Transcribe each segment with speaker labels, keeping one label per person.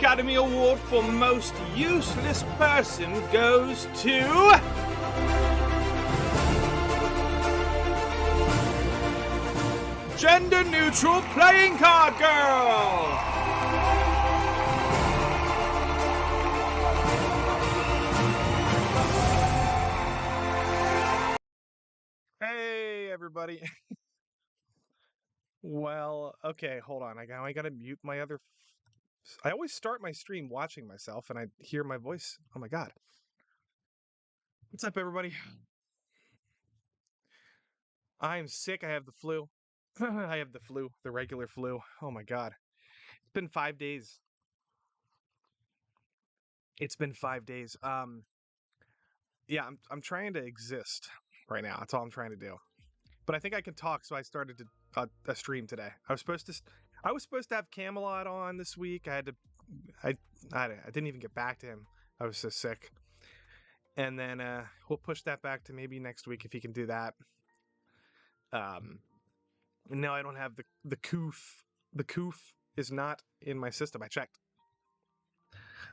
Speaker 1: Academy Award for Most Useless Person goes to... Gender Neutral Playing Card Girl! Hey, everybody. Well, okay, hold on. I gotta mute my other... I always start my stream watching myself, and I hear my voice. Oh my god. What's up, everybody? I'm sick. I have the flu. I have the flu, the regular flu. Oh my god. It's been 5 days. It's been 5 days. Yeah, I'm trying to exist right now. That's all I'm trying to do. But I think I can talk, so I started a stream today. I was supposed to have Camelot on this week. I didn't even get back to him. I was so sick. And then we'll push that back to maybe next week if he can do that. No, I don't have the coof. The coof is not in my system. I checked.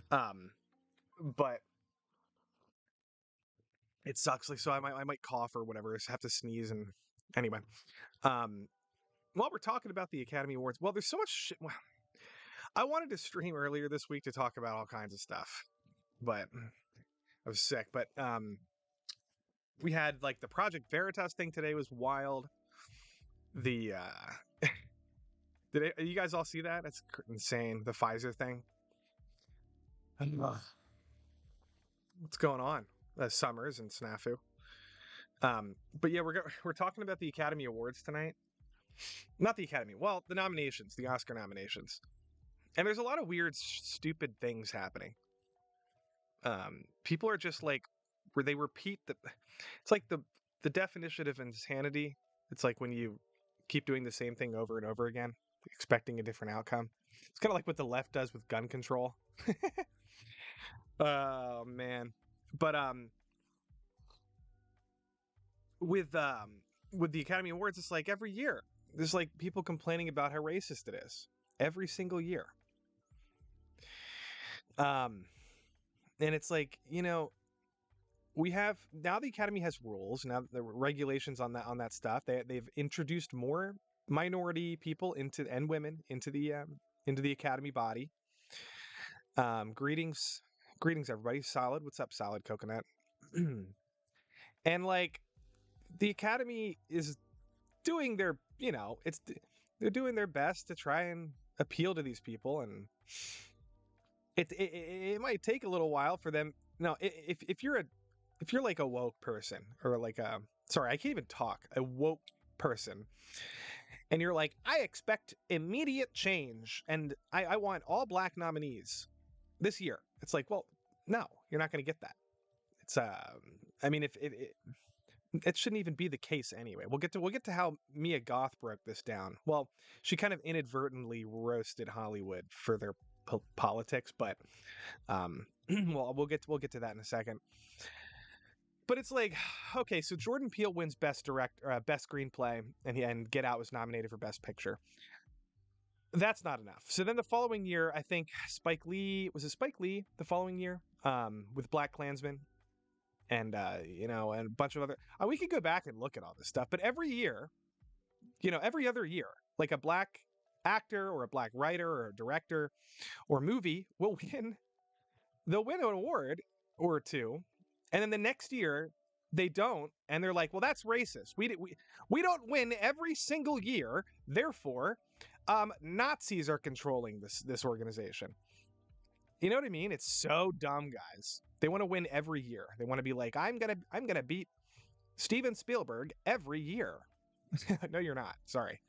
Speaker 1: But it sucks. Like, so I might cough or whatever. Just have to sneeze and anyway. While we're talking about the Academy Awards, well, there's so much shit. Well, I wanted to stream earlier this week to talk about all kinds of stuff, but I was sick. But we had like the Project Veritas thing today was wild. The did you guys all see that? It's insane. The Pfizer thing. What's going on? Summers and Snafu. But yeah, we're talking about the Academy Awards tonight. Not the Academy. Well, the nominations, the Oscar nominations. And there's a lot of weird, stupid things happening. People are just like, where they repeat it's like the definition of insanity. It's like when you keep doing the same thing over and over again, expecting a different outcome. It's kind of like what the left does with gun control. Oh man. But with the Academy Awards, it's like every year there's like people complaining about how racist it is every single year. And it's like, you know, we have now the Academy has rules, now the regulations on that stuff. They've introduced more minority people and women into the Academy body. Greetings everybody. Solid, what's up, Solid Coconut? And like the Academy is doing their, you know, they're doing their best to try and appeal to these people, and it might take a little while for them. No, if you're like a woke person, or like sorry, I can't even talk, a woke person, and you're like, I expect immediate change, and I want all black nominees this year. It's like, well, no, you're not going to get that. It's I mean, if it shouldn't even be the case anyway. We'll get to how Mia Goth broke this down. Well, she kind of inadvertently roasted Hollywood for their politics, but well, we'll get to that in a second. But it's like, okay, so Jordan Peele wins best screenplay, and Get Out was nominated for best picture. That's not enough. So then the following year, I think Spike Lee the following year, with Black Klansman, and you know, and a bunch of other. We could go back and look at all this stuff, but every year, you know, every other year, like a black actor or a black writer or a director or movie will win. They'll win an award or two, and then the next year they don't, and they're like, well, that's racist. We don't win every single year, therefore Nazis are controlling this organization. You know what I mean? It's so dumb, guys. They want to win every year. They want to be like, I'm gonna beat Steven Spielberg every year. No, you're not. Sorry.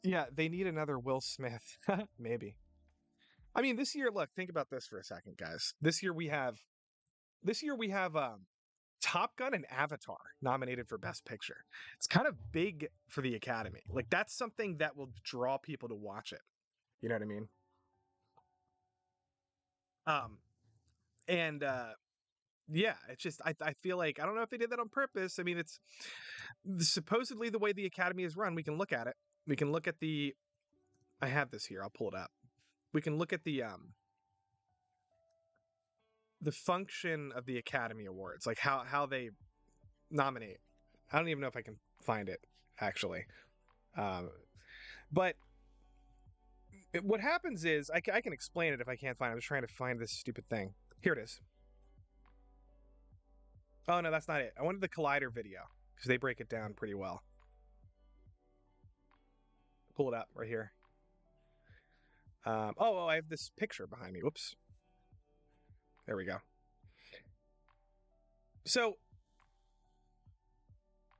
Speaker 1: Yeah, they need another Will Smith. Maybe. I mean, this year, look, think about this for a second, guys. This year we have Top Gun and Avatar nominated for Best Picture. It's kind of big for the Academy. Like, that's something that will draw people to watch it. You know what I mean? And yeah, it's just I feel like, I don't know if they did that on purpose. I mean, it's supposedly the way the Academy is run. We can look at it. We can look at the I have this here. I'll pull it up. We can look at the function of the Academy Awards, like how they nominate. I don't even know if I can find it actually. Um, but what happens is I can explain it if I can't find it. I'm just trying to find this stupid thing. Here it is. Oh no, that's not it. I wanted the Collider video because they break it down pretty well. Pull it up right here. Oh, I have this picture behind me. Whoops. There we go. So,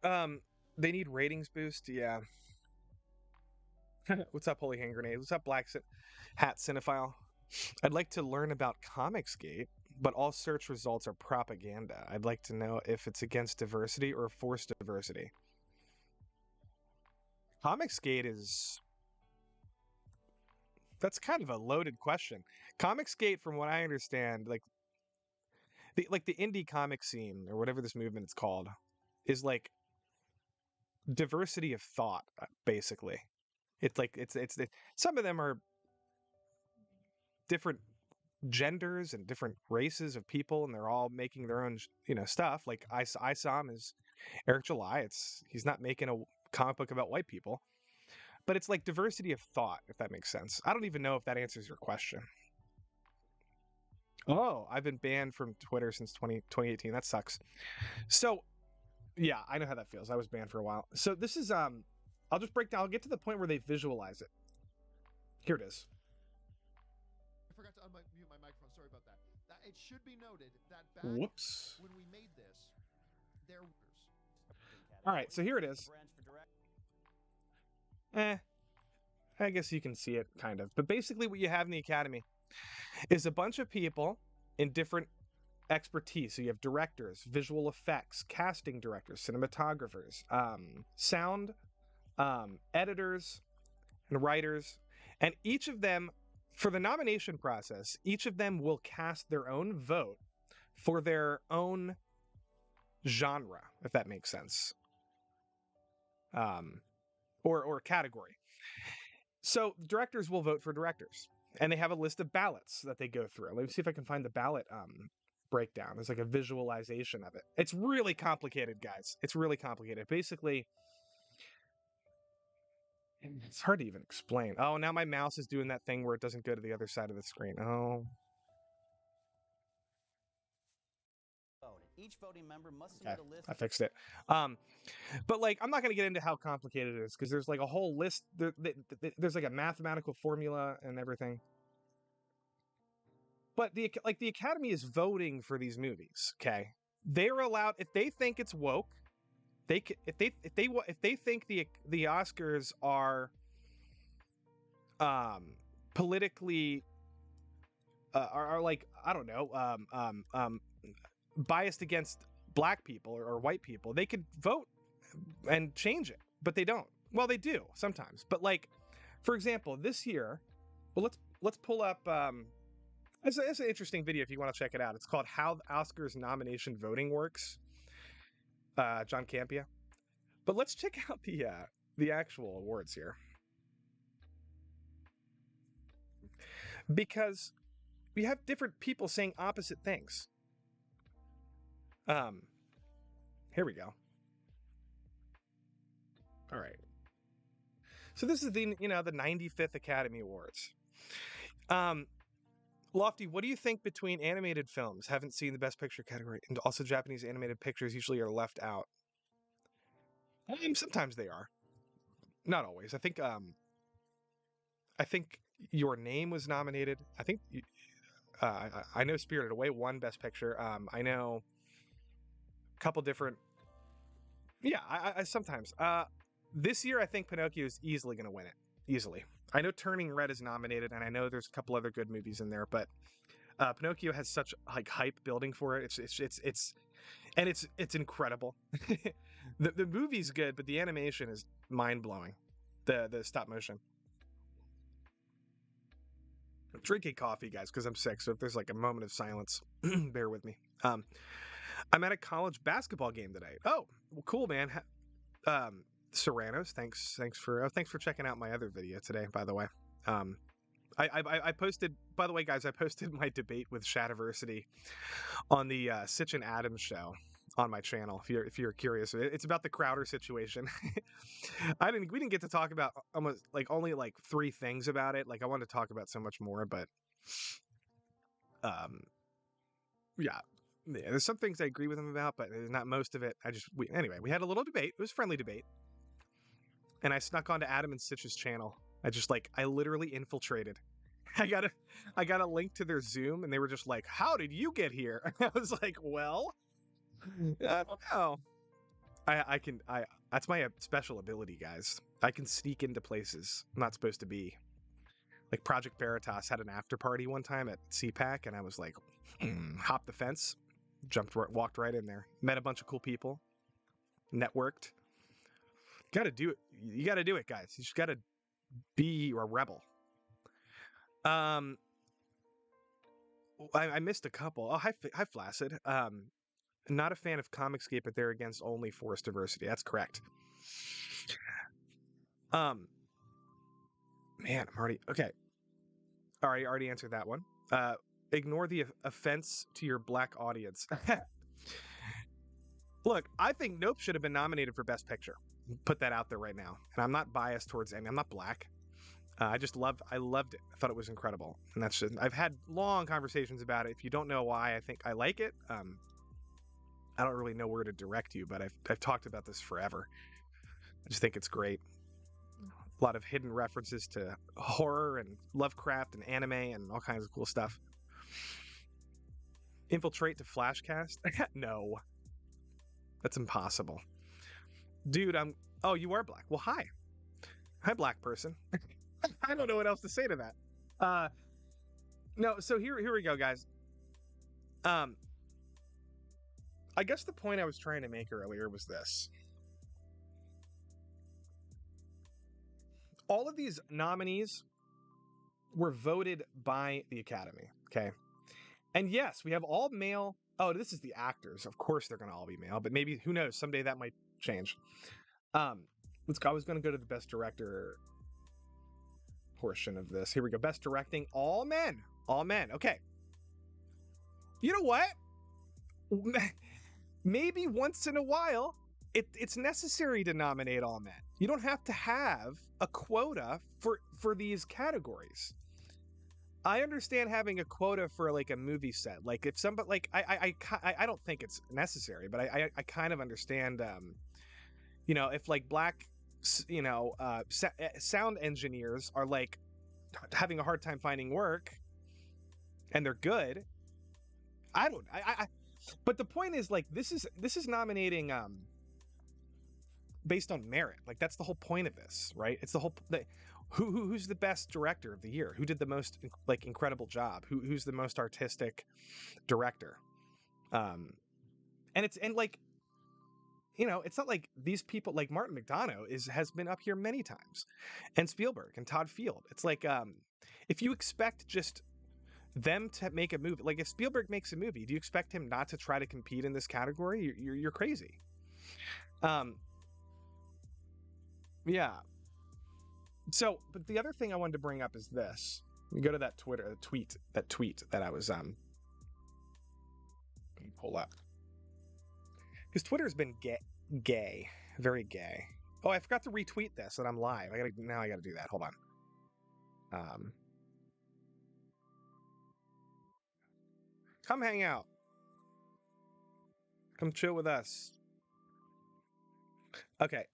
Speaker 1: they need ratings boost. Yeah. What's up, Holy Hand Grenade? What's up, Hat Cinephile? I'd like to learn about Comicsgate, but all search results are propaganda. I'd like to know if it's against diversity or forced diversity. Comicsgate is that's kind of a loaded question. Comicsgate, from what I understand, like the indie comic scene or whatever this movement is called, is like diversity of thought, basically. It's like some of them are different genders and different races of people, and they're all making their own stuff. Like ISOM is Eric July. He's not making a comic book about white people, but it's like diversity of thought, if that makes sense. I don't even know if that answers your question. Oh, I've been banned from Twitter since 2018. That sucks. So yeah, I know how that feels. I was banned for a while. So this is I'll just break down. I'll get to the point where they visualize it. Here it is.
Speaker 2: I forgot to unmute my microphone. Sorry about that. It should be noted that back
Speaker 1: Whoops.
Speaker 2: when we made this, there was.
Speaker 1: All right, so here it is. I guess you can see it kind of. But basically what you have in the Academy is a bunch of people in different expertise. So you have directors, visual effects, casting directors, cinematographers, sound, editors, and writers. And each of them, for the nomination process, each of them will cast their own vote for their own genre, if that makes sense, or category. So directors will vote for directors, and they have a list of ballots that they go through. Let me see if I can find the ballot breakdown. There's like a visualization of it. It's really complicated, guys. It's really complicated. Basically, it's hard to even explain. Oh, now my mouse is doing that thing where it doesn't go to the other side of the screen. Oh.
Speaker 3: Each voting member must submit a list.
Speaker 1: I fixed it. But like, I'm not going to get into how complicated it is because there's like a whole list. There's like a mathematical formula and everything. But the Academy is voting for these movies. Okay, they're allowed if they think it's woke. If they think the Oscars are politically are like, I don't know, biased against black people or white people, they could vote and change it, but they don't. Well, they do sometimes, but like, for example, this year, well, let's pull up. It's an interesting video if you want to check it out. It's called "How the Oscars Nomination Voting Works." John Campia. But let's check out the actual awards here, because we have different people saying opposite things. Here we go. All right. So this is the 95th Academy Awards. Lofti, what do you think between animated films? Haven't seen the Best Picture category, and also Japanese animated pictures usually are left out. Sometimes they are, not always. I think Your Name was nominated. I think I know Spirited Away won Best Picture. I know a couple different. Yeah, I sometimes. This year I think Pinocchio is easily going to win it. Easily. I know Turning Red is nominated, and I know there's a couple other good movies in there, but Pinocchio has such like hype building for it. It's incredible. The movie's good, but the animation is mind blowing. The stop motion. I'm drinking coffee, guys, because I'm sick. So if there's like a moment of silence, bear with me. I'm at a college basketball game today. Oh, well, cool, man. Serranos, thanks for checking out my other video today, by the way. I posted, by the way, guys, I posted my debate with Shadiversity on the Sitch and Adams show on my channel. If you're curious, it's about the Crowder situation. We didn't get to talk about almost like only like 3 things about it. Like I wanted to talk about so much more, but um, yeah. Yeah, there's some things I agree with him about, but not most of it. Anyway, we had a little debate. It was a friendly debate, and I snuck onto Adam and Sitch's channel. I literally infiltrated. I got a link to their Zoom, and they were just like, "How did you get here?" I was like, "Well, I don't know. I can that's my special ability, guys. I can sneak into places I'm not supposed to be. Like Project Veritas had an after party one time at CPAC, and I was like, hop the fence, walked right in there, met a bunch of cool people, networked. Got to do it. You got to do it, guys. You just got to be a rebel. I missed a couple. Oh, hi Flaccid. Not a fan of Comicscape, but they're against only forced diversity. That's correct. Man, I'm already okay. All right, I already answered that one. Ignore the offense to your black audience. Look, I think Nope should have been nominated for Best Picture. Put that out there right now. And I'm not biased towards any. I'm not black. I loved it. I thought it was incredible. And that's just, I've had long conversations about it. If you don't know why I think I like it, I don't really know where to direct you, but I've talked about this forever. I just think it's great. A lot of hidden references to horror and Lovecraft and anime and all kinds of cool stuff. Infiltrate to Flashcast? No. That's impossible. Dude, oh, you are black. Well, hi. Hi, black person. I don't know what else to say to that. No, so here we go, guys. I guess the point I was trying to make earlier was this. All of these nominees were voted by the Academy, okay? And yes, we have all male. Oh, this is the actors. Of course they're going to all be male, but maybe, who knows, someday that might change. I was going to go to the Best Director portion of this. Here we go. Best Directing, all men. All men. Okay. You know what? Maybe once in a while, it's necessary to nominate all men. You don't have to have a quota for these categories. I understand having a quota for like a movie set. Like if somebody, like I don't think it's necessary, but I kind of understand. If like black, sound engineers are like having a hard time finding work, and they're good. But the point is, like, this is nominating based on merit. Like that's the whole point of this, right? It's the whole who's the best director of the year? Who did the most like incredible job? Who's the most artistic director? And like, it's not like these people like Martin McDonough has been up here many times, and Spielberg and Todd Field. It's like if you expect just them to make a movie, like if Spielberg makes a movie, do you expect him not to try to compete in this category? You're crazy. Yeah. So, but the other thing I wanted to bring up is this. We go to that tweet that I was let me pull up, because Twitter's been gay, very gay. Oh, I forgot to retweet this, and I'm live. I gotta do that. Hold on. Come hang out. Come chill with us. Okay.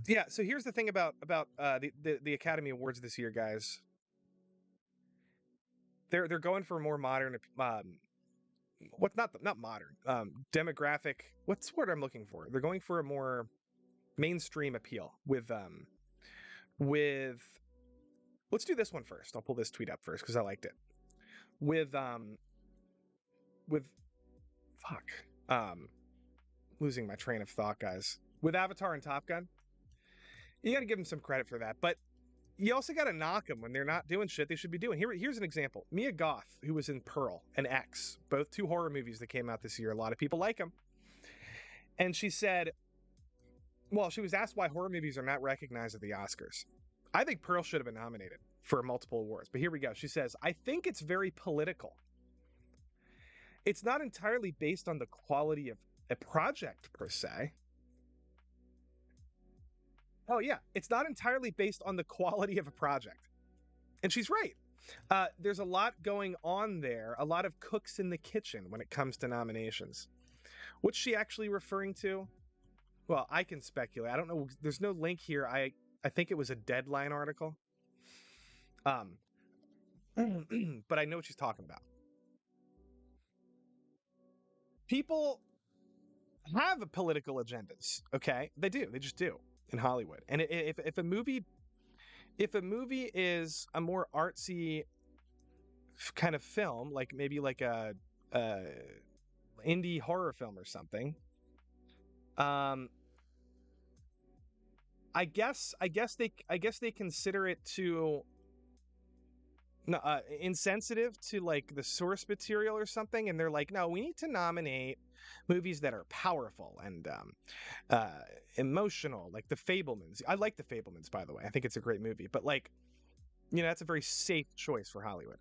Speaker 1: Yeah. So here's the thing about the Academy Awards this year, guys. They're going for a more modern, what's not modern, demographic. What's the word I'm looking for? They're going for a more mainstream appeal with. Let's do this one first. I'll pull this tweet up first because I liked it. With losing my train of thought, guys. With Avatar and Top Gun, you got to give them some credit for that, but you also got to knock them when they're not doing shit they should be doing. Here's an example. Mia Goth, who was in Pearl and X, both 2 horror movies that came out this year. A lot of people like them. And she said, Well, she was asked why horror movies are not recognized at the Oscars. I think Pearl should have been nominated for multiple awards, but here we go. She says, I think it's very political. It's not entirely based on the quality of a project per se. Oh, yeah. It's not entirely based on the quality of a project. And she's right. There's a lot going on there, a lot of cooks in the kitchen when it comes to nominations. What's she actually referring to? Well, I can speculate. I don't know. There's no link here. I think it was a Deadline article. Um, but I know what she's talking about. People have political agendas. Okay, they do. They just do in Hollywood. And if a movie is a more artsy kind of film, like maybe like a indie horror film or something, um, I guess they consider it to no, insensitive to like the source material or something, and they're like, no, we need to nominate movies that are powerful and uh, emotional, like The Fablemans. I like The Fablemans, by the way. I think it's a great movie, but like, that's a very safe choice for Hollywood.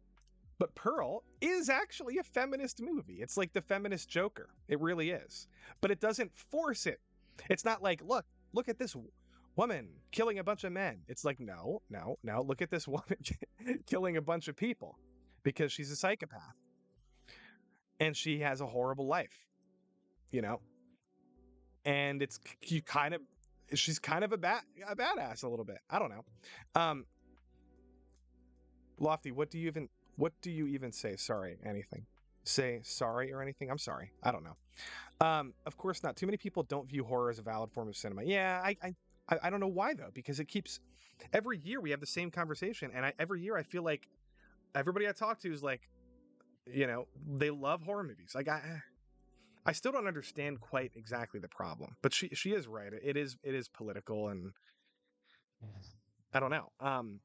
Speaker 1: But Pearl is actually a feminist movie. It's like the feminist Joker. It really is. But it doesn't force it. It's not like, look at this woman killing a bunch of men. It's like, no, no, no. Look at this woman killing a bunch of people because she's a psychopath and she has a horrible life, you know? And she's kind of a badass a little bit. I don't know. Um, Lofty, what do you even say sorry anything? Say sorry or anything? I'm sorry. I don't know. Of course not. Too many people don't view horror as a valid form of cinema. Yeah, I don't know why though, because it keeps every year we have the same conversation, and every year I feel like everybody I talk to is like, they love horror movies. Like I still don't understand quite exactly the problem, but she is right. It is political, and I don't know. Um,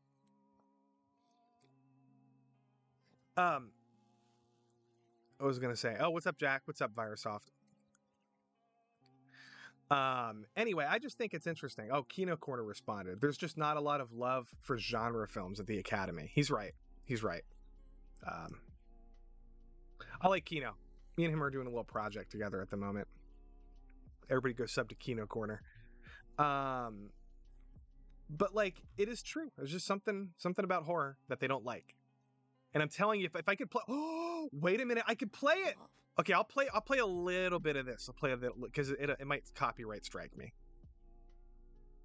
Speaker 1: I was gonna say, oh, what's up, Jack? What's up, Virusoft? Anyway, I just think it's interesting. Oh, Kino Corner responded. There's just not a lot of love for genre films at the Academy. He's right. He's right. Um, I like Kino. Me and him are doing a little project together at the moment. Everybody go sub to Kino Corner. Um, but like, it is true. There's just something about horror that they don't like. And I'm telling you, if I could play, oh, wait a minute, I could play it. Okay, I'll play a little bit of this. I'll play a bit because it might copyright strike me.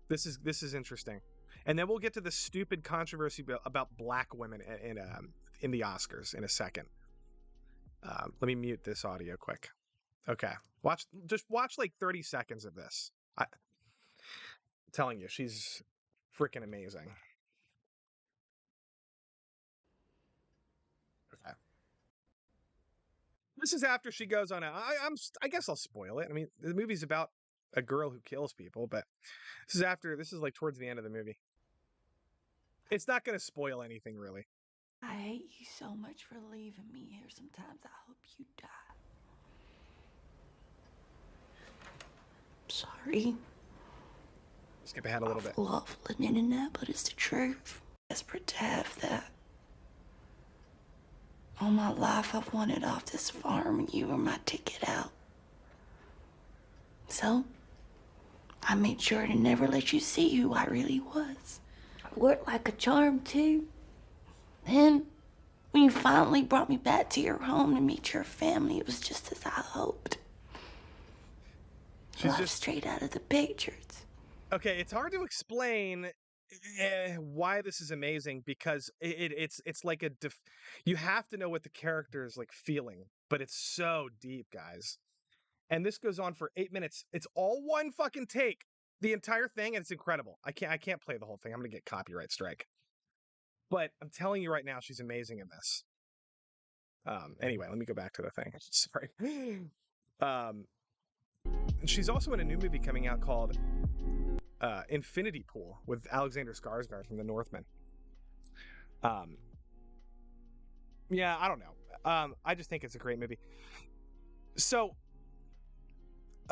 Speaker 1: This is interesting, and then we'll get to the stupid controversy about black women in the Oscars in a second. Let me mute this audio quick. Okay, just watch like 30 seconds of this. I'm telling you, she's freaking amazing. Okay, this is after she goes on. I guess I'll spoil it. I mean, the movie's about a girl who kills people, but this is after. This is like towards the end of the movie. It's not going to spoil anything really.
Speaker 3: I hate you so much for leaving me here. Sometimes I hope you die. Sorry.
Speaker 1: Skip ahead a little bit.
Speaker 3: Love living in that, but it's the truth. Desperate to have that. All my life I've wanted off this farm, and you were my ticket out. So, I made sure to never let you see who I really was. I wore it like a charm, too. Then, when you finally brought me back to your home to meet your family, it was just as I hoped.
Speaker 1: She's
Speaker 3: Life
Speaker 1: just
Speaker 3: straight out of the pictures.
Speaker 1: okay. It's hard to explain why this is amazing because it's like you have to know what the character is like feeling, but it's so deep, guys. And this goes on for 8 minutes. It's all one fucking take, the entire thing, and it's incredible. I can't play the whole thing. I'm gonna get copyright strike. But I'm telling you right now, she's amazing in this. Anyway, let me go back to the thing. Sorry. Um, she's also in a new movie coming out called Infinity Pool with Alexander Skarsgård from The Northman. Um, yeah, I don't know. I just think it's a great movie. So,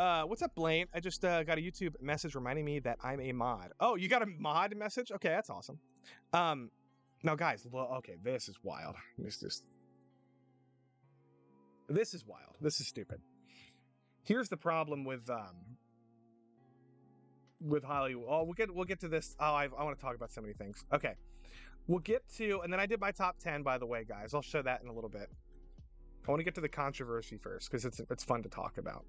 Speaker 1: What's up, Blaine? I just got a YouTube message reminding me that I'm a mod. Oh, you got a mod message? Okay, that's awesome. Now, guys, okay, this is wild. This is wild. This is stupid. Here's the problem with Hollywood. Oh, we'll get to this. Oh, I want to talk about so many things. Okay, we'll get to, and then I did my top 10, by the way, guys. I'll show that in a little bit. I want to get to the controversy first because it's fun to talk about.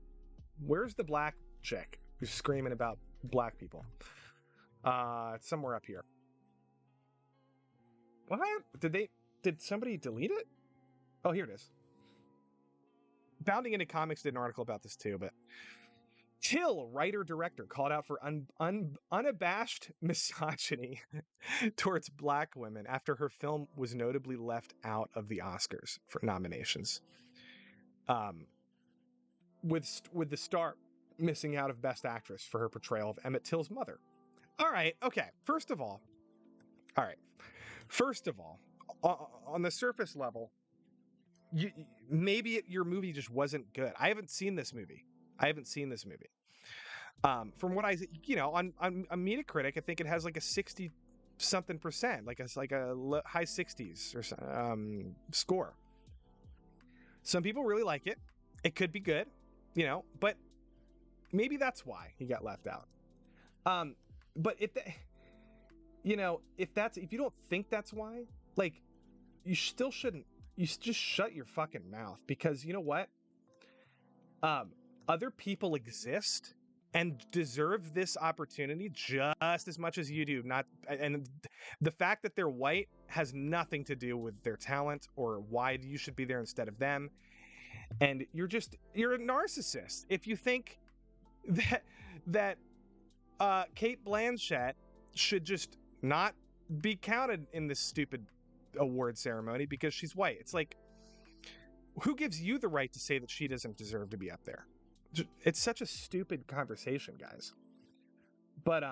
Speaker 1: Where's the black chick who's screaming about black people? It's somewhere up here. What? Did somebody delete it? Oh, here it is. Bounding into Comics did an article about this too, but Till, writer-director, called out for unabashed misogyny towards black women after her film was notably left out of the Oscars for nominations. With the star missing out of Best Actress for her portrayal of Emmett Till's mother. All right, okay. First of all, on the surface level, maybe your movie just wasn't good. I haven't seen this movie. From what on Metacritic, I think it has like a 60 something percent, like a high 60s or score. Some people really like it. It could be good, but maybe that's why he got left out. But if you don't think that's why, like, you still shouldn't. You just shut your fucking mouth, because you know what? Other people exist and deserve this opportunity just as much as you do. And the fact that they're white has nothing to do with their talent or why you should be there instead of them. And you're a narcissist if you think that Kate Blanchett should just not be counted in this stupid award ceremony because she's white. It's like, who gives you the right to say that she doesn't deserve to be up there? It's such a stupid conversation, guys. But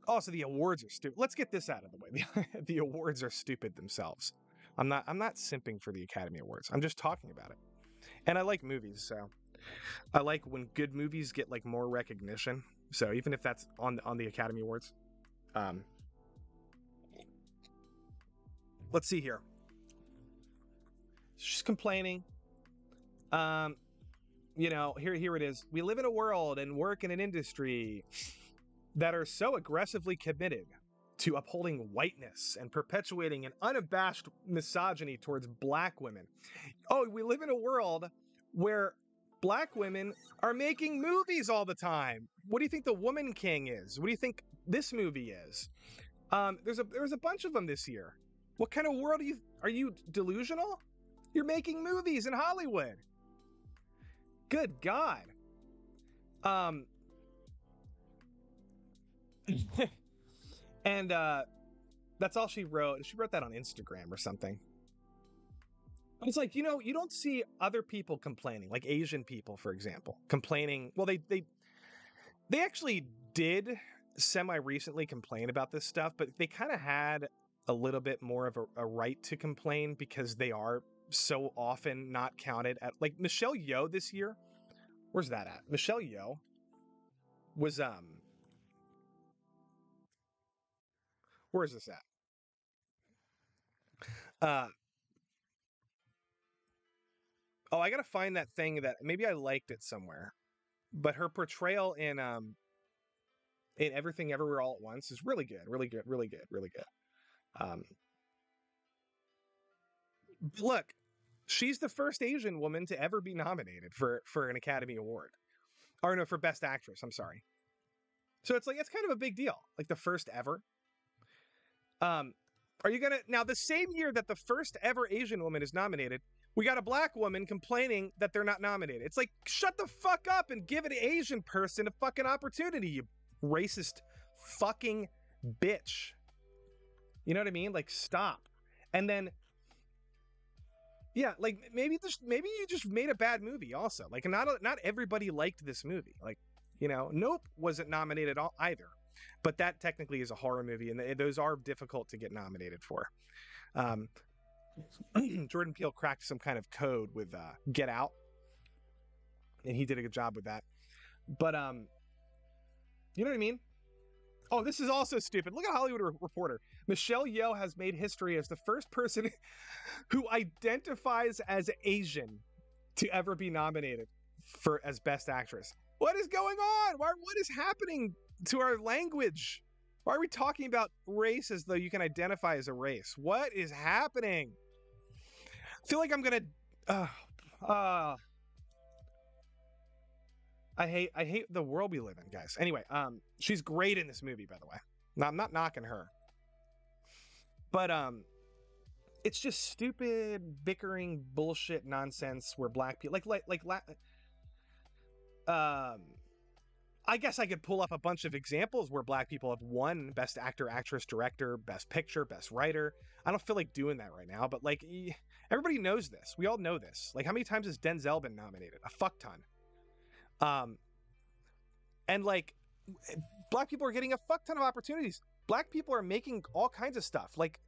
Speaker 1: also the awards are stupid. Let's get this out of the way. The awards are stupid themselves. I'm not simping for the Academy Awards. I'm just talking about it. And I like movies, so I like when good movies get like more recognition. So even if that's on the Academy Awards. Let's see here. She's complaining. Here it is. We live in a world and work in an industry that are so aggressively committed to upholding whiteness and perpetuating an unabashed misogyny towards black women. Oh, we live in a world where black women are making movies all the time. What do you think The Woman King is? What do you think this movie is? There's a bunch of them this year. What kind of world are you delusional? You're making movies in Hollywood. Good God. And that's all she wrote. She wrote that on Instagram or something. It's like, you don't see other people complaining, like Asian people, for example, complaining. Well, they actually did semi-recently complain about this stuff, but they kind of had a little bit more of a right to complain because they are so often not counted at, like, Michelle Yeoh this year. Where's that at? Michelle Yeoh was where is this at? I gotta find that thing that maybe I liked it somewhere. But her portrayal in Everything Everywhere All at Once is really good, really good, really good, really good. Look, she's the first Asian woman to ever be nominated for an Academy Award. Or no, for Best Actress, I'm sorry. So it's kind of a big deal. Like the first ever. Are you gonna, now the same year that the first ever Asian woman is nominated, we got a black woman complaining that they're not nominated. It's like, shut the fuck up and give an Asian person a fucking opportunity, you racist fucking bitch. You know what I mean? Like, stop. And then, yeah, like maybe you just made a bad movie also. Like, not everybody liked this movie. Like, Nope wasn't nominated either. But that technically is a horror movie, and those are difficult to get nominated for. Jordan Peele cracked some kind of code with Get Out. and he did a good job with that. But you know what I mean? Oh, this is also stupid. Look at Hollywood Reporter. Michelle Yeoh has made history as the first person who identifies as Asian to ever be nominated for as Best Actress. What is going on? What is happening to our language? Why are we talking about race as though you can identify as a race? What is happening? I feel like I'm gonna. I hate the world we live in, guys. Anyway, she's great in this movie, by the way. Now, I'm not knocking her, but it's just stupid bickering bullshit nonsense where black people I guess I could pull up a bunch of examples where black people have won Best Actor, Actress, Director, Best Picture, Best Writer. I don't feel like doing that right now, but like everybody knows this. We all know this. Like, how many times has Denzel been nominated? A fuck ton. And like black people are getting a fuck ton of opportunities. Black people are making all kinds of stuff. Like,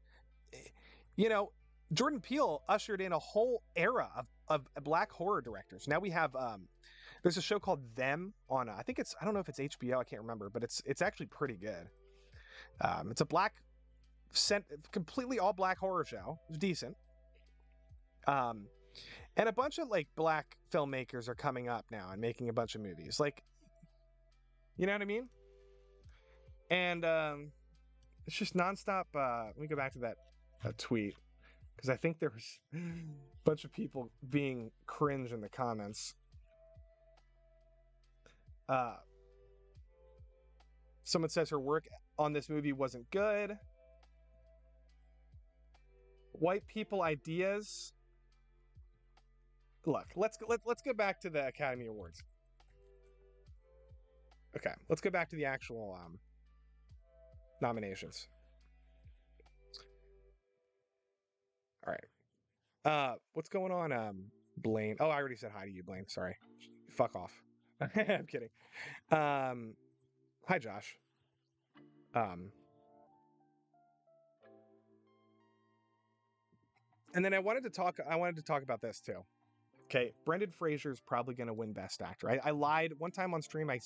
Speaker 1: you know, Jordan Peele ushered in a whole era of black horror directors. Now we have there's a show called Them on I don't know if it's HBO, I can't remember, but it's actually pretty good. It's a completely all black horror show. It's decent. And a bunch of like black filmmakers are coming up now and making a bunch of movies. Like, you know what I mean? And it's just nonstop. Let me go back to that tweet, because I think there was a bunch of people being cringe in the comments. Someone says her work on this movie wasn't good. White people ideas. Look, let's go back to the Academy Awards. Okay, let's go back to the actual nominations. All right. What's going on, Blaine? Oh, I already said hi to you, Blaine. Sorry. Fuck off. I'm kidding. Hi, Josh. And then I wanted to talk about this too. Okay, Brendan Fraser's probably going to win Best Actor. I lied one time on stream. I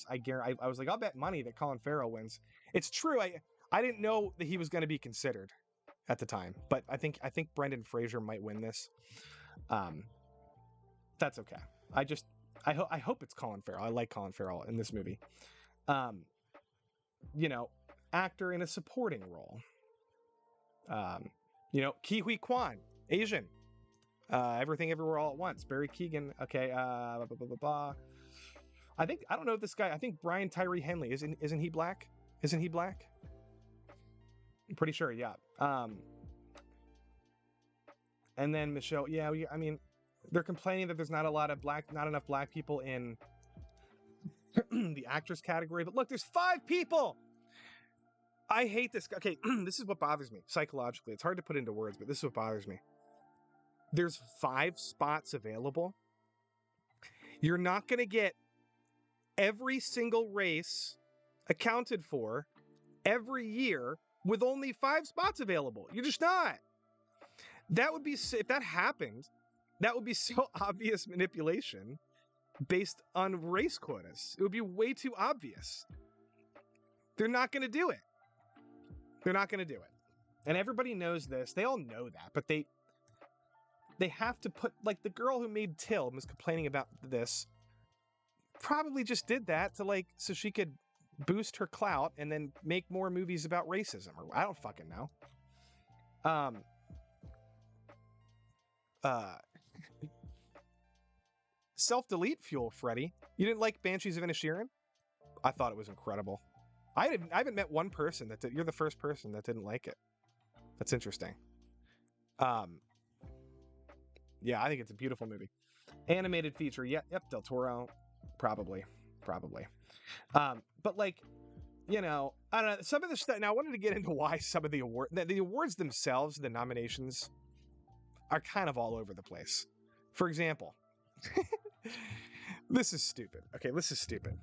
Speaker 1: was like, I'll bet money that Colin Farrell wins. It's true. I didn't know that he was going to be considered at the time, but I think Brendan Fraser might win this. That's okay. I hope it's Colin Farrell. I like Colin Farrell in this movie. You know, actor in a supporting role. You know, Ke Huy Quan, Asian. Everything Everywhere All at Once. Barry Keoghan. Okay. I don't know this guy. I think Brian Tyree Henley isn't he black? Isn't he black? I'm pretty sure. Yeah. And then Michelle. Yeah. I mean, they're complaining that there's not enough black people in the actress category. But look, there's 5 people. I hate this. Okay, this is what bothers me psychologically. It's hard to put into words, but this is what bothers me. There's 5 spots available. You're not going to get every single race accounted for every year with only 5 spots available. You're just not. That would be, if that happened, that would be so obvious manipulation based on race quotas. It would be way too obvious. They're not going to do it. They're not going to do it. And everybody knows this. They all know that, but they have to put, like, the girl who made Till and was complaining about this probably just did that to, like, so she could boost her clout and then make more movies about racism, or I don't fucking know. Self-delete fuel, Freddy. You didn't like Banshees of Inisherin? I thought it was incredible. I haven't met one person that did. You're the first person that didn't like it. That's interesting. Yeah, I think it's a beautiful movie. Animated feature. Yep, Del Toro. Probably. But like, you know, I don't know. Some of the stuff. Now, I wanted to get into why some of the awards themselves, the nominations, are kind of all over the place. For example, this is stupid. Okay, this is stupid.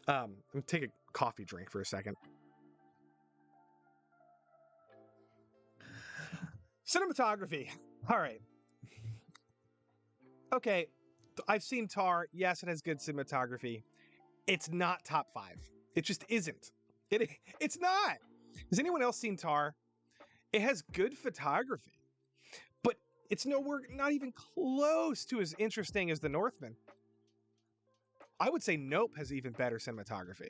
Speaker 1: Let me take a coffee drink for a second. Cinematography. All right. Okay, I've seen Tar. Yes, it has good cinematography. It's not top 5. It just isn't. It's not. Has anyone else seen Tar? It has good photography, but it's nowhere, not even close to as interesting as The Northman. I would say Nope has even better cinematography,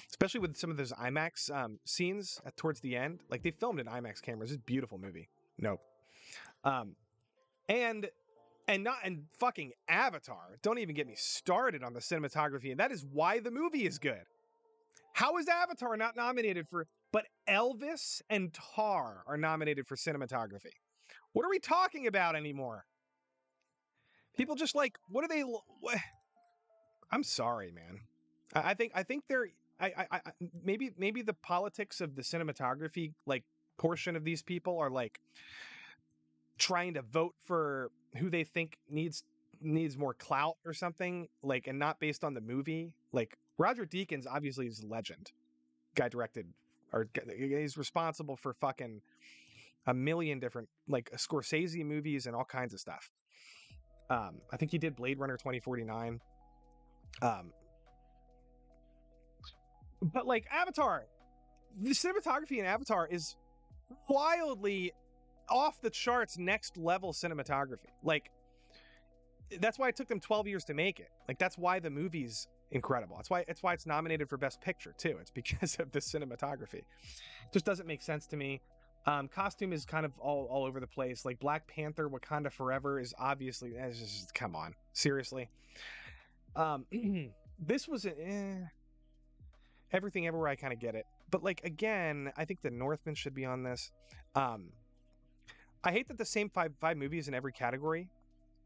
Speaker 1: especially with some of those IMAX scenes towards the end. Like they filmed in IMAX cameras. It's a beautiful movie. Nope. Um, and and fucking Avatar. Don't even get me started on the cinematography, and that is why the movie is good. How is Avatar not nominated for? But Elvis and Tar are nominated for cinematography. What are we talking about anymore? People just like, what are they? What? I'm sorry, man. I think they're. Maybe the politics of the cinematography like portion of these people are like trying to vote for who they think needs more clout or something, like, and not based on the movie. Like Roger Deakins obviously is a legend. Guy directed, or he's responsible for fucking a million different like Scorsese movies and all kinds of stuff. I think he did Blade Runner 2049. But like Avatar, the cinematography in Avatar is wildly off the charts, next level cinematography. Like that's why it took them 12 years to make it. Like that's why the movie's incredible. That's why it's nominated for Best Picture too. It's because of the cinematography. It just doesn't make sense to me. Costume is kind of all over the place. Like Black Panther, Wakanda Forever is obviously just, come on, seriously. This was Everything Everywhere. I kind of get it, but like again, I think The Northman should be on this. I hate that the same five movies in every category.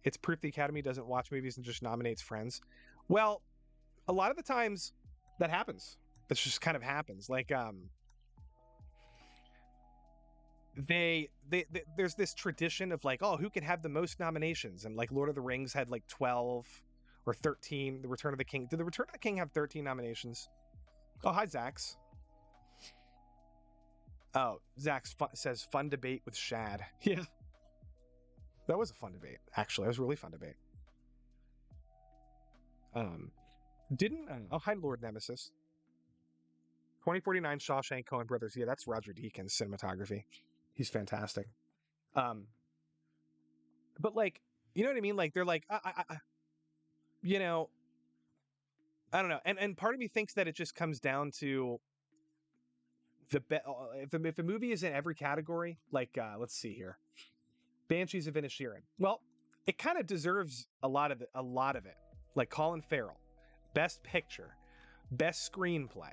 Speaker 1: It's proof the Academy doesn't watch movies and just nominates friends. Well, a lot of the times that happens. That just kind of happens. Like there's this tradition of like, oh, who can have the most nominations? And like Lord of the Rings had like 12 or 13. The Return of the King. Did The Return of the King have 13 nominations? Oh, hi, Zax. Oh, Zax says fun debate with Shad. Yeah. That was a fun debate, actually. It was a really fun debate. Didn't oh, hi, Lord Nemesis. 2049 Shawshank Coen Brothers. Yeah, that's Roger Deakins cinematography. He's fantastic. But like, you know what I mean? Like they're like, you know, I don't know. And part of me thinks that it just comes down to if the movie is in every category, like let's see here, Banshees of Inisherin. Well, it kind of deserves a lot of it. Like Colin Farrell, Best Picture, Best Screenplay.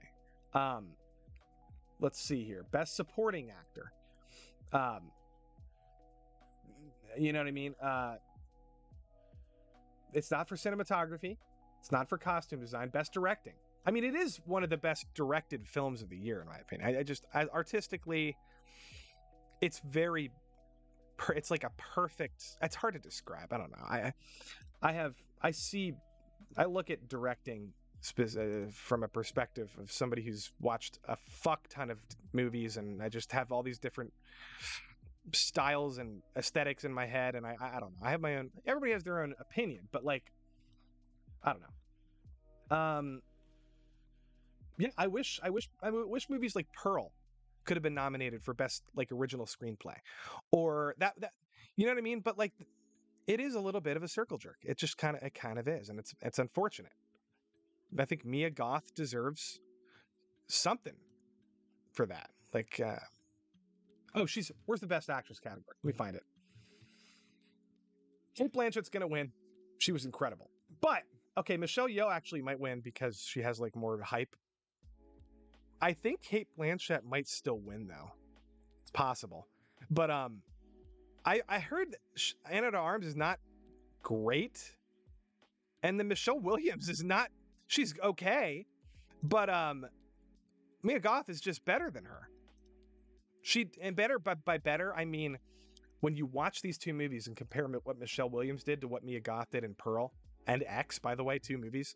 Speaker 1: Let's see here, Best Supporting Actor. You know what I mean? It's not for cinematography. It's not for costume design. Best Directing. I mean, it is one of the best directed films of the year, in my opinion. Artistically, it's very, it's like a perfect. It's hard to describe. I don't know. I look at directing from a perspective of somebody who's watched a fuck ton of movies, and I just have all these different styles and aesthetics in my head, and I don't know. I have my own. Everybody has their own opinion, but like, I don't know. Yeah, I wish movies like Pearl could have been nominated for best like original screenplay, or that you know what I mean. But like, it is a little bit of a circle jerk. It just kind of is, and it's unfortunate. I think Mia Goth deserves something for that. Like, oh, where's the best actress category? Let me find it. Kate Blanchett's gonna win. She was incredible, but okay, Michelle Yeoh actually might win because she has like more hype. I think Kate Blanchett might still win though. It's possible, but I heard Anna de Armas is not great, and then Michelle Williams is not. She's okay, but Mia Goth is just better than her. And better, but by better I mean when you watch these two movies and compare what Michelle Williams did to what Mia Goth did in Pearl and X, by the way, two movies.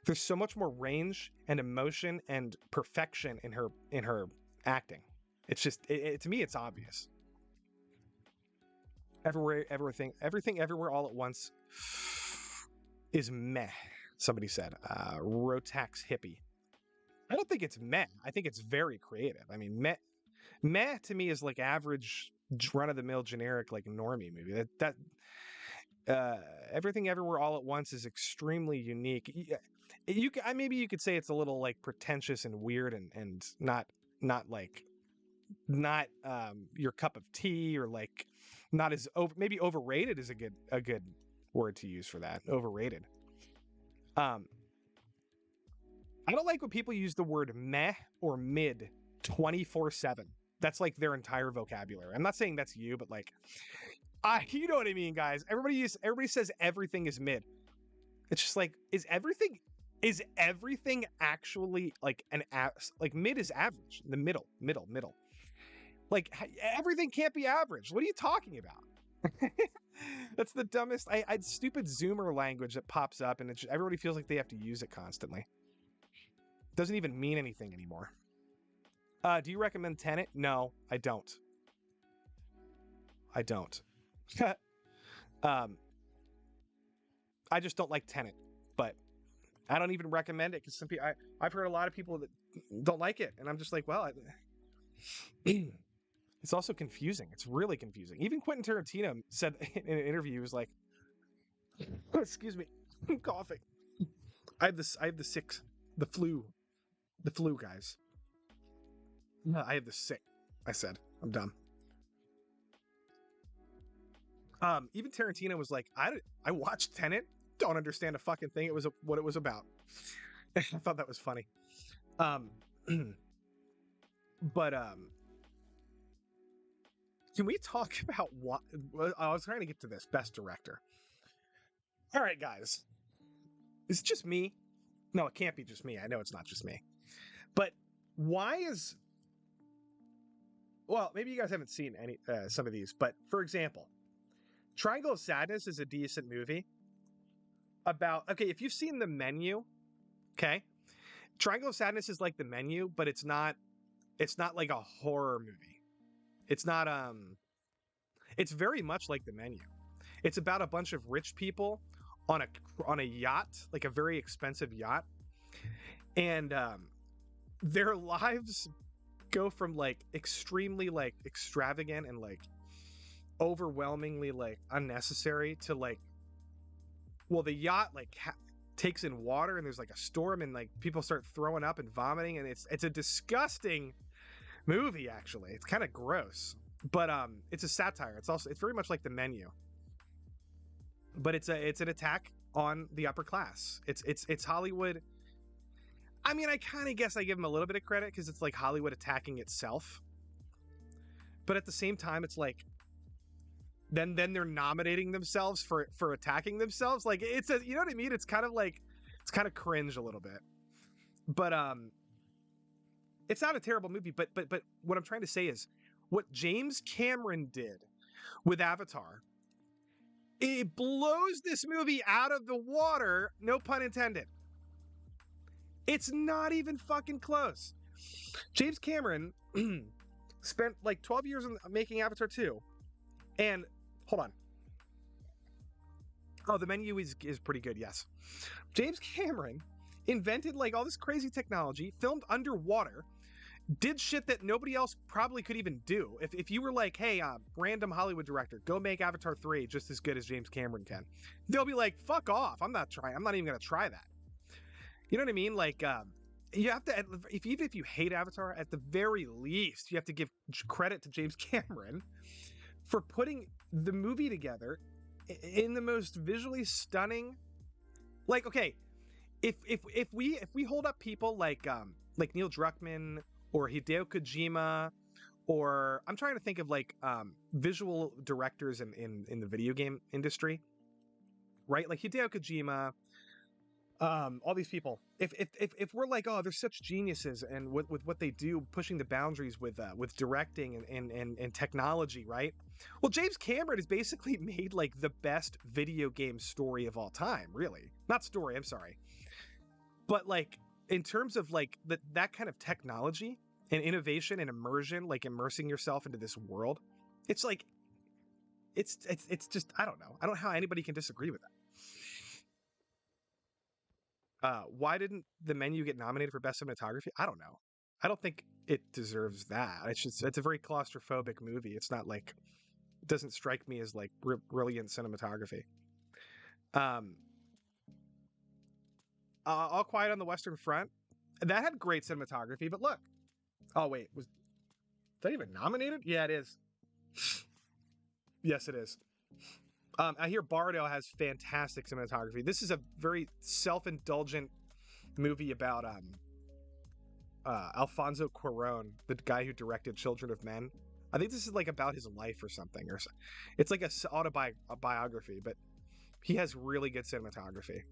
Speaker 1: There's so much more range and emotion and perfection in her acting. It's just to me, it's obvious. Everything, Everywhere, All at Once. is meh. Somebody said, Rotax hippie. I don't think it's meh. I think it's very creative. I mean, meh to me is like average, run of the mill, generic, like normie movie. Everything Everywhere All at Once is extremely unique. Maybe you could say it's a little like pretentious and weird and not like not your cup of tea, or like not as maybe overrated is a good word to use for that. Overrated. Um, I don't like when people use the word meh or mid 24/7. That's like their entire vocabulary. I'm not saying that's you, but like, you know what I mean, guys. Everybody says everything is mid. It's just like, is everything actually like like mid is average, the middle. Like everything can't be average. What are you talking about? That's the dumbest. I stupid Zoomer language that pops up, and everybody feels like they have to use it constantly. Doesn't even mean anything anymore. Do you recommend Tenet? No, I don't. I don't. I just don't like Tenet, but I don't even recommend it because I've heard a lot of people that don't like it, and I'm just like, well, it's also confusing. It's really confusing. Even Quentin Tarantino said in an interview, he was like, "Excuse me, I'm coughing. I have the flu, guys. No, I have the sick." I said, "I'm done." Even Tarantino was like, I watched Tenet, don't understand a fucking thing. It was what it was about. I thought that was funny. But can we talk about what I was trying to get to this best director? All right, guys, is it just me? No, it can't be just me. I know it's not just me. But why is well, maybe you guys haven't seen any some of these, but for example, Triangle of Sadness is a decent movie about, okay, if you've seen The Menu, okay, Triangle of Sadness is like The Menu, but it's not like a horror movie. It's not it's very much like The Menu. It's about a bunch of rich people on a yacht, like a very expensive yacht, and their lives go from like extremely like extravagant and like overwhelmingly like unnecessary to like, well, the yacht like takes in water and there's like a storm and like people start throwing up and vomiting, and it's a disgusting movie. Actually, it's kind of gross, but it's a satire. It's very much like The Menu, but it's an attack on the upper class. It's Hollywood. I mean, I kind of guess I give them a little bit of credit because it's like Hollywood attacking itself, but at the same time, it's like then they're nominating themselves for attacking themselves. Like it's a, you know what I mean? It's kind of like, it's kind of cringe a little bit, but it's not a terrible movie. But what I'm trying to say is what James Cameron did with Avatar, it blows this movie out of the water. No pun intended. It's not even fucking close. James Cameron spent like 12 years making Avatar 2. And hold on. Oh, The Menu is pretty good, yes. James Cameron invented like all this crazy technology, filmed underwater, did shit that nobody else probably could even do. If you were like, hey, random Hollywood director, go make Avatar 3 just as good as James Cameron can, they'll be like, fuck off. I'm not even gonna try that. You know what I mean? Like, you have to, even if you hate Avatar, at the very least, you have to give credit to James Cameron for putting the movie together in the most visually stunning. Like, okay, if we hold up people like Neil Druckmann or Hideo Kojima, or I'm trying to think of like visual directors in the video game industry, right? Like Hideo Kojima, all these people. If we're like, oh, they're such geniuses, and with what they do, pushing the boundaries with directing and technology, right? Well, James Cameron has basically made like the best video game story of all time, really. Not story, I'm sorry. But like in terms of like that kind of technology and innovation and immersion, like immersing yourself into this world, it's like it's just, I don't know how anybody can disagree with that. Why didn't the menu get nominated for best cinematography? I don't know. I don't think it deserves that. It's a very claustrophobic movie. It's not like it doesn't strike me as like brilliant cinematography. Um, All Quiet on the Western Front, that had great cinematography. But look, oh wait, was that even nominated? Yeah, it is. Yes, it is. I hear Bardo has fantastic cinematography. This is a very self-indulgent movie about Alfonso Cuarón, the guy who directed Children of Men. I think this is like about his life or something, or it's like a autobiography, but he has really good cinematography.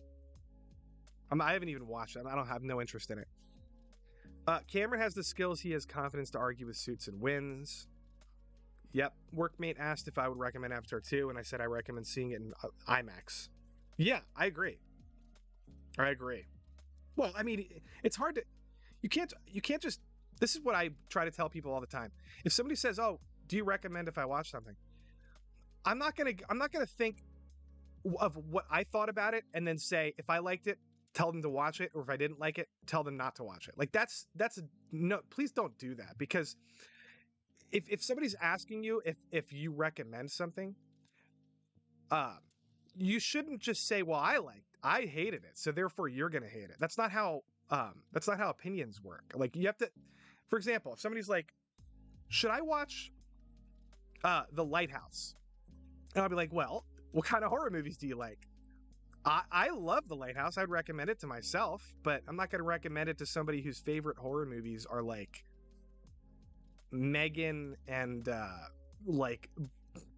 Speaker 1: I haven't even watched it. I don't have no interest in it. Cameron has the skills. He has confidence to argue with suits and wins. Yep. Workmate asked if I would recommend Avatar 2, and I said I recommend seeing it in IMAX. Yeah, I agree. I agree. Well, I mean, it's hard to. You can't just. This is what I try to tell people all the time. If somebody says, "Oh, do you recommend if I watch something?" I'm not gonna think of what I thought about it and then say if I liked it, tell them to watch it, or if I didn't like it, tell them not to watch it. Like that's no. Please don't do that, because if somebody's asking you if you recommend something, uh, you shouldn't just say, "Well, I hated it, so therefore you're gonna hate it." That's not how opinions work. Like you have to, for example, if somebody's like, "Should I watch The Lighthouse?" And I'll be like, "Well, what kind of horror movies do you like?" I love The Lighthouse. I'd recommend it to myself, but I'm not going to recommend it to somebody whose favorite horror movies are like Megan and like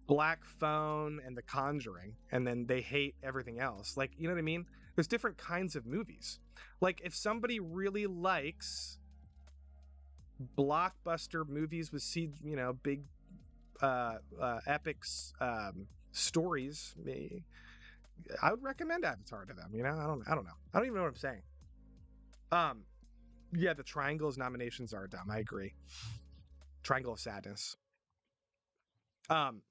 Speaker 1: Black Phone and The Conjuring, and then they hate everything else. Like, you know what I mean? There's different kinds of movies. Like, if somebody really likes blockbuster movies with big epics, stories, I would recommend Avatar to them. I don't know. I don't even know what I'm saying. Yeah, the Triangle's nominations are dumb. I agree. Triangle of Sadness. Um,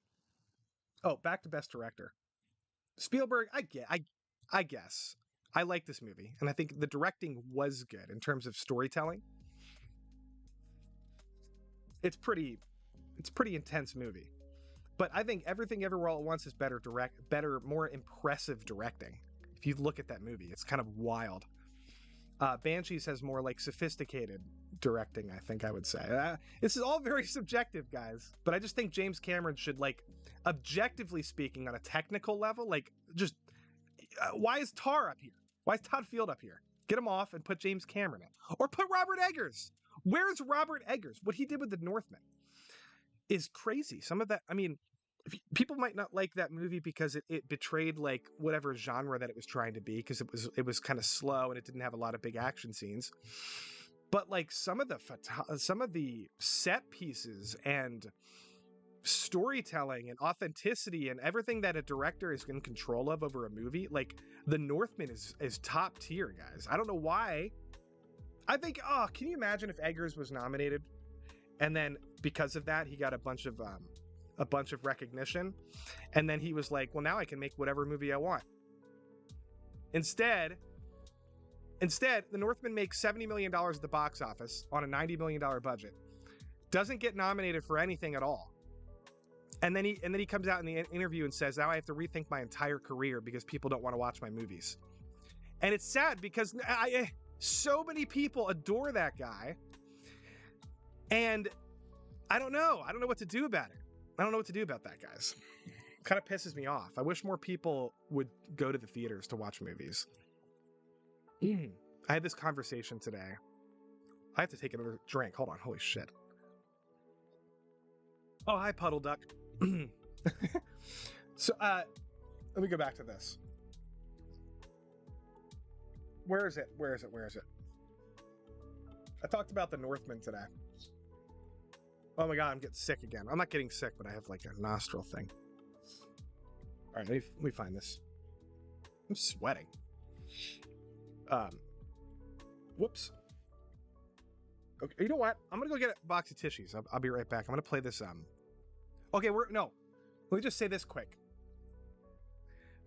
Speaker 1: oh, back to Best Director. Spielberg. I guess I like this movie, and I think the directing was good in terms of storytelling. It's pretty intense movie. But I think Everything Everywhere All at Once is better, more impressive directing. If you look at that movie, it's kind of wild. Banshees has more like sophisticated directing, I think I would say. This is all very subjective, guys. But I just think James Cameron should, like, objectively speaking, on a technical level, like, just why is Tar up here? Why is Todd Field up here? Get him off and put James Cameron in, or put Robert Eggers. Where's Robert Eggers? What he did with The Northman is crazy. Some of that, I mean, people might not like that movie because it betrayed like whatever genre that it was trying to be, because it was kind of slow and it didn't have a lot of big action scenes. But like some of the set pieces and storytelling and authenticity and everything that a director is in control of over a movie, like The Northman is top tier, guys. I don't know why. I think, can you imagine if Eggers was nominated and then because of that he got a bunch of recognition, and then he was like, well, now I can make whatever movie I want. Instead, The Northman makes $70 million at the box office on a $90 million budget, doesn't get nominated for anything at all, and then he comes out in the interview and says, now I have to rethink my entire career because people don't want to watch my movies. And it's sad because so many people adore that guy, and I don't know what to do about it. I don't know what to do about that, guys. It kind of pisses me off. I wish more people would go to the theaters to watch movies. I had this conversation today. I have to take another drink. Hold on. Holy shit. Oh, hi, Puddle Duck. So, let me go back to this. Where is it? I talked about The Northman today. Oh my god, I'm getting sick again. I'm not getting sick, but I have like a nostril thing. All right, let me find this. I'm sweating. Whoops. Okay, you know what? I'm gonna go get a box of tissues. I'll be right back. I'm gonna play this. Okay, let me just say this quick.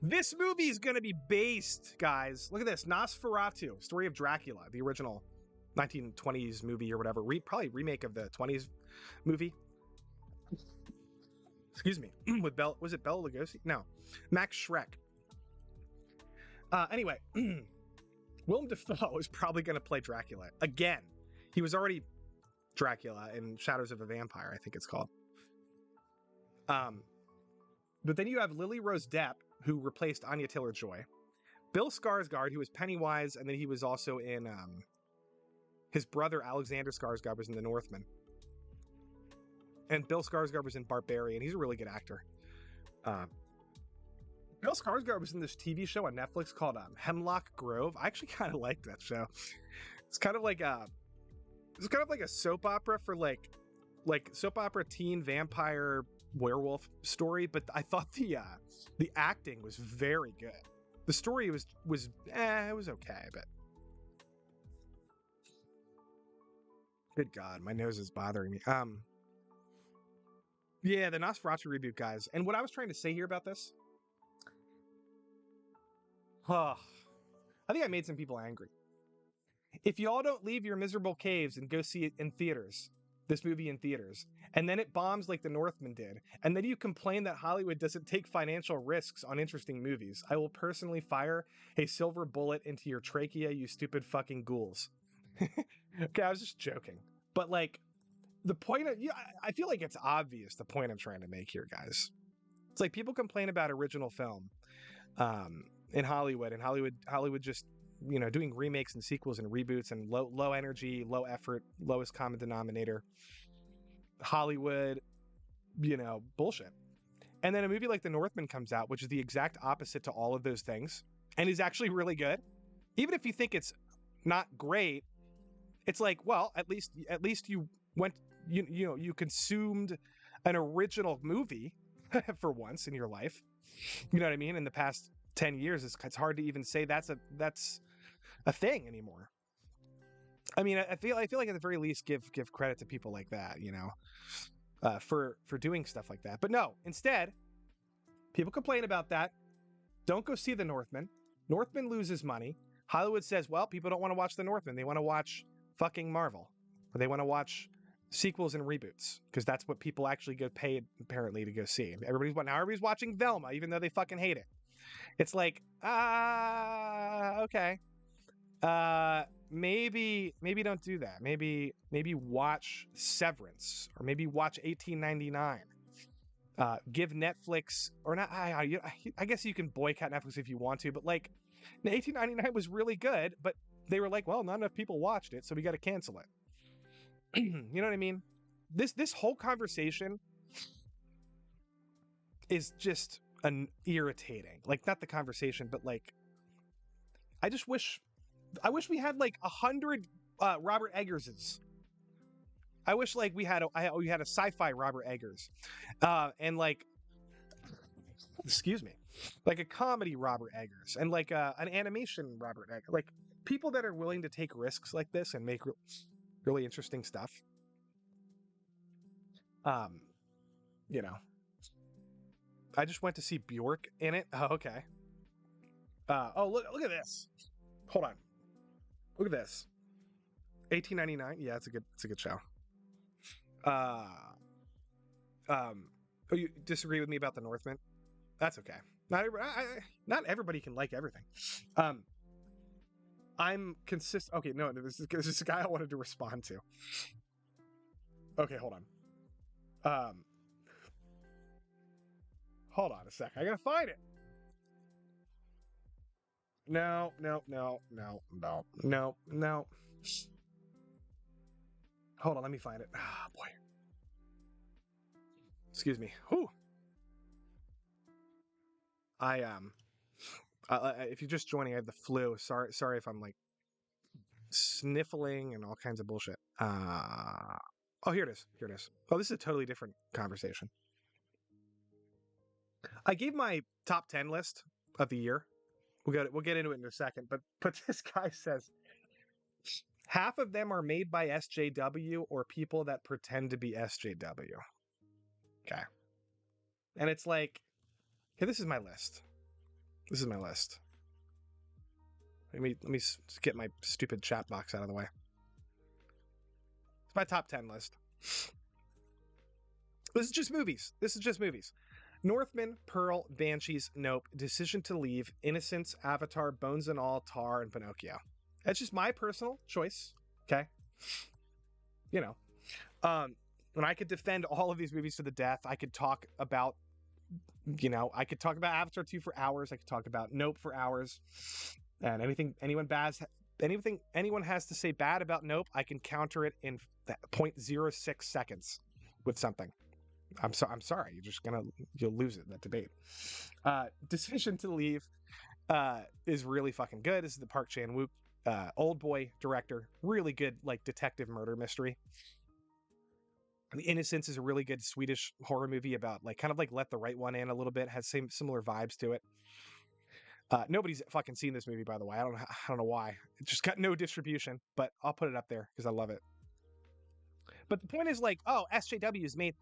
Speaker 1: This movie is going to be based, guys. Look at this. Nosferatu, Story of Dracula, the original 1920s movie or whatever. Probably remake of the 20s movie. Excuse me. With was it Bela Lugosi? No. Max Schreck. Anyway, Willem Dafoe is probably going to play Dracula again. He was already Dracula in Shadows of a Vampire, I think it's called. But then you have Lily Rose Depp, who replaced Anya Taylor-Joy. Bill Skarsgård, who was Pennywise, and then he was also in his brother Alexander Skarsgård was in The Northman. And Bill Skarsgård was in Barbarian. He's a really good actor. Bill Skarsgård was in this TV show on Netflix called Hemlock Grove. I actually kind of liked that show. It's kind of like a soap opera for like soap opera teen vampire werewolf story, but I thought the acting was very good. The story was it was okay, but good God, my nose is bothering me. Yeah, the Nosferatu reboot, guys. And what I was trying to say here about this, I think I made some people angry. If y'all don't leave your miserable caves and go see it in theaters, this movie in theaters, and then it bombs like The Northman did, and then you complain that Hollywood doesn't take financial risks on interesting movies, I will personally fire a silver bullet into your trachea, you stupid fucking ghouls. Okay, I was just joking. But like, the point of, I feel like it's obvious the point I'm trying to make here, guys. It's like people complain about original film in Hollywood, and Hollywood just, doing remakes and sequels and reboots and low energy, low effort, lowest common denominator Hollywood, bullshit. And then a movie like The Northman comes out, which is the exact opposite to all of those things, and is actually really good. Even if you think it's not great, it's like, well, at least you went, you consumed an original movie for once in your life. You know what I mean? In the past 10 years, it's hard to even say that's a thing anymore. I mean, I feel like at the very least give credit to people like that, for doing stuff like that. But no, instead, people complain about that. Don't go see The Northman. Northman loses money. Hollywood says, well, people don't want to watch The Northman. They want to watch fucking Marvel, or they want to watch sequels and reboots, because that's what people actually get paid apparently to go see. Everybody's watching Velma, even though they fucking hate it. It's like, okay. Maybe don't do that. Maybe watch Severance, or maybe watch 1899. Give Netflix, or not. I guess you can boycott Netflix if you want to, but like, 1899 was really good, but they were like, well, not enough people watched it, so we got to cancel it. You know what I mean? This whole conversation is just irritating. Like, not the conversation, but like, I wish we had like 100 Robert Eggerses. I wish like we had a sci-fi Robert Eggers, and like, excuse me, like a comedy Robert Eggers, and like an animation Robert Eggers, like people that are willing to take risks like this and make really interesting stuff. I just went to see Bjork in it. Oh, okay. Look at this. Hold on. Look at this. 1899. Yeah, it's a good show. You disagree with me about The Northman? That's okay. Not everybody can like everything. I'm consistent. Okay, no, this is a guy I wanted to respond to. Okay, hold on. Hold on a sec. I gotta find it. No. Hold on, let me find it. Ah, boy. Excuse me. Whew. If you're just joining, I have the flu. Sorry if I'm like sniffling and all kinds of bullshit. Oh, here it is. Oh, this is a totally different conversation. I gave my top 10 list of the year. We'll get into it in a second, but this guy says half of them are made by SJW or people that pretend to be SJW. Okay. And it's like, okay, this is my list. This is my list. Let me get my stupid chat box out of the way. It's my top 10 list. This is just movies. Northman, Pearl, Banshees, Nope, Decision to Leave, Innocence, Avatar, Bones and All, Tar, and Pinocchio. That's just my personal choice. Okay. You know, when I could defend all of these movies to the death, I could talk about, I could talk about Avatar 2 for hours. I could talk about Nope for hours. And anything anyone has to say bad about Nope, I can counter it in 0.06 seconds with something. I'm sorry. You'll lose it in that debate. Decision to Leave is really fucking good. This is the Park Chan-wook old boy director. Really good, like, detective murder mystery. The Innocence is a really good Swedish horror movie about, like, kind of like Let the Right One In a little bit. Has similar vibes to it. Nobody's fucking seen this movie, by the way. I don't know why. It just got no distribution, but I'll put it up there because I love it. But the point is, like, oh, SJWs made.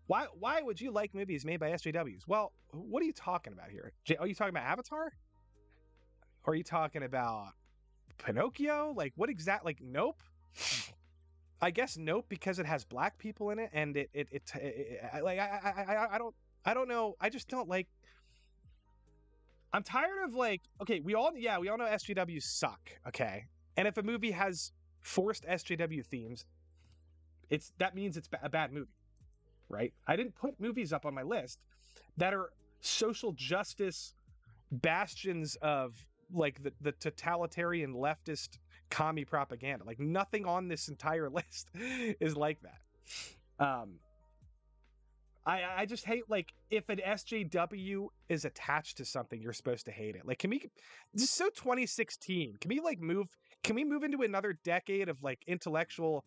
Speaker 1: Why would you like movies made by SJWs? Well, what are you talking about here? Are you talking about Avatar? Or are you talking about Pinocchio? Like, what exact? Like, Nope. I guess Nope because it has black people in it, and I don't know. I just don't like. I'm tired of, like, okay, we all know SJWs suck, okay? And if a movie has forced SJW themes, that means it's a bad movie, right? I didn't put movies up on my list that are social justice bastions of, like, the totalitarian leftist commie propaganda. Like, nothing on this entire list is like that. I just hate, like, if an SJW is attached to something, you're supposed to hate it. Like, this is so 2016. Can we move into another decade of, like, intellectual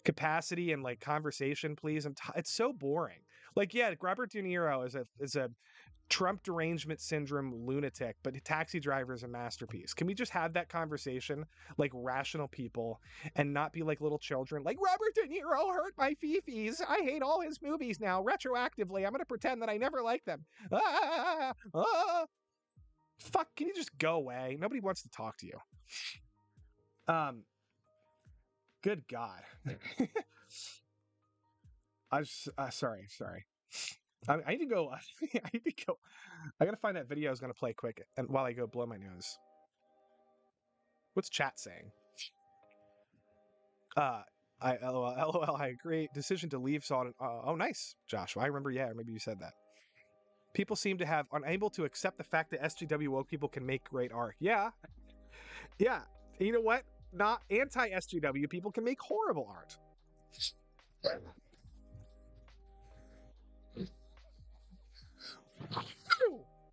Speaker 1: capacity and, like, conversation, please? It's so boring. Like, yeah, Robert De Niro is a Trump derangement syndrome lunatic, but Taxi Driver is a masterpiece. Can we just have that conversation like rational people and not be like little children? Like, Robert De Niro hurt my fifis. I hate all his movies now. Retroactively, I'm going to pretend that I never liked them. Fuck, can you just go away? Nobody wants to talk to you. Good God. Sorry. I need to go. I need to go. I gotta find that video I was gonna play quick, and while I go blow my nose. What's chat saying? LOL. I agree. Decision to Leave saw it. Oh, nice, Joshua. I remember. Yeah, maybe you said that. People seem to have unable to accept the fact that SJW woke people can make great art. Yeah. You know what? Not anti-SJW people can make horrible art.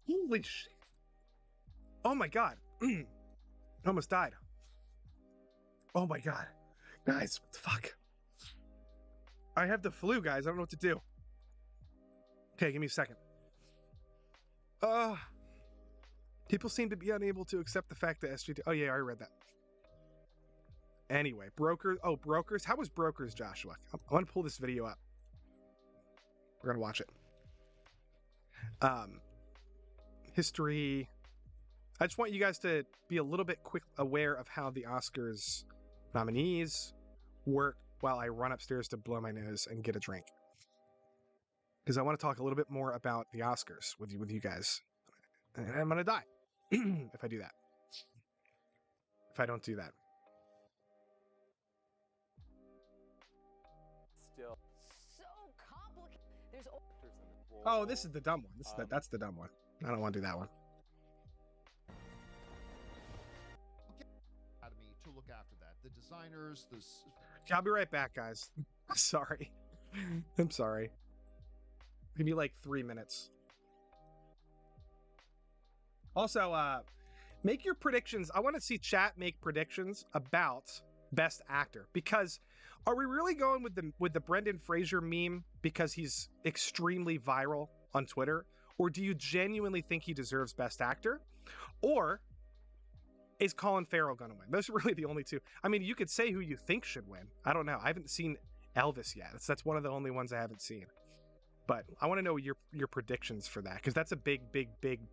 Speaker 1: Holy shit. Oh my God. I almost died. Oh my God. Guys, what the fuck? I have the flu, guys. I don't know what to do. Okay, give me a second. People seem to be unable to accept the fact that SJW... Oh yeah, I already read that. Anyway, Brokers. Oh, Brokers. How was Brokers, Joshua? I want to pull this video up. We're gonna watch it. History. I just want you guys to be a little bit aware of how the Oscars nominees work while I run upstairs to blow my nose and get a drink. Because I want to talk a little bit more about the Oscars with you guys. And I'm gonna die if I do that. If I don't do that.
Speaker 4: Still
Speaker 5: So complicated. There's
Speaker 1: Oh, this is the dumb one. That's the dumb one. I don't want to do that one.
Speaker 2: Academy to look after that. The designers,
Speaker 1: I'll be right back, guys. Sorry. I'm sorry. Give me like 3 minutes. Also, make your predictions. I want to see chat make predictions about Best Actor, because are we really going with the Brendan Fraser meme because he's extremely viral on Twitter, or do you genuinely think he deserves Best Actor, or is Colin Farrell going to win? Those are really the only two. I mean, you could say who you think should win. I don't know. I haven't seen Elvis yet. That's one of the only ones I haven't seen. But I want to know your predictions for that, because that's a big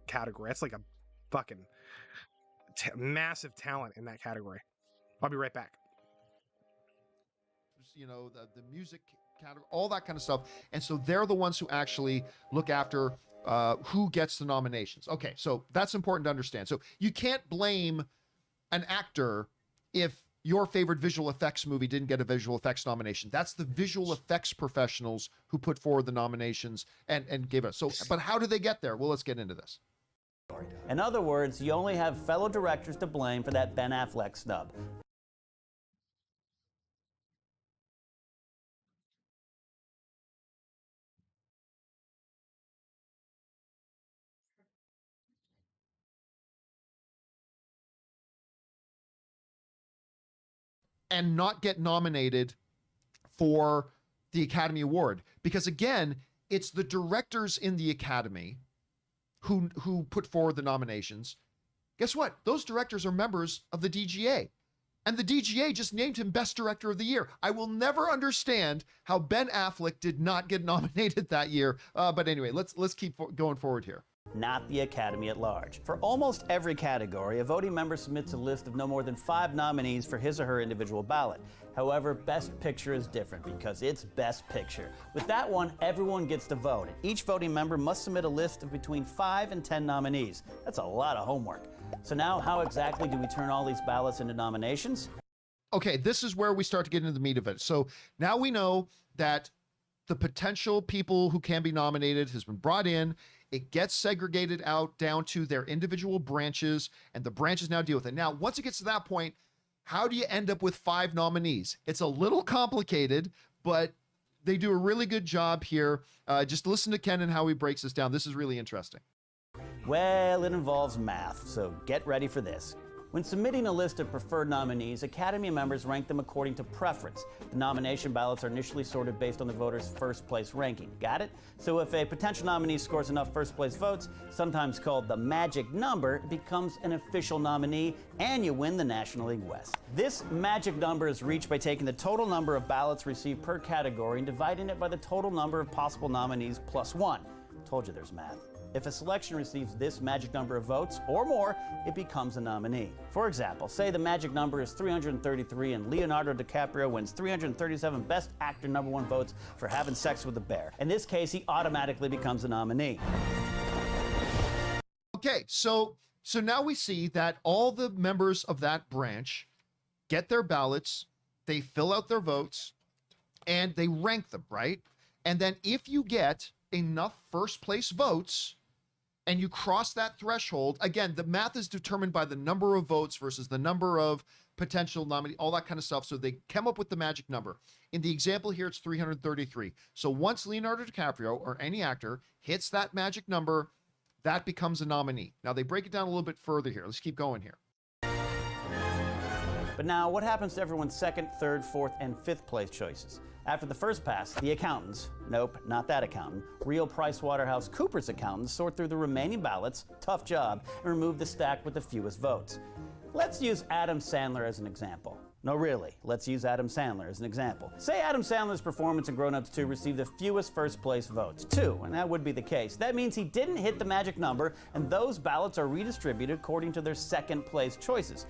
Speaker 1: category. That's like a fucking massive talent in that category. I'll be right back.
Speaker 2: You know, the music category, all that kind of stuff. And so they're the ones who actually look after who gets the nominations. Okay, so that's important to understand. So you can't blame an actor if your favorite visual effects movie didn't get a visual effects nomination. That's the visual effects professionals who put forward the nominations and gave us. So, but how do they get there? Well, let's get into this.
Speaker 4: In other words, you only have fellow directors to blame for that Ben Affleck snub.
Speaker 2: And not get nominated for the Academy Award. Because again, it's the directors in the Academy who put forward the nominations. Guess what? Those directors are members of the DGA. And the DGA just named him Best Director of the Year. I will never understand how Ben Affleck did not get nominated that year. But anyway, let's keep going forward here.
Speaker 4: Not the Academy at large. For almost every category, a voting member submits a list of no more than 5 nominees for his or her individual ballot. However, Best Picture is different because it's Best Picture. With that one, everyone gets to vote. Each voting member must submit a list of between 5 and 10 nominees. That's a lot of homework. So now, how exactly do we turn all these ballots into nominations?
Speaker 2: Okay, this is where we start to get into the meat of it. So now we know that the potential people who can be nominated has been brought in. It gets segregated out down to their individual branches, and the branches now deal with it. Now, once it gets to that point, how do you end up with 5 nominees? It's a little complicated, but they do a really good job here. Just listen to Ken and how he breaks this down. This is really interesting.
Speaker 4: Well, it involves math, so get ready for this. When submitting a list of preferred nominees, Academy members rank them according to preference. The nomination ballots are initially sorted based on the voter's first place ranking. Got it? So if a potential nominee scores enough first place votes, sometimes called the magic number, it becomes an official nominee and you win the National League West. This magic number is reached by taking the total number of ballots received per category and dividing it by the total number of possible nominees plus 1. Told you there's math. If a selection receives this magic number of votes or more, it becomes a nominee. For example, say the magic number is 333 and Leonardo DiCaprio wins 337 Best Actor #1 votes for having sex with a bear. In this case, he automatically becomes a nominee.
Speaker 2: Okay, so now we see that all the members of that branch get their ballots, they fill out their votes, and they rank them, right? And then if you get enough first place votes and you cross that threshold, again, the math is determined by the number of votes versus the number of potential nominees, all that kind of stuff. So they come up with the magic number. In the example here, it's 333. So once Leonardo DiCaprio or any actor hits that magic number, that becomes a nominee. Now they break it down a little bit further here. Let's keep going here.
Speaker 4: But now, what happens to everyone's second, third, fourth, and fifth place choices? After the first pass, the accountants, nope, not that accountant, real PricewaterhouseCoopers accountants sort through the remaining ballots, tough job, and remove the stack with the fewest votes. Let's use Adam Sandler as an example. No, really, let's use Adam Sandler as an example. Say Adam Sandler's performance in Grown Ups 2 received the fewest first place votes, 2, and that would be the case. That means he didn't hit the magic number, and those ballots are redistributed according to their second place choices.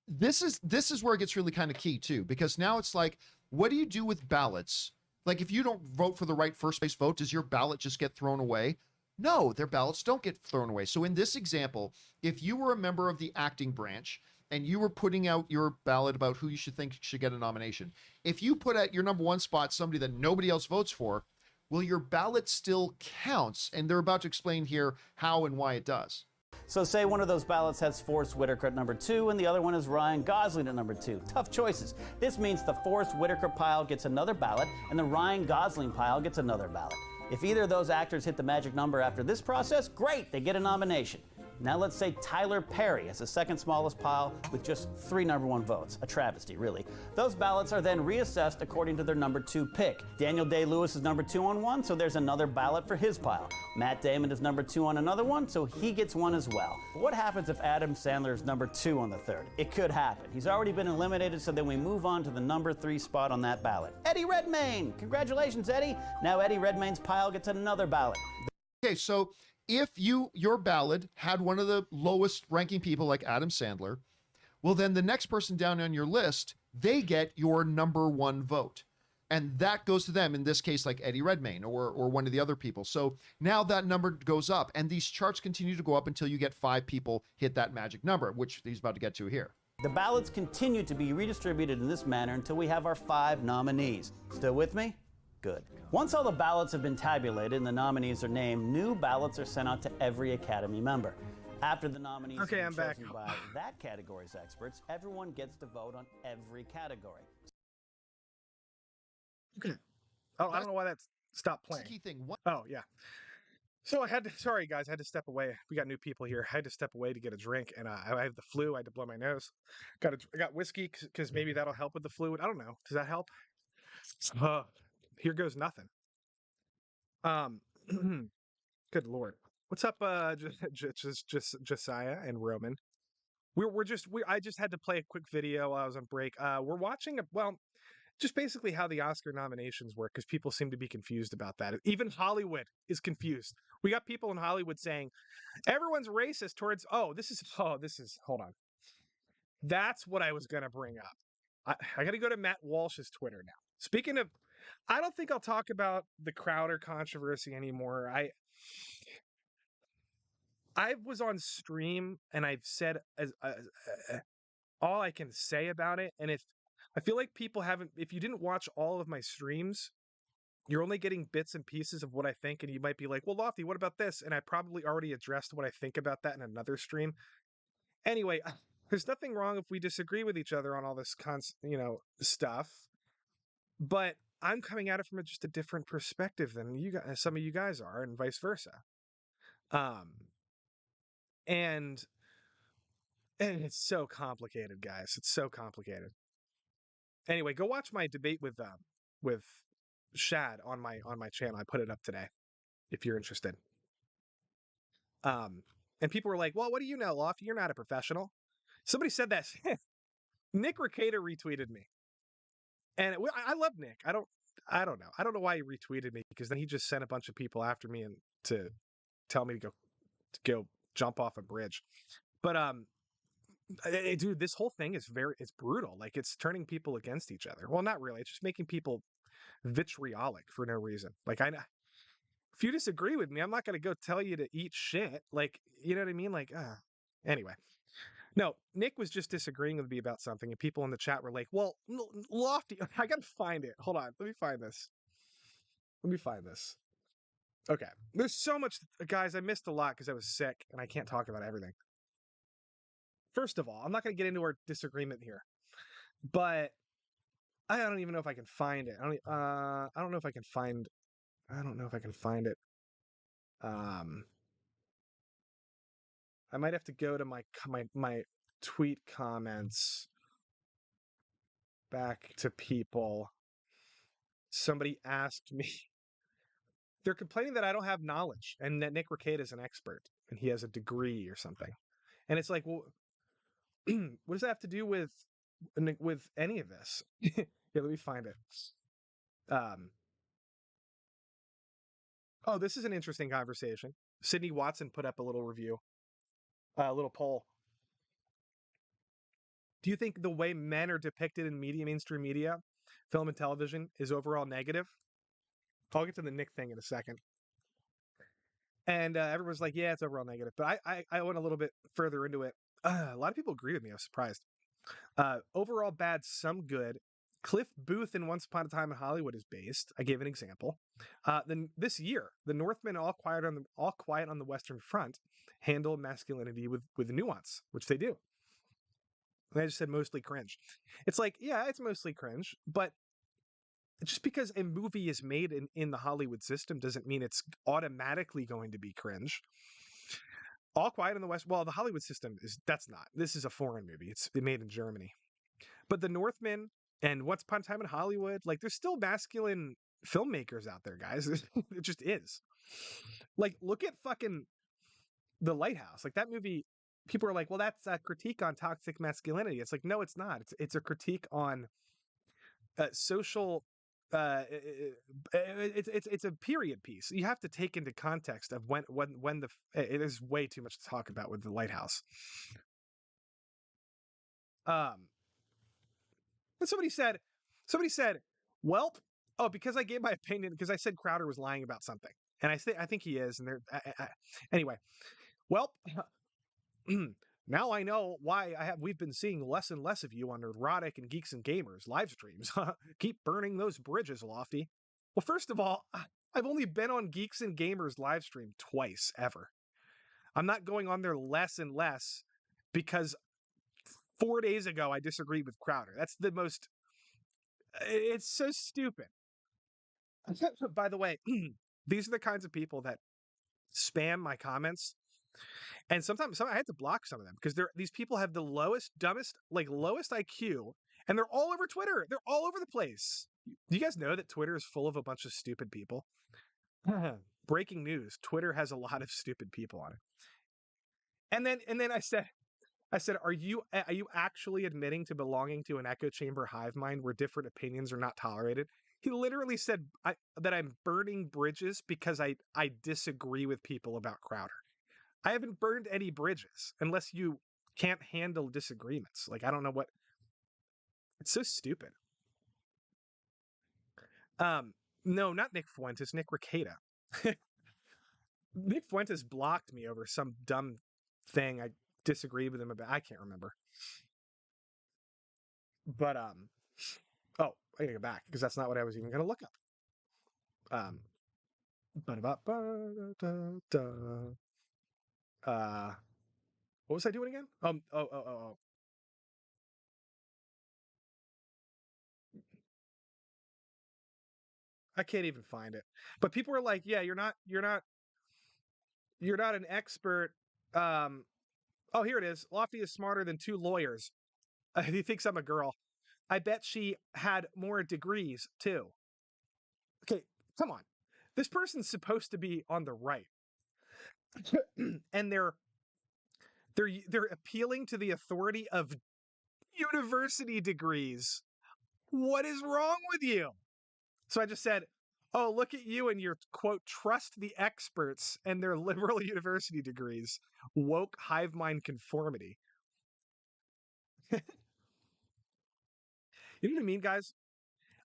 Speaker 2: This is where it gets really kind of key too, because now it's like, what do you do with ballots? Like if you don't vote for the right first place vote, does your ballot just get thrown away? No, their ballots don't get thrown away. So in this example, if you were a member of the acting branch and you were putting out your ballot about who you should think should get a nomination, if you put at your #1 spot somebody that nobody else votes for, well, your ballot still counts. And they're about to explain here how and why it does.
Speaker 4: So say one of those ballots has Forrest Whitaker at #2 and the other one is Ryan Gosling at #2. Tough choices. This means the Forrest Whitaker pile gets another ballot and the Ryan Gosling pile gets another ballot. If either of those actors hit the magic number after this process, great, they get a nomination. Now let's say Tyler Perry has the second smallest pile with just 3 number 1 votes. A travesty, really. Those ballots are then reassessed according to their number 2 pick. Daniel Day-Lewis is number 2 on one, so there's another ballot for his pile. Matt Damon is number 2 on another one, so he gets one as well. But what happens if Adam Sandler is number 2 on the third? It could happen. He's already been eliminated, so then we move on to the number 3 spot on that ballot. Eddie Redmayne! Congratulations, Eddie! Now Eddie Redmayne's pile gets another ballot.
Speaker 2: Okay, so if your ballot had one of the lowest ranking people like Adam Sandler, well, then the next person down on your list, they get your number 1 vote. And that goes to them, in this case, like Eddie Redmayne or one of the other people. So now that number goes up, and these charts continue to go up until you get 5 people hit that magic number, which he's about to get to here.
Speaker 4: The ballots continue to be redistributed in this manner until we have our 5 nominees. Still with me? Good. Once all the ballots have been tabulated and the nominees are named, new ballots are sent out to every Academy member. After the nominees have been chosen by that category's experts, everyone gets to vote on every category.
Speaker 1: Okay. Oh, I don't know why that stopped playing.
Speaker 2: Key thing.
Speaker 1: Oh, yeah. So sorry guys, I had to step away. We got new people here. I had to step away to get a drink, and I have the flu. I had to blow my nose. I got whiskey because maybe that'll help with the flu. I don't know. Does that help? Here goes nothing. Good Lord. What's up, Josiah and Roman? I just had to play a quick video while I was on break. We're watching just basically how the Oscar nominations work, because people seem to be confused about that. Even Hollywood is confused. We got people in Hollywood saying everyone's racist towards. Hold on. That's what I was gonna bring up. I got to go to Matt Walsh's Twitter now. Speaking of, I don't think I'll talk about the Crowder controversy anymore. I was on stream and I've said all I can say about it. And if I feel like if you didn't watch all of my streams, you're only getting bits and pieces of what I think. And you might be like, well, Lofty, what about this? And I probably already addressed what I think about that in another stream. Anyway, there's nothing wrong if we disagree with each other on all this stuff. But I'm coming at it from just a different perspective than you guys, some of you guys are, and vice versa. And it's so complicated, guys. It's so complicated. Anyway, go watch my debate with Shad on my channel. I put it up today, if you're interested. And people were like, "Well, what do you know, Lofty? You're not a professional." Somebody said that. Nick Recator retweeted me, and I love Nick. I don't know. I don't know why he retweeted me, because then he just sent a bunch of people after me and to tell me to go jump off a bridge. But dude, this whole thing is it's brutal. Like, it's turning people against each other. Well, not really. It's just making people vitriolic for no reason. Like, if you disagree with me, I'm not going to go tell you to eat shit. Like, you know what I mean? Like, anyway. No, Nick was just disagreeing with me about something, and people in the chat were like, well, Lofty, I got to find it. Hold on. Let me find this. Okay. There's so much, guys, I missed a lot because I was sick, and I can't talk about everything. First of all, I'm not going to get into our disagreement here, but I don't even know if I can find it. I don't know if I can find it. I might have to go to my tweet comments back to people. Somebody asked me. They're complaining that I don't have knowledge and that Nick Recator is an expert and he has a degree or something. And it's like, well, what does that have to do with any of this? Yeah, let me find it. This is an interesting conversation. Sydney Watson put up a little review, a little poll. Do you think the way men are depicted in mainstream media, film and television, is overall negative? I'll get to the Nick thing in a second. And everyone's like, yeah, it's overall negative. But I went a little bit further into it. A lot of people agree with me. I was surprised. Overall bad, some good. Cliff Booth in Once Upon a Time in Hollywood is based. I gave an example. Then this year, The Northman, All Quiet on the Western Front handle masculinity with nuance, which they do. And I just said mostly cringe. It's like, yeah, it's mostly cringe, but just because a movie is made in the Hollywood system doesn't mean it's automatically going to be cringe. All Quiet in the West. Well, the Hollywood system is that's not. This is a foreign movie. It's made in Germany. But The Northman and Once Upon a Time in Hollywood, like there's still masculine filmmakers out there, guys. It just is. Like, look at fucking The Lighthouse. Like that movie, people are like, well, that's a critique on toxic masculinity. It's like, no, it's not. It's a critique on social. It's a period piece. You have to take into context of when the there's way too much to talk about with The Lighthouse. But somebody said, well, oh, because I gave my opinion because I said Crowder was lying about something, and I think he is. And anyway, well, now I know why we've been seeing less and less of you on Erotic and Geeks and Gamers live streams. Keep burning those bridges, Lofty. Well, first of all, I've only been on Geeks and Gamers live stream twice ever. I'm not going on there less and less because 4 days ago I disagreed with Crowder. That's the most. It's so stupid. By the way, these are the kinds of people that spam my comments. And sometimes I had to block some of them because these people have the lowest, dumbest, lowest IQ, and they're all over Twitter. They're all over the place. Do you guys know that Twitter is full of a bunch of stupid people? Breaking news: Twitter has a lot of stupid people on it. And then I said, are you actually admitting to belonging to an echo chamber hive mind where different opinions are not tolerated? He literally said that I'm burning bridges because I disagree with people about Crowder. I haven't burned any bridges unless you can't handle disagreements. Like, I don't know what. It's so stupid. No, not Nick Fuentes, Nick Requeta. Nick Fuentes blocked me over some dumb thing I disagreed with him about. I can't remember. But oh, I gotta go back because that's not what I was even gonna look up. What was I doing again? Oh. I can't even find it. But people are like, yeah, you're not an expert. Oh, here it is. Lofty is smarter than 2 lawyers. He thinks I'm a girl. I bet she had more degrees too. Okay, come on. This person's supposed to be on the right. And they're appealing to the authority of university degrees. What is wrong with you? So I just said, oh, look at you and your, quote, trust the experts and their liberal university degrees. Woke hive mind conformity. You know what I mean, guys?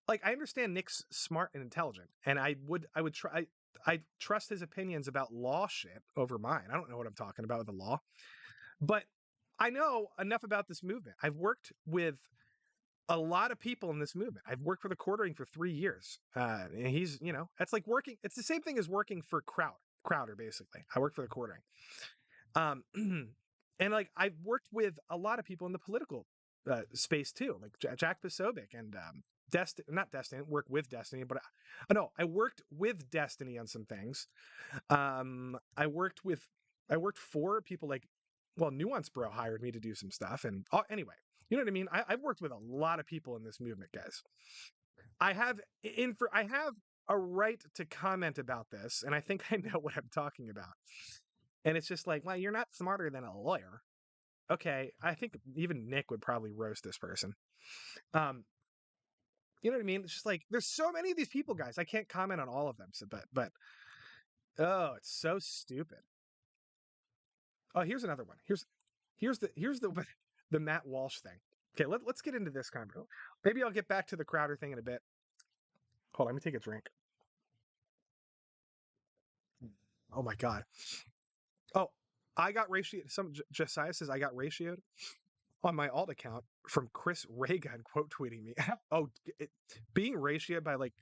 Speaker 1: Like, I understand Nick's smart and intelligent, and I would try. I trust his opinions about law shit over mine. I don't know what I'm talking about with the law, but I know enough about this movement. I've worked with a lot of people in this movement. I've worked for the Quartering for 3 years. And he's, that's like working. It's the same thing as working for Crowder, basically. I work for the Quartering. And like, I've worked with a lot of people in the political space too, like Jack Posobiec and not Destiny. I didn't work with Destiny, but I worked with Destiny on some things. I worked for people like, well, Nuance Bro hired me to do some stuff. And anyway, you know what I mean? I've worked with a lot of people in this movement, guys. I have a right to comment about this, and I think I know what I'm talking about. And it's just like, well, you're not smarter than a lawyer. Okay, I think even Nick would probably roast this person. You know what I mean? It's just like, there's so many of these people, guys. I can't comment on all of them. So, but oh, it's so stupid. Oh, here's another one. Here's the Matt Walsh thing. Okay, let's get into this convo. Maybe I'll get back to the Crowder thing in a bit. Hold on, let me take a drink. Oh my god. Oh, I got ratioed. Josiah says I got ratioed on my alt account from Chris Reagan quote tweeting me. Being ratioed by like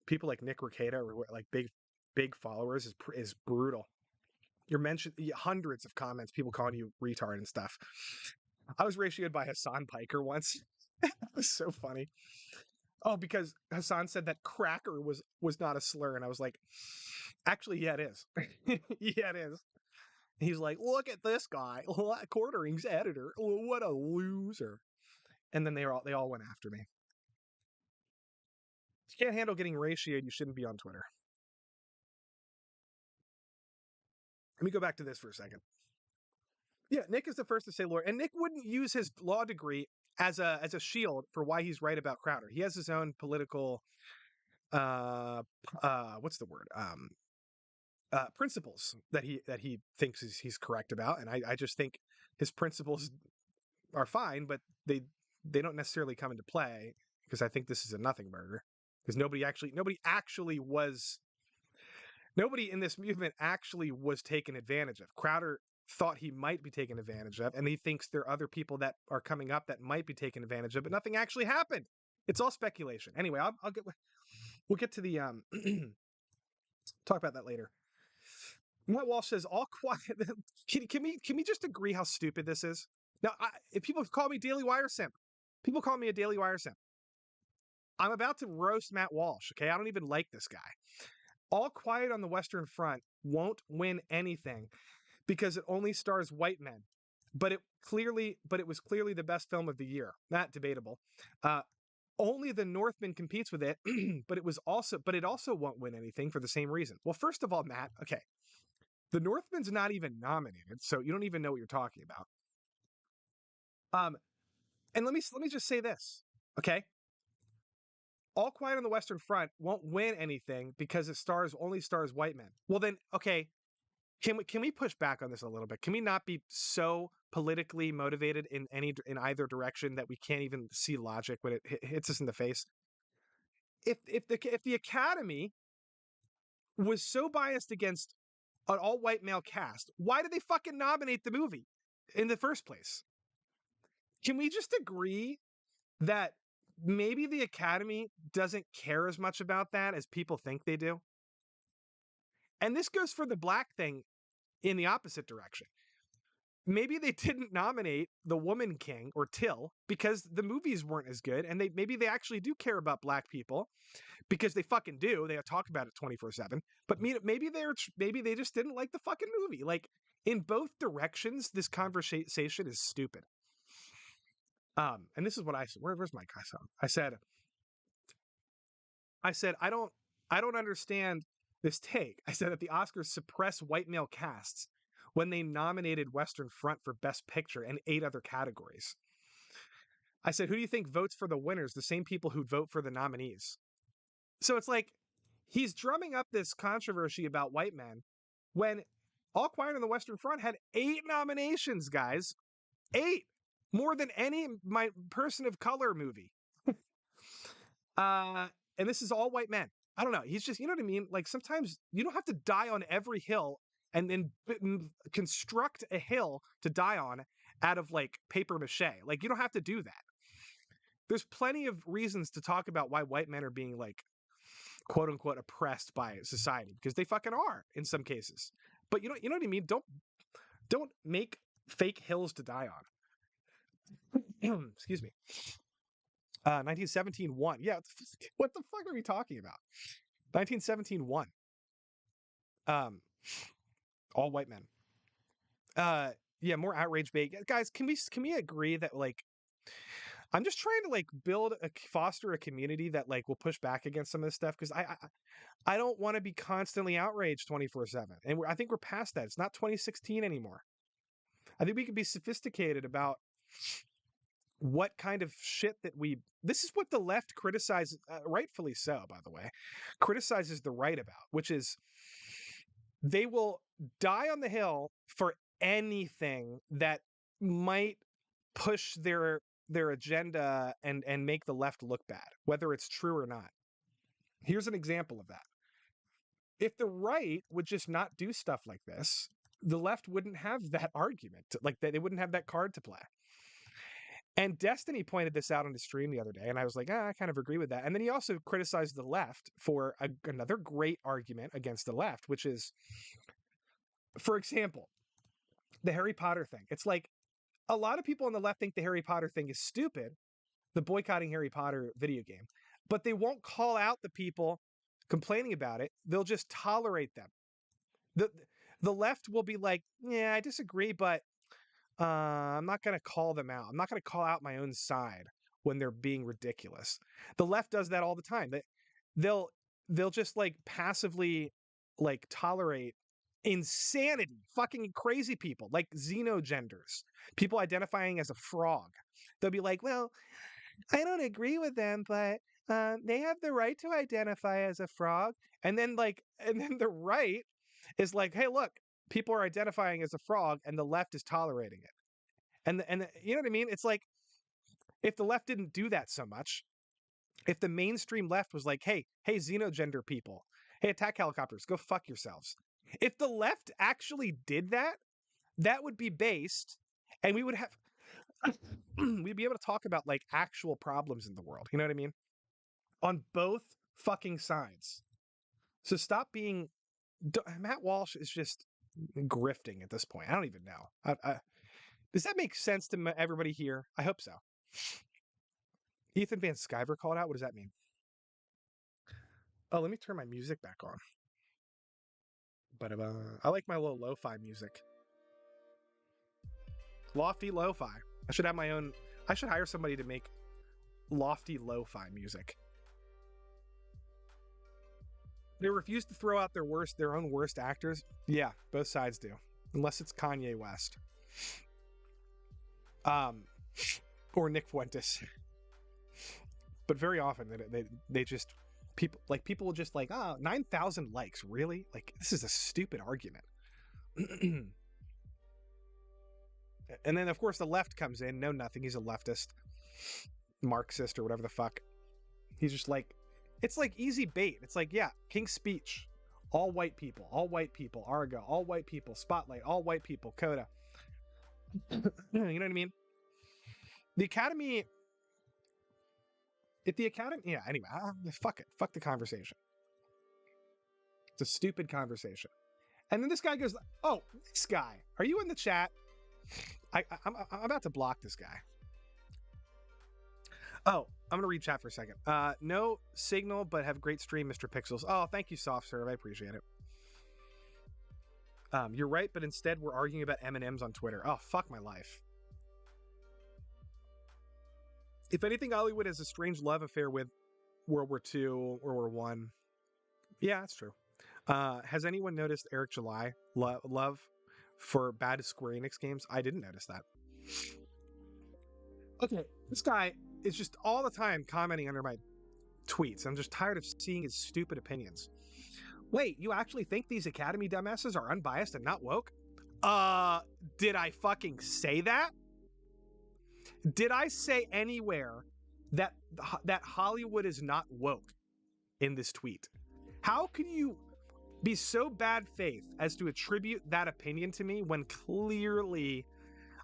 Speaker 1: people like Nick Requeta or like big followers is brutal. You're mentioned hundreds of comments, people calling you retard and stuff. I was ratioed by Hassan Piker once. It was so funny. Oh, because Hassan said that cracker was not a slur, and I was like, actually, yeah, it is. Yeah, it is. He's like, look at this guy, Quartering's editor. What a loser. And then they all went after me. If you can't handle getting ratioed, you shouldn't be on Twitter. Let me go back to this for a second. Yeah, Nick is the first to say lawyer, and Nick wouldn't use his law degree as a shield for why he's right about Crowder. He has his own political what's the word? Principles that he thinks he's correct about, and I just think his principles are fine, but they don't necessarily come into play because I think this is a nothing burger. Because nobody in this movement actually was taken advantage of. Crowder thought he might be taken advantage of, and he thinks there are other people that are coming up that might be taken advantage of, but nothing actually happened. It's all speculation. Anyway, we'll get to the talk about that later. Matt Walsh says all quiet. Can we just agree how stupid this is? Now, if people call me Daily Wire simp, people call me a Daily Wire simp. I'm about to roast Matt Walsh. Okay, I don't even like this guy. All Quiet on the Western Front won't win anything because it only stars white men. But it was clearly the best film of the year. Not debatable. Only The Northman competes with it, but it also won't win anything for the same reason. Well, first of all, Matt, okay. The Northman's not even nominated, so you don't even know what you're talking about. And let me just say this, okay? All Quiet on the Western Front won't win anything because it only stars white men. Well then, okay, can we push back on this a little bit? Can we not be so politically motivated in either direction that we can't even see logic when it hits us in the face? If the Academy was so biased against an all-white male cast, why did they fucking nominate the movie in the first place? Can we just agree that maybe the Academy doesn't care as much about that as people think they do? And this goes for the black thing in the opposite direction. Maybe they didn't nominate The Woman King or Till because the movies weren't as good, and maybe they actually do care about black people because they fucking do. They talk about it 24/7. But maybe they just didn't like the fucking movie. Like, in both directions, this conversation is stupid. And this is what I said. Where's my guy? I said I don't understand this take. I said that the Oscars suppress white male casts when they nominated Western Front for Best Picture and 8 other categories. I said, who do you think votes for the winners? The same people who vote for the nominees. So it's like he's drumming up this controversy about white men when All Quiet on the Western Front had 8 nominations, guys. 8! More than any person of color movie. And this is all white men. I don't know. He's just, you know what I mean? Like, sometimes you don't have to die on every hill and then construct a hill to die on out of like paper mache. Like, you don't have to do that. There's plenty of reasons to talk about why white men are being like, quote unquote, oppressed by society, because they fucking are in some cases. But you know what I mean? Don't make fake hills to die on. Excuse me. 1917 won. Yeah, what the fuck are we talking about? 1917 won. All white men. Yeah, more outrage bait. Guys, can we agree that, like, I'm just trying to like foster a community that like will push back against some of this stuff, because I don't want to be constantly outraged 24/7. And I think we're past that. It's not 2016 anymore. I think we can be sophisticated about what kind of shit that this is what the left criticizes, rightfully so, by the way, criticizes the right about, which is they will die on the hill for anything that might push their agenda and make the left look bad, whether it's true or not. Here's an example of that. If the right would just not do stuff like this, the left wouldn't have that argument. Like, they wouldn't have that card to play. And Destiny pointed this out on his stream the other day, and I was like, I kind of agree with that. And then he also criticized the left for another great argument against the left, which is, for example, the Harry Potter thing. It's like, a lot of people on the left think the Harry Potter thing is stupid, the boycotting Harry Potter video game, but they won't call out the people complaining about it. They'll just tolerate them. The left will be like, yeah, I disagree, but I'm not going to call them out. I'm not going to call out my own side when they're being ridiculous. The left does that all the time. They'll they'll just like passively like tolerate insanity, fucking crazy people like xenogenders, people identifying as a frog. They'll be like, well, I don't agree with them, but they have the right to identify as a frog. And then the right is like, hey, look, people are identifying as a frog, and the left is tolerating it. You know what I mean? It's like if the left didn't do that so much, if the mainstream left was like, hey, xenogender people, hey, attack helicopters, go fuck yourselves. If the left actually did that, that would be based, and we would have, we'd be able to talk about like actual problems in the world. You know what I mean? On both fucking sides. So stop being. Matt Walsh is just grifting at this point. I don't even know. Does that make sense to everybody here? I hope so. Ethan Van Sciver called out. What does that mean? Oh, let me turn my music back on. But I like my little lo-fi music. Lofti lo-fi. I should have my own. I should hire somebody to make lofty lo-fi music. They refuse to throw out their own worst actors. Yeah, both sides do, unless it's Kanye West, or Nick Fuentes. But very often they just people will just like, 9,000 likes, really? Like, this is a stupid argument. And then of course the left comes in, no nothing. He's a leftist, Marxist, or whatever the fuck. He's just like, it's like easy bait. It's like, yeah, King's Speech, all white people, Argo, all white people, Spotlight, all white people, Coda. You know what I mean? The Academy. If the Academy, yeah. Anyway, fuck it. Fuck the conversation. It's a stupid conversation. And then this guy goes, "Oh, this guy, are you in the chat?" I'm about to block this guy. Oh, I'm gonna read chat for a second. No signal, but have great stream, Mr. Pixels. Oh, thank you, Soft Serve. I appreciate it. You're right, but instead we're arguing about M&Ms on Twitter. Oh, fuck my life. If anything, Hollywood has a strange love affair with World War II, World War One. Yeah, that's true. Has anyone noticed Eric July love for bad Square Enix games? I didn't notice that. Okay, this guy is just all the time commenting under my tweets. I'm just tired of seeing his stupid opinions. Wait, you actually think these Academy dumbasses are unbiased and not woke? Did I fucking say that? Did I say anywhere that Hollywood is not woke in this tweet? How can you be so bad faith as to attribute that opinion to me when clearly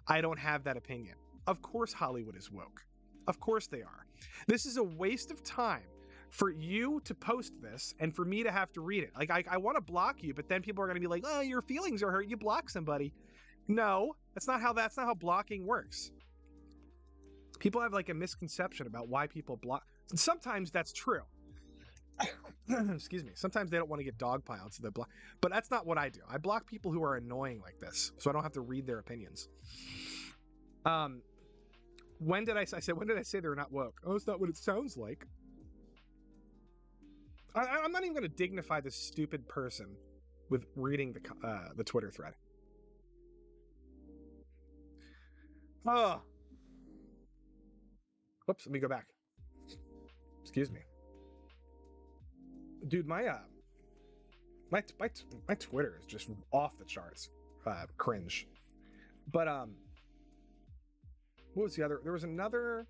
Speaker 1: I don't have that opinion? Of course Hollywood is woke. Of course they are. This is a waste of time for you to post this and for me to have to read it. Like, I want to block you, but then people are going to be like, oh, your feelings are hurt, you block somebody. No, that's not how blocking works. People have like a misconception about why people block. Sometimes that's true. Excuse me. Sometimes they don't want to get dogpiled, so they block. But that's not what I do. I block people who are annoying like this, so I don't have to read their opinions. When did I say they're not woke? Oh, it's not what it sounds like. I'm not even going to dignify this stupid person with reading the Twitter thread. Oh. Whoops, let me go back. Excuse me. Dude, my Twitter is just off the charts. Cringe. But what was the other? There was another.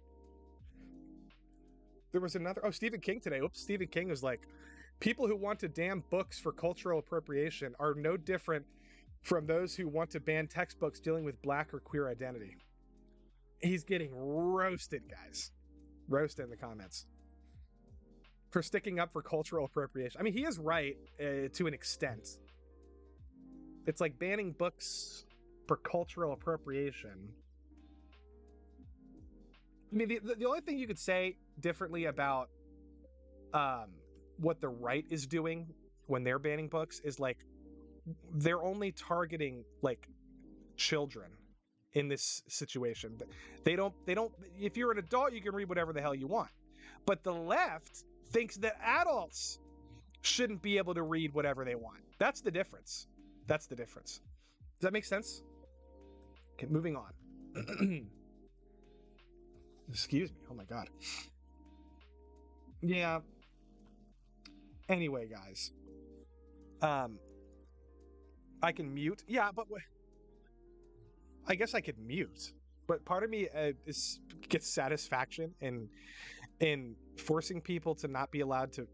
Speaker 1: Oh, Stephen King today. Oops, Stephen King was like, people who want to damn books for cultural appropriation are no different from those who want to ban textbooks dealing with black or queer identity. He's getting roasted, guys. Roasted in the comments for sticking up for cultural appropriation. I mean, he is right to an extent. It's like banning books for cultural appropriation. I mean, the only thing you could say differently about what the right is doing when they're banning books is like, they're only targeting like children in this situation. They don't if you're an adult you can read whatever the hell you want. But the left thinks that adults shouldn't be able to read whatever they want. That's the difference. That's the difference. Does that make sense? Okay, moving on. Excuse me. Oh my god. Yeah. Anyway, guys. I can mute. Yeah, but I guess I could mute. But part of me gets satisfaction in forcing people to not be allowed to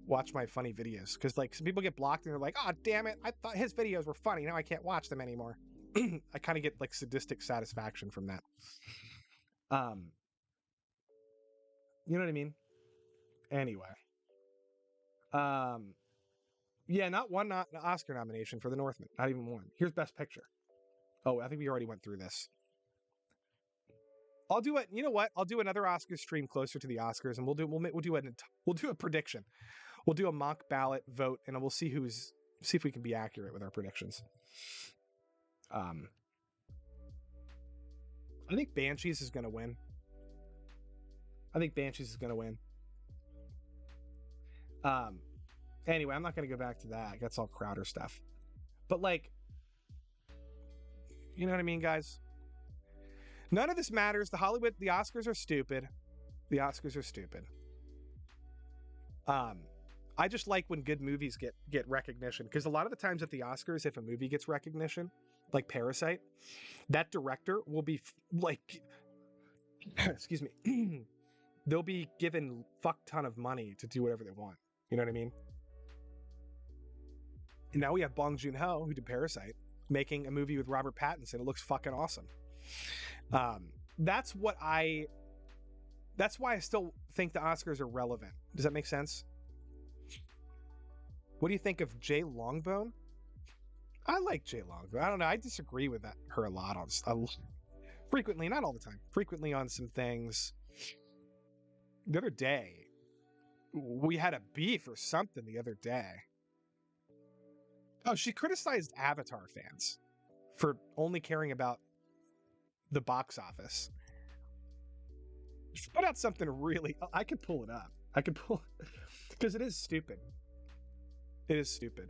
Speaker 1: watch my funny videos, because like some people get blocked and they're like, oh damn it, I thought his videos were funny, now I can't watch them anymore. I kind of get like sadistic satisfaction from that. You know what I mean? Anyway, yeah, not one Oscar nomination for The Northman, not even one. Here's Best Picture. Oh, I think we already went through this. I'll do it. You know what? I'll do another Oscar stream closer to the Oscars, and we'll do a prediction. We'll do a mock ballot vote, and we'll see if we can be accurate with our predictions. I think Banshees is going to win. Anyway, I'm not going to go back to that. That's all Crowder stuff. But like, you know what I mean, guys? None of this matters. The Oscars are stupid. The Oscars are stupid. I just like when good movies get recognition, because a lot of the times at the Oscars, if a movie gets recognition, like Parasite, that director will be like, excuse me, they'll be given fuck ton of money to do whatever they want. You know what I mean? And now we have Bong Joon-ho, who did Parasite, making a movie with Robert Pattinson. It looks fucking awesome. That's why I still think the Oscars are relevant. Does that make sense? What do you think of Jay Longbone? I like Jay Longbone. I don't know. I disagree with her a lot frequently, not all the time. Frequently on some things. The other day, we had a beef or something the other day. Oh, she criticized Avatar fans for only caring about the box office. She put out something really... I could pull it up. Because it is stupid. It is stupid.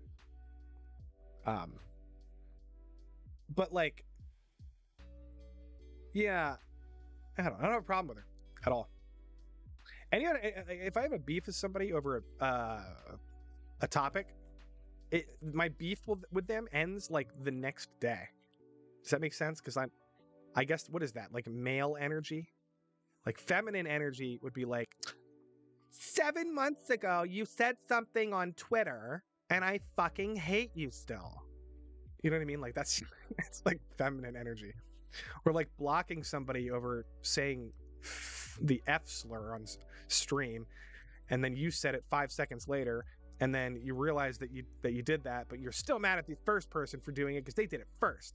Speaker 1: But like... Yeah. I don't have a problem with her at all. If I have a beef with somebody over a topic, my beef with them ends like the next day. Does that make sense? Because I guess, what is that? Like male energy? Like feminine energy would be like, 7 months ago, you said something on Twitter and I fucking hate you still. You know what I mean? Like it's like feminine energy. Or like blocking somebody over saying the F slur on stream, and then you said it 5 seconds later, and then you realize that you did that, but you're still mad at the first person for doing it because they did it first.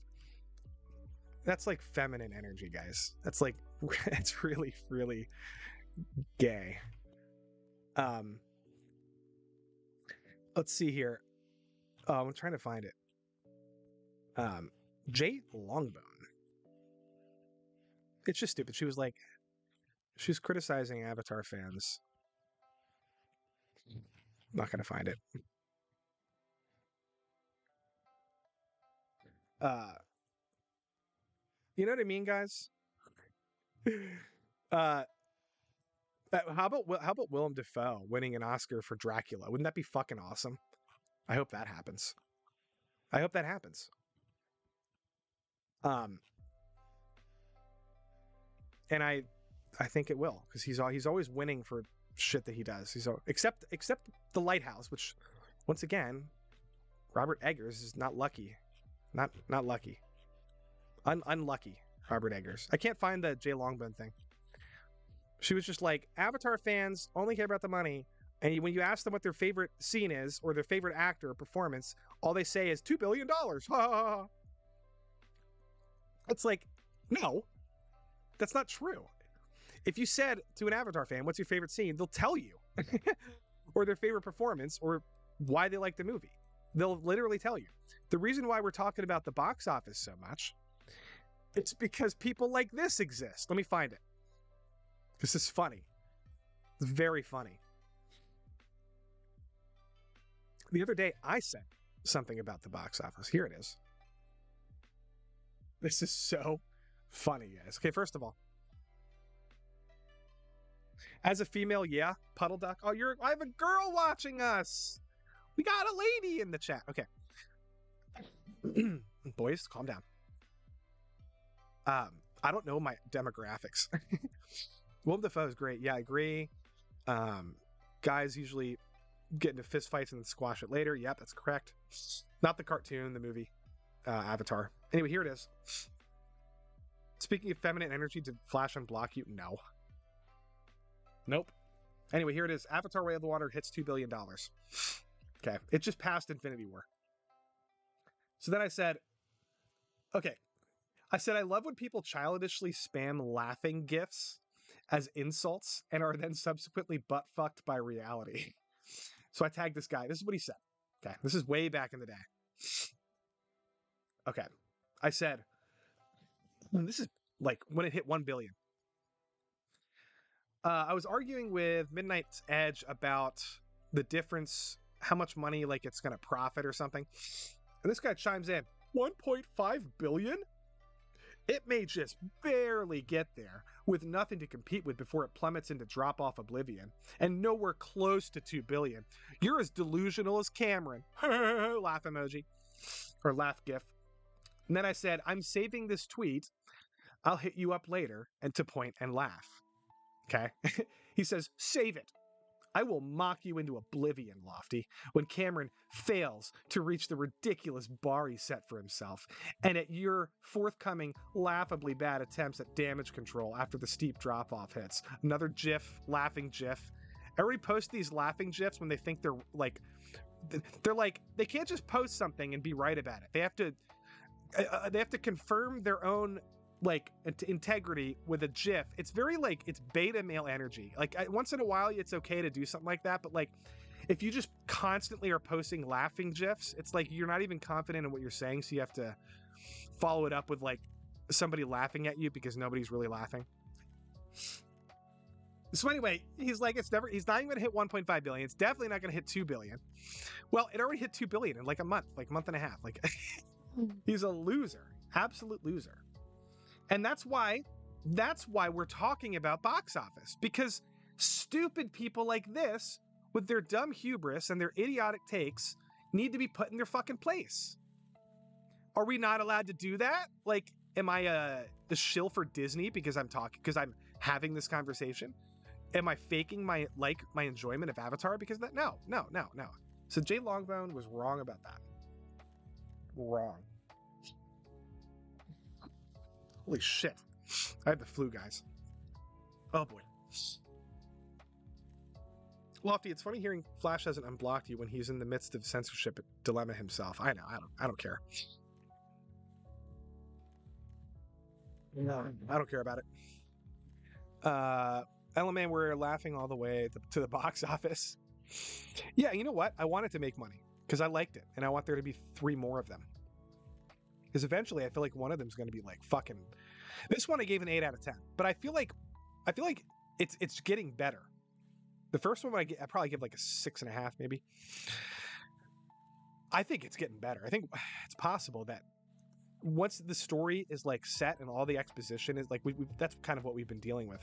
Speaker 1: That's like feminine energy, guys. That's like, it's really, really gay. Let's see here. I'm trying to find it. Jay Longbone. It's just stupid. She was criticizing Avatar fans. Not gonna find it. You know what I mean, guys? How about Willem Dafoe winning an Oscar for Dracula? Wouldn't that be fucking awesome? I hope that happens. And I think it will, because he's always winning for shit that he does. Except The Lighthouse, which, once again, Robert Eggers is not lucky. Not lucky. Unlucky Robert Eggers. I can't find the Jay Longbone thing. She was just like, Avatar fans only care about the money, and when you ask them what their favorite scene is or their favorite actor or performance, all they say is $2 billion. It's like, no, that's not true. If you said to an Avatar fan, what's your favorite scene, they'll tell you. Or their favorite performance, or why they like the movie. They'll literally tell you. The reason why we're talking about the box office so much, it's because people like this exist. Let me find it. This is funny. It's very funny. The other day, I said something about the box office. Here it is. This is so funny, guys. Okay, first of all, as a female, yeah, Puddle Duck. Oh, I have a girl watching us. We got a lady in the chat. Okay. Boys, calm down. I don't know my demographics. Willem Dafoe is great. Yeah, I agree. Guys usually get into fist fights and then squash it later. Yep, that's correct. Not the cartoon, the movie, Avatar. Anyway, here it is. Speaking of feminine energy, did Flash unblock you? No. Nope. Anyway, here it is. Avatar Way of the Water hits $2 billion. Okay. It just passed Infinity War. So then I said, okay. I said, I love when people childishly spam laughing GIFs as insults and are then subsequently butt-fucked by reality. So I tagged this guy. This is what he said. Okay. This is way back in the day. Okay. I said, this is like when it hit 1 billion. I was arguing with Midnight's Edge about the difference, how much money like it's going to profit or something. And this guy chimes in, 1.5 billion? It may just barely get there with nothing to compete with before it plummets into drop-off oblivion and nowhere close to 2 billion. You're as delusional as Cameron. Laugh emoji or laugh gif. And then I said, I'm saving this tweet. I'll hit you up later and to point and laugh. Okay. He says, save it. I will mock you into oblivion, Lofti, when Cameron fails to reach the ridiculous bar he set for himself, and at your forthcoming, laughably bad attempts at damage control after the steep drop-off hits. Another GIF, laughing GIF. Everybody posts these laughing GIFs when they think they're like, they can't just post something and be right about it. They have to confirm their own like integrity with a GIF. It's very like, it's beta male energy. Like once in a while it's okay to do something like that, but like if you just constantly are posting laughing GIFs, it's like you're not even confident in what you're saying, so you have to follow it up with like somebody laughing at you because nobody's really laughing. So anyway, he's like, he's not even gonna hit 1.5 billion. It's definitely not gonna hit 2 billion. Well, it already hit 2 billion in like a month and a half. Like he's a loser, absolute loser. And that's why we're talking about box office, because stupid people like this with their dumb hubris and their idiotic takes need to be put in their fucking place. Are we not allowed to do that? Like, am I the shill for Disney because I'm having this conversation? Am I faking my enjoyment of Avatar because of that? No. So Jay Longbone was wrong about that. Wrong. Holy shit. I have the flu, guys. Oh boy. Lofty, it's funny hearing Flash hasn't unblocked you when he's in the midst of censorship dilemma himself. I know, I don't care. No, I don't care about it. Element, we're laughing all the way to the box office. Yeah, you know what? I want it to make money because I liked it, and I want there to be 3 more of them. Because eventually, I feel like one of them is going to be like fucking. This one I gave an 8 out of 10, but I feel like it's getting better. The first one I probably give like a 6.5, maybe. I think it's getting better. I think it's possible that once the story is like set and all the exposition is like that's kind of what we've been dealing with.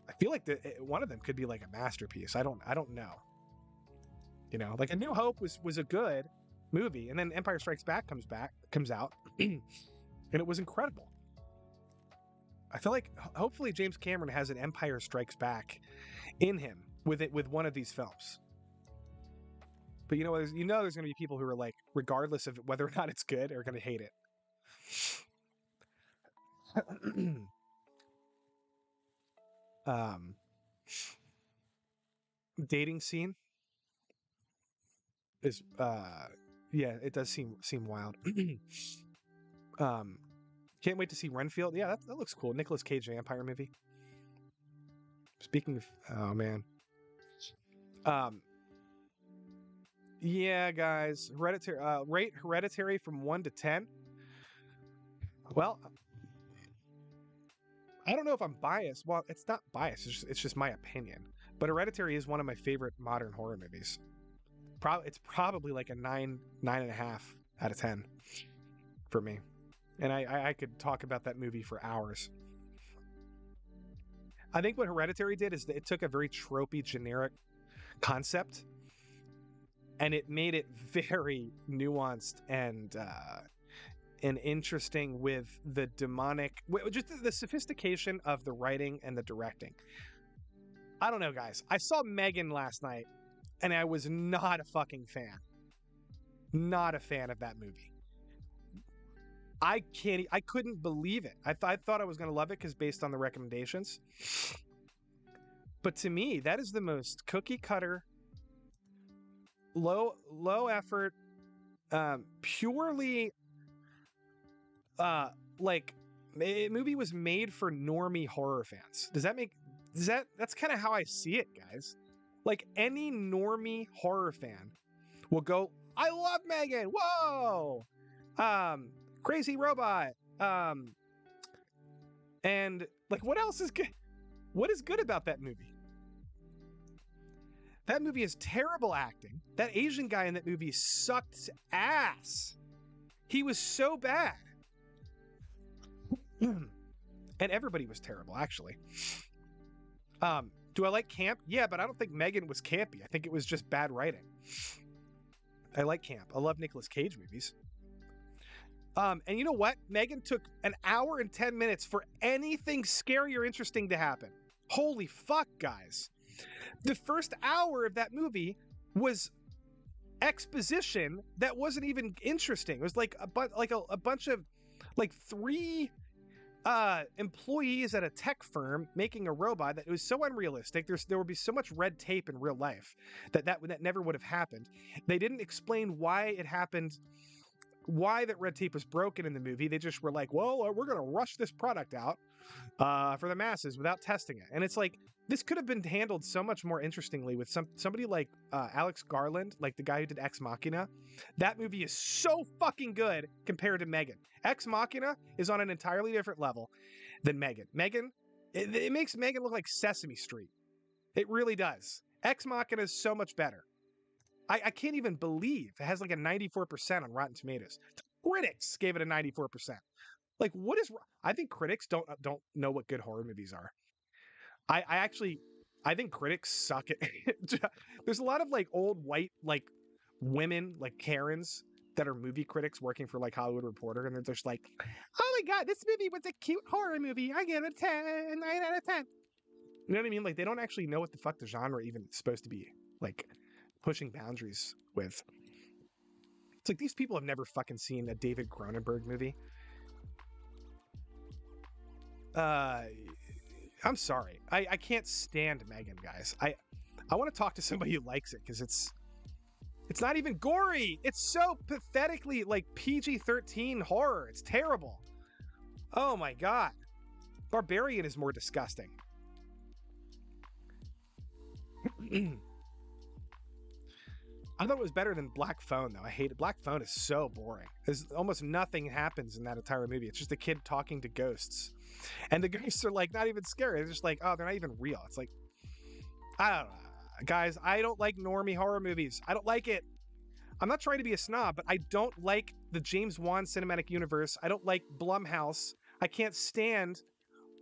Speaker 1: I feel like one of them could be like a masterpiece. I don't know. You know, like A New Hope was a good movie, and then Empire Strikes Back comes out, and it was incredible. I feel like hopefully James Cameron has an Empire Strikes Back in him with one of these films. But you know, there's going to be people who are like, regardless of whether or not it's good, are going to hate it. Dating scene is yeah, it does seem wild. Can't wait to see Renfield. Yeah, that looks cool. Nicolas Cage vampire movie. Speaking of, oh man, Yeah, guys. Hereditary. Rate Hereditary from 1 to 10. Well, I don't know if I'm biased. Well, it's not biased. It's just my opinion. But Hereditary is one of my favorite modern horror movies. It's probably like a 9.5 out of 10 for me. And I could talk about that movie for hours. I think what Hereditary did is that it took a very tropey, generic concept and it made it very nuanced and interesting with the demonic, just the sophistication of the writing and the directing. I don't know, guys. I saw Megan last night, and I was not a fucking fan. Not a fan of that movie. I couldn't believe it. I thought I was going to love it because based on the recommendations. But to me, that is the most cookie cutter, low effort, purely like movie was made for normie horror fans. That's kind of how I see it, guys. Like any normie horror fan will go, I love Megan. Whoa. Crazy robot. And like what else is good? What is good about that movie? That movie is terrible acting. That Asian guy in that movie sucked ass. He was so bad. And everybody was terrible, actually. Do I like camp? Yeah, but I don't think Megan was campy. I think it was just bad writing. I like camp. I love Nicolas Cage movies. And you know what? Megan took an hour and 10 minutes for anything scary or interesting to happen. Holy fuck, guys. The first hour of that movie was exposition that wasn't even interesting. It was like a bunch of like three employees at a tech firm making a robot that was so unrealistic. There would be so much red tape in real life that never would have happened. They didn't explain why it happened, why that red tape was broken in the movie. They just were like, well, we're going to rush this product out for the masses without testing it. And it's like, this could have been handled so much more interestingly with somebody like Alex Garland, like the guy who did Ex Machina. That movie is so fucking good compared to Megan. Ex Machina is on an entirely different level than Megan. It makes Megan look like Sesame Street. It really does. Ex Machina is so much better. I can't even believe it has like a 94% on Rotten Tomatoes. Critics gave it a 94%. Like, what is? I think critics don't know what good horror movies are. I think critics suck at. There's a lot of like old white like women like Karens that are movie critics working for like Hollywood Reporter, and they're just like, oh my god, this movie was a cute horror movie. I give it a 9 out of 10. You know what I mean? Like they don't actually know what the fuck the genre even is supposed to be like pushing boundaries with. It's like these people have never fucking seen a David Cronenberg movie. I'm sorry. I can't stand Megan, guys. I want to talk to somebody who likes it because it's not even gory. It's so pathetically like PG-13 horror. It's terrible. Oh my god. Barbarian is more disgusting. I thought it was better than Black Phone, though. I hate it. Black Phone is so boring. There's almost nothing happens in that entire movie. It's just a kid talking to ghosts. And the ghosts are like not even scary. They're just like, oh, they're not even real. It's like, I don't know. Guys, I don't like normie horror movies. I don't like it. I'm not trying to be a snob, but I don't like the James Wan cinematic universe. I don't like Blumhouse. I can't stand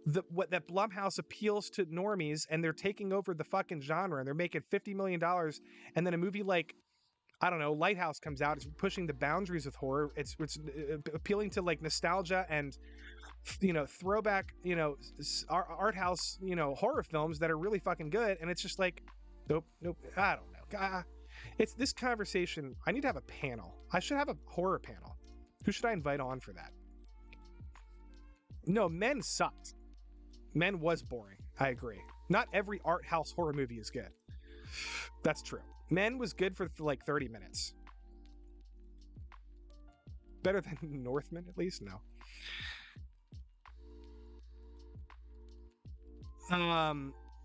Speaker 1: that Blumhouse appeals to normies and they're taking over the fucking genre and they're making $50 million. And then a movie like, I don't know, Lighthouse comes out. It's pushing the boundaries of horror. It's appealing to like nostalgia and, you know, throwback, you know, art house, you know, horror films that are really fucking good. And it's just like, nope. I don't know. It's this conversation. I need to have a panel. I should have a horror panel. Who should I invite on for that? No, Men sucked. Men was boring. I agree. Not every art house horror movie is good. That's true. Men was good for like 30 minutes. Better than Northman, at least? No.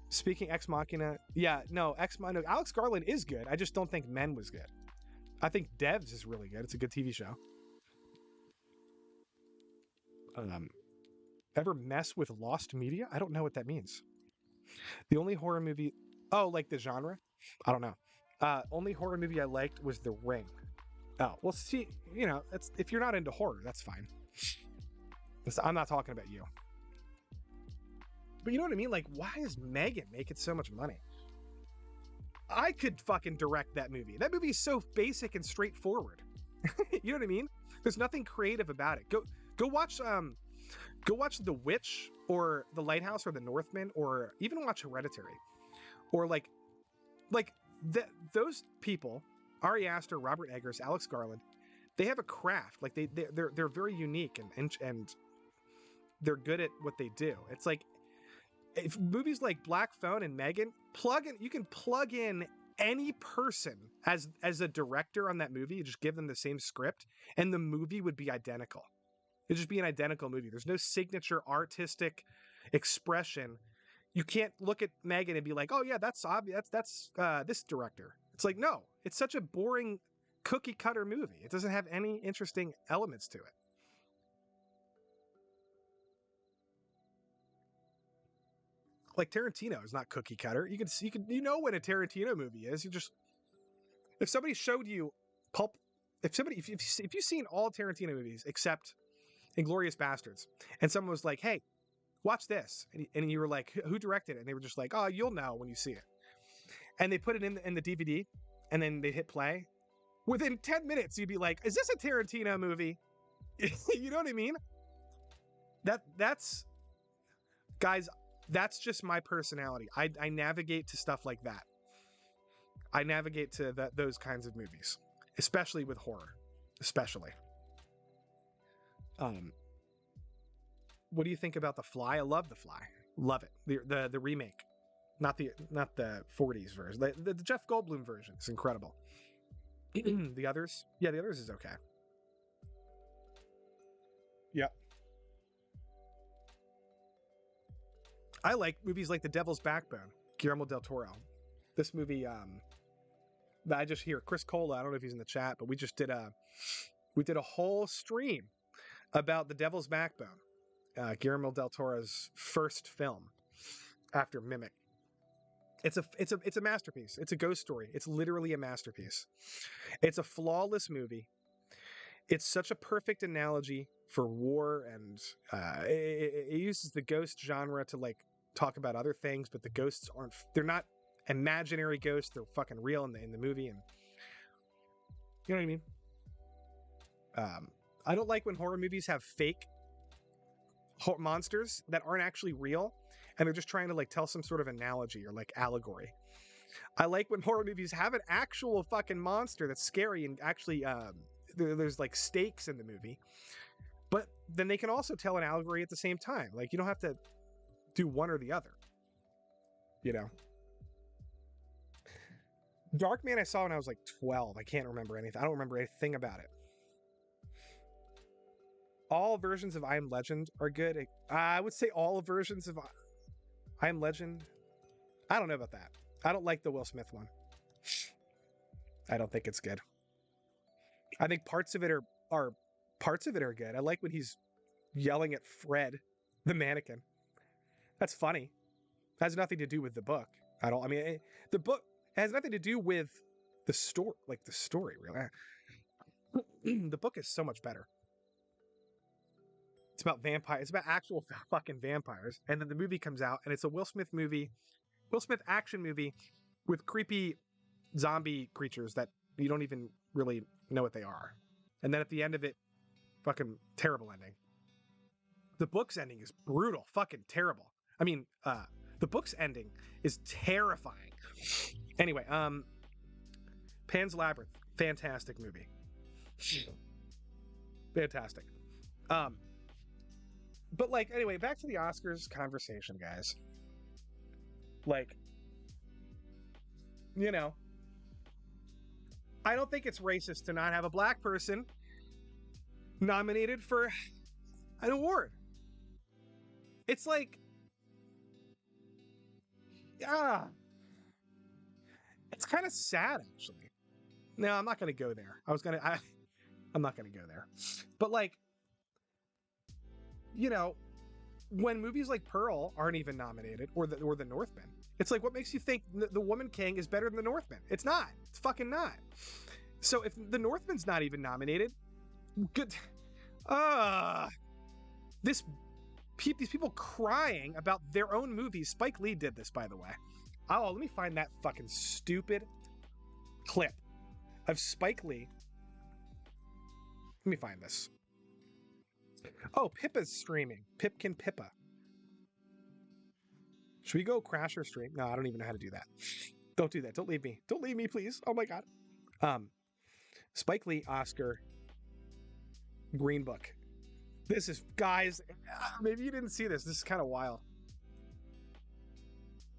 Speaker 1: Speaking Ex Machina. Yeah, no, Alex Garland is good. I just don't think Men was good. I think Devs is really good. It's a good TV show. Ever mess with lost media? I don't know what that means. The only horror movie, oh, like the genre? I don't know. Only horror movie I liked was The Ring. Oh, well, see, you know, that's, if you're not into horror, that's fine. I'm not talking about you. But you know what I mean? Like, why is Megan making so much money? I could fucking direct that movie. That movie is so basic and straightforward. You know what I mean? There's nothing creative about it. Go watch The Witch or The Lighthouse or The Northman, or even watch Hereditary. Or like those people, Ari Aster, Robert Eggers, Alex Garland, they have a craft. Like they're very unique and they're good at what they do. It's like if movies like Black Phone and Megan, you can plug in any person as a director on that movie. You just give them the same script and the movie would be identical. It'd just be an identical movie. There's no signature artistic expression. You can't look at Megan and be like, oh yeah, that's obvious. That's this director. It's like, no, it's such a boring cookie cutter movie. It doesn't have any interesting elements to it. Like Tarantino is not cookie cutter. You know what a Tarantino movie is. You just, if somebody showed you Pulp, if you've seen all Tarantino movies except Inglourious Bastards, and someone was like, hey, watch this, and you were like, who directed it? And they were just like, oh, you'll know when you see it. And they put it in the DVD, and then they hit play. Within 10 minutes, you'd be like, is this a Tarantino movie? You know what I mean? That's guys, that's just my personality. I navigate to stuff like that. I navigate to those kinds of movies, especially with horror, especially. What do you think about The Fly? I love The Fly. Love it. The remake, not the 40s version. The Jeff Goldblum version is incredible. The others is okay. Yep. I like movies like The Devil's Backbone, Guillermo del Toro. This movie, I just hear Chris Cola. I don't know if he's in the chat, but we did a whole stream about The Devil's Backbone, Guillermo del Toro's first film after Mimic. It's a masterpiece. It's a ghost story. It's literally a masterpiece. It's a flawless movie. It's such a perfect analogy for war, and it uses the ghost genre to like talk about other things, but the ghosts they're not imaginary ghosts. They're fucking real in the movie, and you know what I mean? I don't like when horror movies have fake monsters that aren't actually real, and they're just trying to like tell some sort of analogy or like allegory. I like when horror movies have an actual fucking monster that's scary and actually there's like stakes in the movie, but then they can also tell an allegory at the same time. Like you don't have to do one or the other, you know. Darkman I saw when I was like 12. I can't remember anything. I don't remember anything about it. All versions of I Am Legend are good. I would say all versions of I Am Legend. I don't know about that. I don't like the Will Smith one. I don't think it's good. I think parts of it are good. I like when he's yelling at Fred, the mannequin. That's funny. It has nothing to do with the book. The book has nothing to do with the story, really. The book is so much better. It's about vampires. It's about actual fucking vampires. And then the movie comes out, and it's a Will Smith action movie with creepy zombie creatures that you don't even really know what they are. And then at the end of it, fucking terrible ending. The book's ending is brutal, fucking terrible. I mean, the book's ending is terrifying. Anyway, Pan's Labyrinth, fantastic movie. Fantastic. But like, anyway, back to the Oscars conversation, guys. Like, you know, I don't think it's racist to not have a black person nominated for an award. It's like, it's kind of sad, actually. No, I'm not gonna go there. I'm not gonna go there. But like, you know, when movies like Pearl aren't even nominated, or the Northman, it's like, what makes you think the Woman King is better than the Northman? It's not. It's fucking not. So if the Northman's not even nominated, good. These people crying about their own movies. Spike Lee did this, by the way. Oh, let me find that fucking stupid clip of Spike Lee. Let me find this. Oh, Pippa's streaming. Pipkin Pippa. Should we go crash her stream? No, I don't even know how to do that. Don't do that. Don't leave me. Don't leave me, please. Oh my god. Spike Lee, Oscar, Green Book. This is, guys, maybe you didn't see this. This is kind of wild.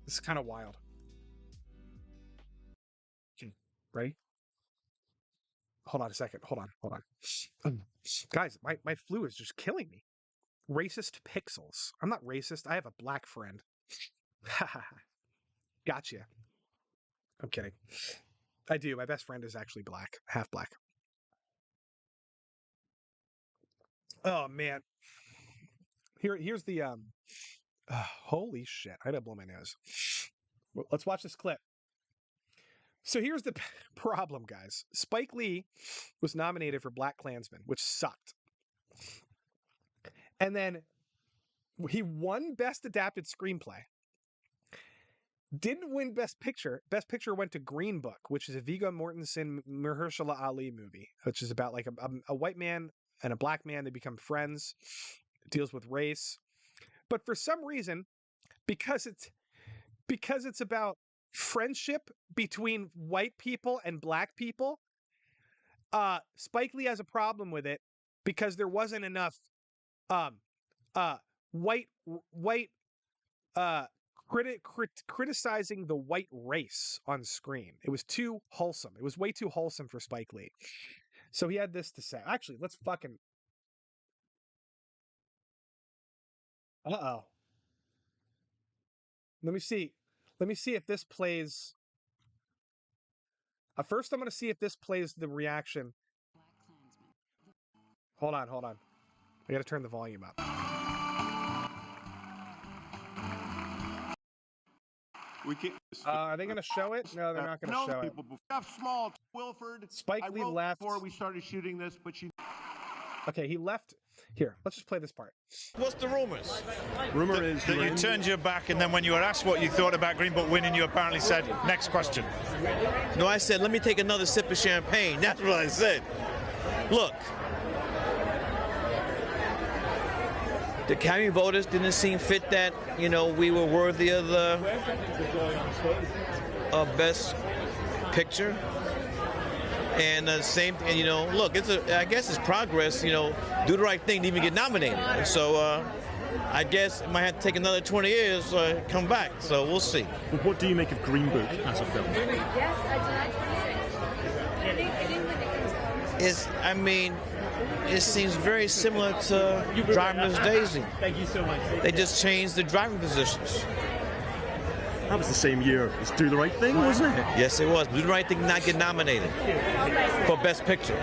Speaker 1: This is kind of wild. Ready? Hold on a second. Hold on. Guys, my flu is just killing me. Racist pixels. I'm not racist. I have a black friend. Gotcha. I'm kidding. I do. My best friend is actually black. Half black. Oh, man. Here's the... holy shit. I gotta blow my nose. Well, let's watch this clip. So here's the problem, guys. Spike Lee was nominated for BlacKkKlansman, which sucked. And then he won Best Adapted Screenplay. Didn't win Best Picture. Best Picture went to Green Book, which is a Viggo Mortensen, Mahershala Ali movie, which is about like a white man and a black man. They become friends. It deals with race. But for some reason, because it's about friendship between white people and black people, Spike Lee has a problem with it because there wasn't enough white criticizing the white race on screen. It was too wholesome. It was way too wholesome for Spike Lee. So he had this to say. Actually, let's fucking... Uh-oh. Let me see if this plays... first, I'm going to see if this plays the reaction. Hold on. I got to turn the volume up. Are they going to show it? No, they're not going to show it.
Speaker 6: Jeff Small, Wilford.
Speaker 1: Spike Lee left
Speaker 6: before we started shooting this, but she...
Speaker 1: Okay, he left. Here, let's just play this part.
Speaker 7: What's the rumors?
Speaker 8: Rumor is
Speaker 7: that you turned your back, and then when you were asked what you thought about Green Book winning, you apparently said, next question.
Speaker 8: No, I said, let me take another sip of champagne. That's what I said. Look, the Academy voters didn't seem fit that, we were worthy of the Best Picture. And same, and look, I guess it's progress. Do the right thing to even get nominated. So I guess it might have to take another 20 years to come back. So we'll see.
Speaker 9: Well, what do you make of Green Book as a film?
Speaker 8: It seems very similar to Driverless Daisy.
Speaker 9: Thank you so much.
Speaker 8: They just changed the driving positions.
Speaker 9: That was the same year as Do the Right Thing, wasn't it?
Speaker 8: Yes, it was. Do the Right Thing did not get nominated for Best Picture.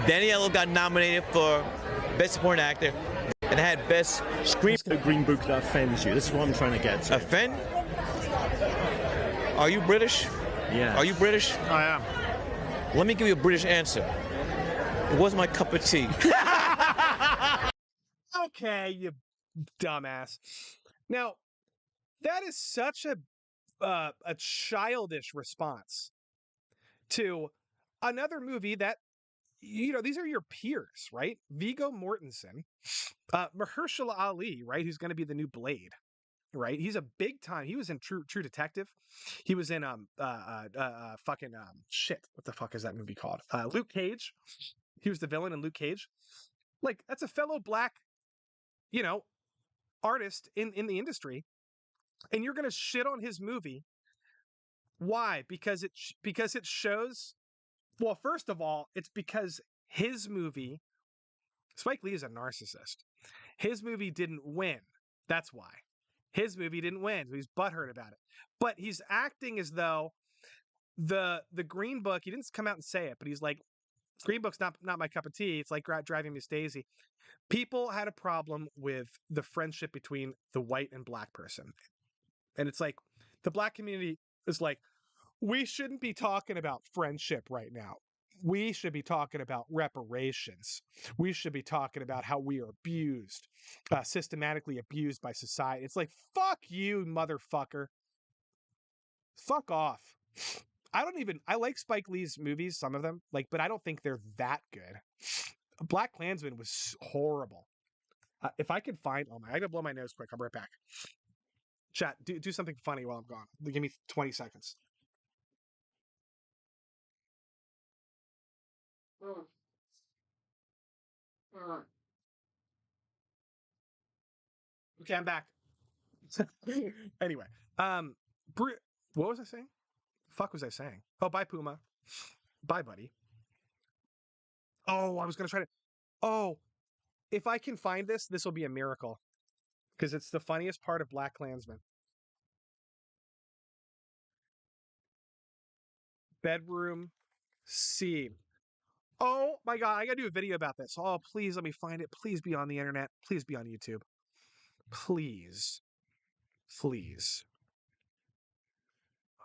Speaker 8: Daniello got nominated for Best Supporting Actor and had Best Screenplay.
Speaker 9: Green Book that offends you. This is what I'm trying to get to.
Speaker 8: Offend? Are you British?
Speaker 9: Yeah.
Speaker 8: Are you British?
Speaker 9: I am.
Speaker 8: Let me give you a British answer. It wasn't my cup of tea.
Speaker 1: Okay, you dumbass. Now, that is such a childish response to another movie that, these are your peers, right? Viggo Mortensen, Mahershala Ali, right? Who's going to be the new Blade, right? He's a big time. He was in True Detective. He was in shit. What the fuck is that movie called? Luke Cage. He was the villain in Luke Cage. Like, that's a fellow black, artist in the industry. And you're going to shit on his movie. Why? Because it shows... Well, first of all, it's because his movie... Spike Lee is a narcissist. His movie didn't win. That's why. His movie didn't win. So he's butthurt about it. But he's acting as though the Green Book, he didn't come out and say it, but he's like, Green Book's not my cup of tea. It's like driving Miss Daisy. People had a problem with the friendship between the white and black person. And it's like the black community is like, we shouldn't be talking about friendship right now. We should be talking about reparations. We should be talking about how we are abused, systematically abused by society. It's like, fuck you, motherfucker. Fuck off. I like Spike Lee's movies, some of them, like, but I don't think they're that good. Black Klansman was horrible. If I could find, oh my, I gotta blow my nose quick. I'll be right back. Chat, do something funny while I'm gone. Give me 20 seconds. Okay, I'm back. Anyway, what was I saying? Fuck was I saying? Oh, bye, Puma. Bye, buddy. Oh, I was gonna try to. Oh, if I can find this, this will be a miracle, because it's the funniest part of Black Klansman. Bedroom scene. Oh my god, I gotta do a video about this. Oh, please let me find it. Please be on the internet. Please be on YouTube. Please. Please.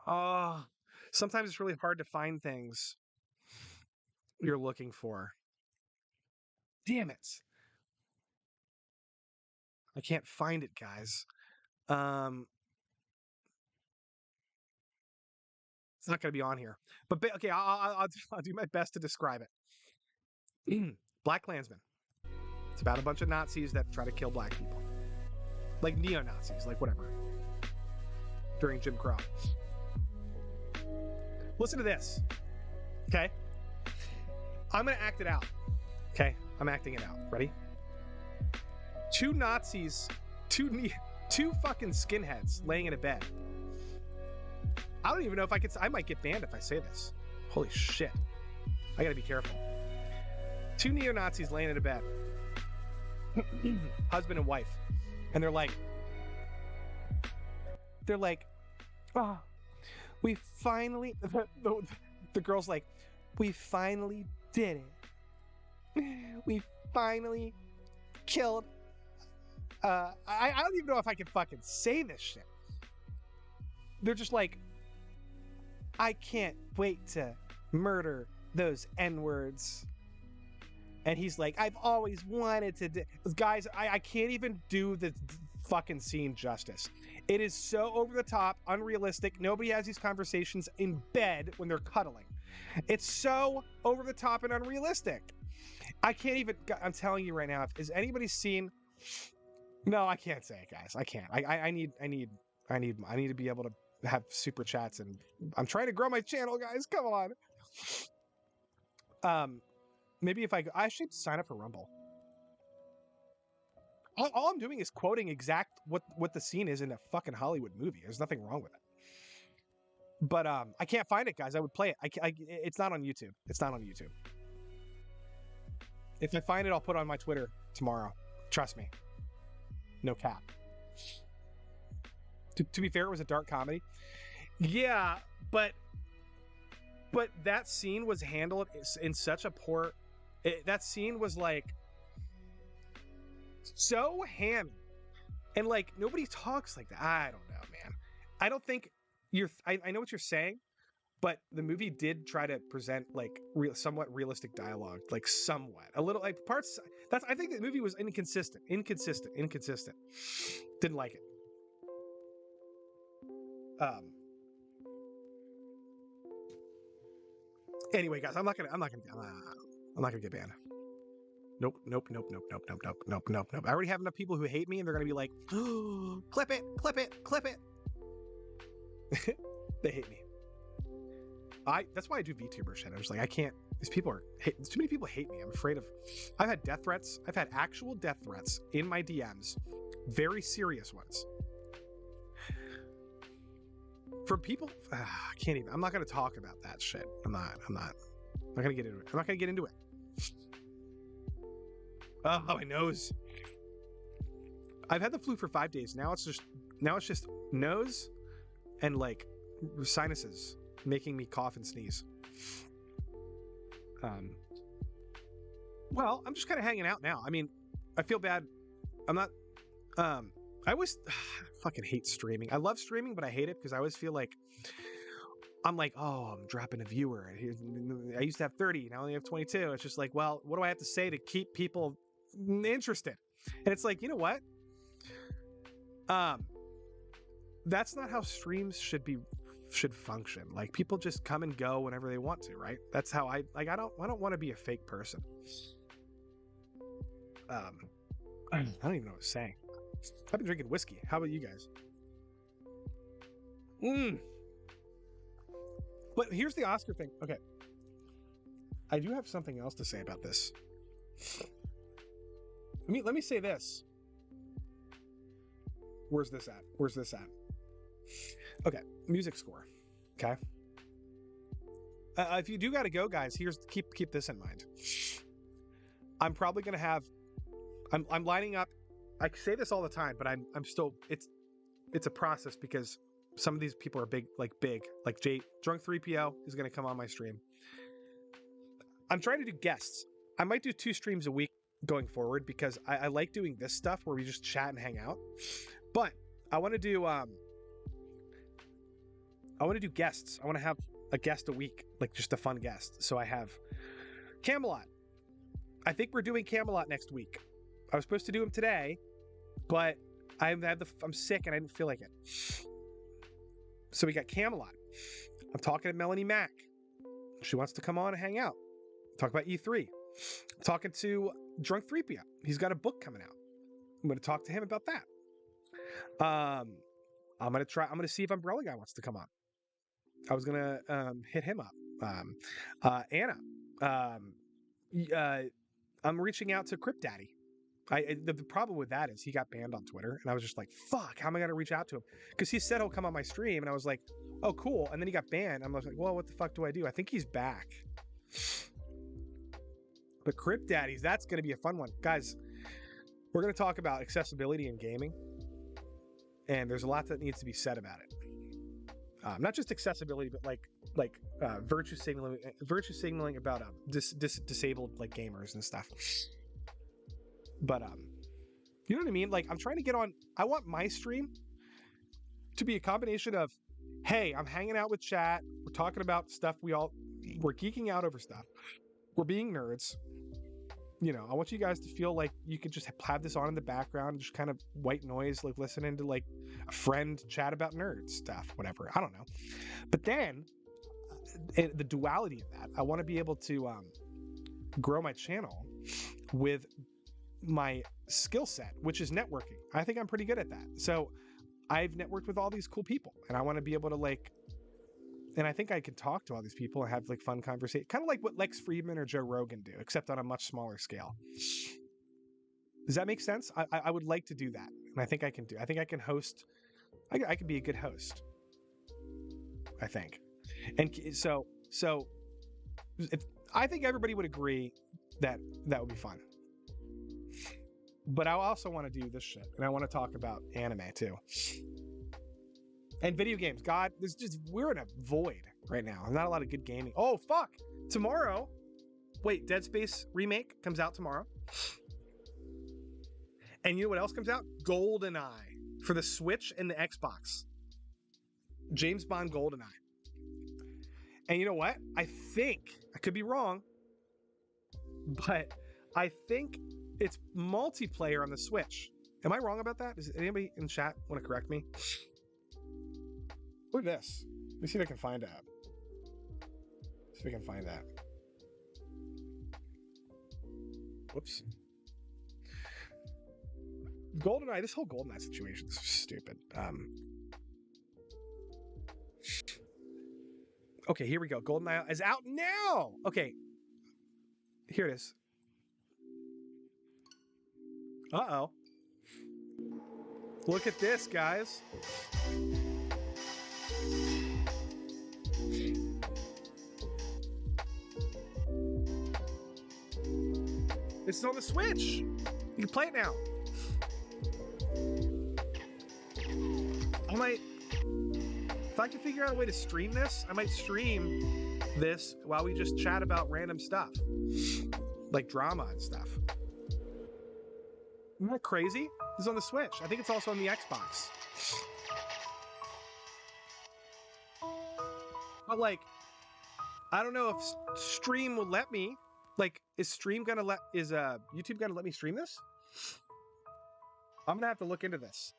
Speaker 1: Oh, sometimes it's really hard to find things you're looking for. Damn it. I can't find it, guys. It's not going to be on here. But okay, I'll do my best to describe it. Black Klansman. It's about a bunch of Nazis that try to kill black people. Like neo-Nazis, like whatever. During Jim Crow. Listen to this. Okay? I'm going to act it out. Okay? I'm acting it out. Ready? Two Nazis, two fucking skinheads laying in a bed. I don't even know if I might get banned if I say this. Holy shit. I gotta be careful. Two neo-Nazis laying in a bed. Husband and wife. And they're like, oh, we finally, the girl's like, we finally did it. We finally killed, I don't even know if I can fucking say this shit. They're just like, I can't wait to murder those N-words. And he's like, I've always wanted to do... Guys, I can't even do the fucking scene justice. It is so over the top, unrealistic. Nobody has these conversations in bed when they're cuddling. It's so over the top and unrealistic. I can't even... I'm telling you right now, has anybody seen... No, I can't say it, guys. I can't. I need to be able to have super chats, and I'm trying to grow my channel, guys. Come on. Maybe if I should sign up for Rumble. All I'm doing is quoting exact what the scene is in a fucking Hollywood movie. There's nothing wrong with it. But I can't find it, guys. I would play it. It's not on YouTube. It's not on YouTube. If I find it, I'll put it on my Twitter tomorrow. Trust me. No cap. To be fair, it was a dark comedy. Yeah, but that scene was handled in such a poor... that scene was like so hammy, and like nobody talks like that. I don't know, man. I don't think I know what you're saying, but the movie did try to present like somewhat realistic dialogue, like somewhat a little like parts. I think the movie was inconsistent. Didn't like it. Anyway, guys, I'm not gonna get banned. Nope. I already have enough people who hate me, and they're gonna be like, oh, clip it. They hate me. That's why I do VTuber shit. I'm just like, I can't. Too many people hate me. I'm afraid of. I've had death threats. I've had actual death threats in my DMs, very serious ones. From people, I can't even. I'm not gonna talk about that shit. I'm not gonna get into it. I'm not gonna get into it. Oh, my nose. I've had the flu for 5 days. Now it's just nose and like sinuses. making me cough and sneeze. Well, I'm just kind of hanging out now. I mean, I feel bad. I'm not. I always fucking hate streaming. I love streaming, but I hate it because I always feel like I'm like, oh, I'm dropping a viewer. I used to have 30, now I only have 22. It's just like, well, what do I have to say to keep people interested? And it's like, you know what? That's not how streams should function. Like, people just come and go whenever they want to, right? That's how I don't want to be a fake person. I don't even know what I was saying. I've been drinking whiskey. How about you guys? But here's the Oscar thing. Okay. I do have something else to say about this. Let me say this. Where's this at? Okay, music score. Okay. If you do gotta go, guys, keep this in mind. I'm probably gonna have. I'm lining up. I say this all the time, but I'm still. It's a process because some of these people are big. Like Drunk 3PO is gonna come on my stream. I'm trying to do guests. I might do 2 streams a week going forward because I like doing this stuff where we just chat and hang out. But I want to do guests. I want to have a guest a week, like just a fun guest. So I have Camelot. I think we're doing Camelot next week. I was supposed to do him today, but I'm sick and I didn't feel like it. So we got Camelot. I'm talking to Melanie Mack. She wants to come on and hang out. Talk about E3. I'm talking to Drunk 3PO. He's got a book coming out. I'm going to talk to him about that. I'm going to see if Umbrella Guy wants to come on. I was going to hit him up. Anna. I'm reaching out to Crypt Daddy. The problem with that is he got banned on Twitter, and I was just like, fuck, how am I going to reach out to him? Because he said he'll come on my stream, and I was like, oh, cool. And then he got banned. I was like, well, what the fuck do I do? I think he's back. But Crypt Daddies, that's going to be a fun one. Guys, we're going to talk about accessibility in gaming, and there's a lot that needs to be said about it. Not just accessibility, but like virtue signaling about disabled like gamers and stuff. But you know what I mean? Like, I'm trying to get on. I want my stream to be a combination of, hey, I'm hanging out with chat. We're talking about stuff. We're geeking out over stuff. We're being nerds. You know, I want you guys to feel like you could just have this on in the background, just kind of white noise, like listening to like a friend chat about nerd stuff, whatever. I don't know. But then the duality of that, I want to be able to grow my channel with my skill set, which is networking. I think I'm pretty good at that. So I've networked with all these cool people, and I want to be able to like, and I think I could talk to all these people and have like fun conversation, kind of like what Lex Friedman or Joe Rogan do, except on a much smaller scale. Does that make sense? I would like to do that, and I think I can do. I think I can host. I can be a good host. I think, and so I think everybody would agree that would be fun. But I also want to do this shit, and I want to talk about anime too. And video games. God, we're in a void right now. There's not a lot of good gaming. Oh, fuck. Tomorrow. Wait, Dead Space remake comes out tomorrow. And you know what else comes out? GoldenEye for the Switch and the Xbox. James Bond GoldenEye. And you know what? I think, I could be wrong, but I think it's multiplayer on the Switch. Am I wrong about that? Does anybody in chat want to correct me? Look at this. Let me see if I can find out. See if we can find that. Whoops. GoldenEye, this whole GoldenEye situation is stupid. Okay, here we go. GoldenEye is out now. Okay. Here it is. Uh-oh. Look at this, guys. This is on the Switch. You can play it now. If I can figure out a way to stream this, I might stream this while we just chat about random stuff, like drama and stuff. Isn't that crazy? This is on the Switch. I think it's also on the Xbox. But like, I don't know if stream will let me. Like, is YouTube gonna let me stream this? I'm gonna have to look into this.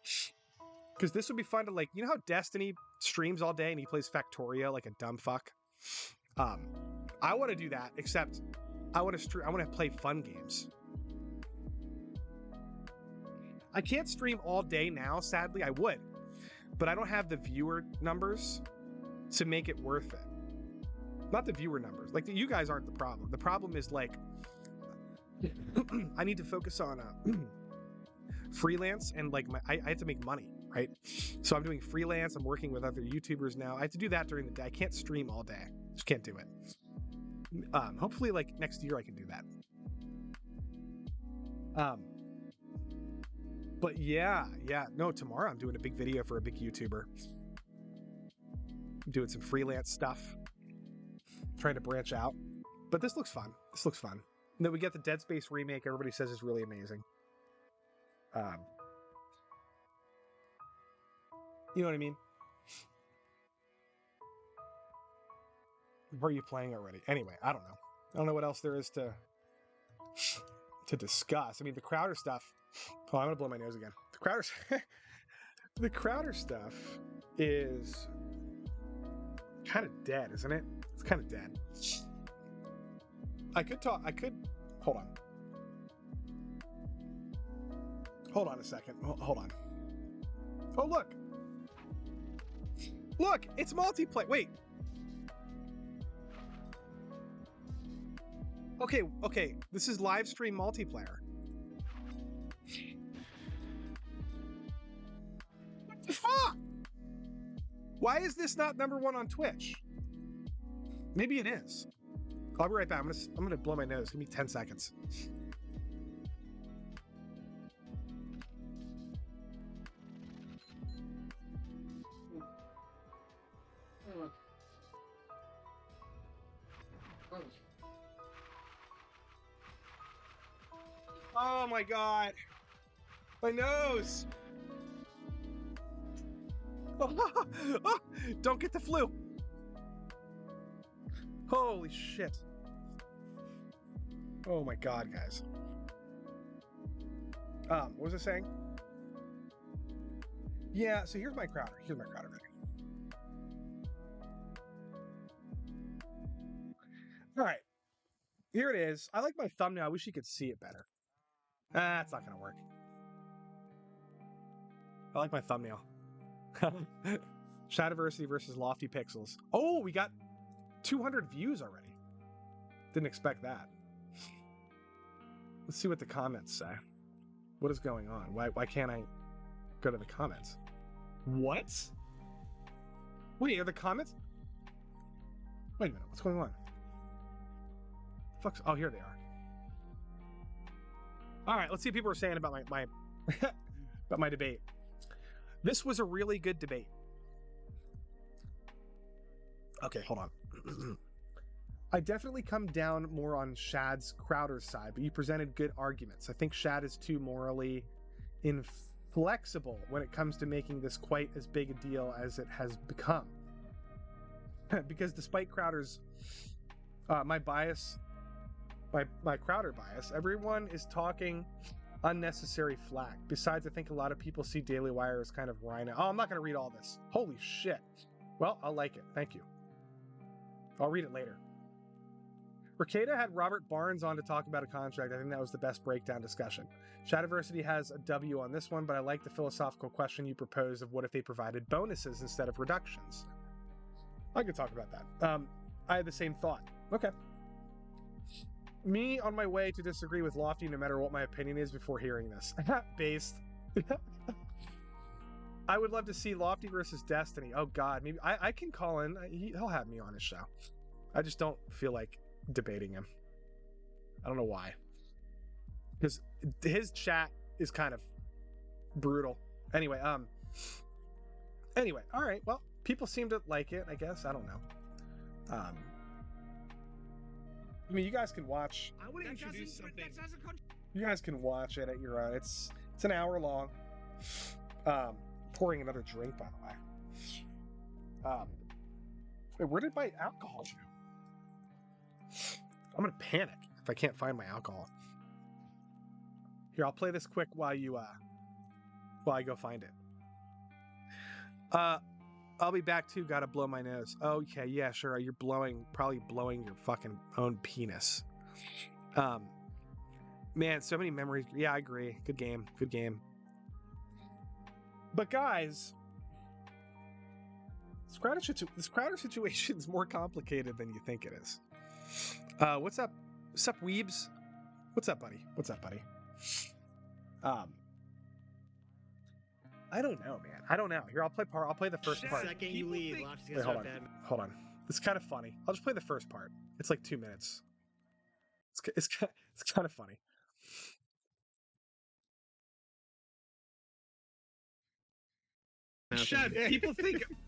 Speaker 1: Because this would be fun to, like, you know how Destiny streams all day and he plays Factorio like a dumb fuck? I want to do that, except I want to play fun games. I can't stream all day now, sadly. I would, but I don't have the viewer numbers to make it worth it. Not the viewer numbers. Like, you guys aren't the problem. The problem is, like, I need to focus on freelance, and like I have to make money, right? So I'm doing freelance. I'm working with other YouTubers now. I have to do that during the day. I can't stream all day. Just can't do it. Hopefully, like, next year I can do that. But yeah, no, tomorrow I'm doing a big video for a big YouTuber. I'm doing some freelance stuff, trying to branch out. But this looks fun. And then we get the Dead Space remake. Everybody says is really amazing. You know what I mean? Where are you playing already? Anyway, I don't know. I don't know what else there is to discuss. I mean, the Crowder stuff. Oh, I'm gonna blow my nose again. The Crowder stuff is kind of dead, isn't it? It's kind of dead. I could hold on. Hold on a second. Hold on. Oh, look. Look, it's multiplayer. Wait. Okay. This is live stream multiplayer. What the fuck? Why is this not #1 on Twitch? Maybe it is. I'll be right back. I'm gonna blow my nose. Give me 10 seconds. Oh my god. My nose. Oh, don't get the flu. Holy shit. Oh my god, guys. What was I saying? Yeah, so here's my Crowder. All right. Here it is. I like my thumbnail. I wish you could see it better. It's not gonna work. I like my thumbnail. Shadiversity versus Lofti Pixels. Oh, we got 200 views already. Didn't expect that. Let's see what the comments say. What is going on? Why can't I go to the comments? What? Wait, are the comments? Wait a minute, what's going on? Fuck's... Oh, here they are. All right, let's see what people are saying about my about my debate. This was a really good debate. Okay, hold on. I definitely come down more on Shad's Crowder's side, but you presented good arguments. I think Shad is too morally inflexible when it comes to making this quite as big a deal as it has become. Because despite Crowder's my Crowder bias, everyone is talking unnecessary flack. Besides, I think a lot of people see Daily Wire as kind of rhino. Oh, I'm not going to read all this. Holy shit. Well, I'll like it. Thank you. I'll read it later. Ricada had Robert Barnes on to talk about a contract. I think that was the best breakdown discussion. Shadiversity has a W on this one, but I like the philosophical question you proposed of what if they provided bonuses instead of reductions. I could talk about that. I had the same thought. Okay. Me on my way to disagree with Lofty no matter what my opinion is before hearing this. Based. I would love to see Lofty versus Destiny. Oh god, maybe I can call in. He'll have me on his show. I just don't feel like debating him. I don't know why. Because his chat is kind of brutal. Anyway, all right. Well, people seem to like it, I guess. I don't know. I mean, you guys can watch. I want to introduce something. You guys can watch it at your own. It's an hour long. Pouring another drink, by the way. Wait, where did my alcohol go? I'm gonna panic if I can't find my alcohol. Here, I'll play this quick while I go find it. I'll be back too. Gotta blow my nose. Okay, yeah, sure. You're probably blowing your fucking own penis. Man, so many memories. Yeah, I agree. Good game. Good game. But guys, this Crowder situation is more complicated than you think it is. What's up? What's up, Weebs? What's up, buddy? What's up, buddy? I don't know, man. I don't know. Here, I'll play the first part.
Speaker 10: Second you leave,
Speaker 1: Wait, hold on. It's kind of funny. I'll just play the first part. It's like 2 minutes. It's kind of funny.
Speaker 11: Shad,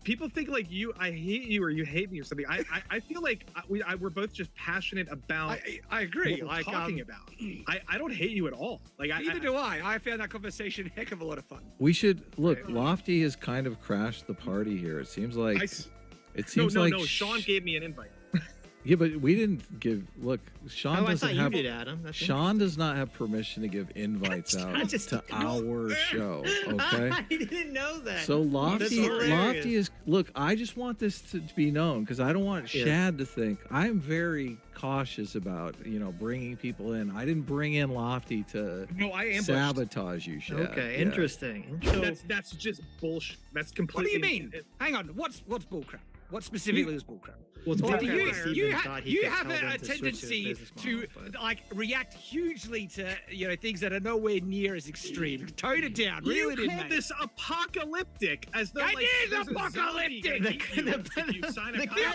Speaker 11: people think like I hate you or you hate me or something. I feel like we're both just passionate about.
Speaker 10: I agree.
Speaker 11: What we're talking about. I don't hate you at all. Like
Speaker 10: neither do I. I found that conversation a heck of a lot of fun.
Speaker 12: We should look. Lofty has kind of crashed the party here. It seems like.
Speaker 11: No. Sean gave me an invite.
Speaker 12: Yeah, but we didn't give. Look, Sean doesn't have.
Speaker 10: You did, Adam.
Speaker 12: Sean does not have permission to give invites out to our show. Okay.
Speaker 10: I didn't know that.
Speaker 12: So Lofty is. Look, I just want this to be known because I don't want Shad to think I'm very cautious about bringing people in. I didn't bring in Lofty to sabotage you, Shad.
Speaker 10: Okay, interesting.
Speaker 11: That's just bullshit. That's completely.
Speaker 10: What do you mean? Hang on. What's bullcrap? What specifically is bullcrap?
Speaker 11: Well,
Speaker 10: you have a tendency to like react hugely to things that are nowhere near as extreme. Tone it down. Reel it in, mate.
Speaker 11: This apocalyptic as though
Speaker 10: it is apocalyptic.
Speaker 11: The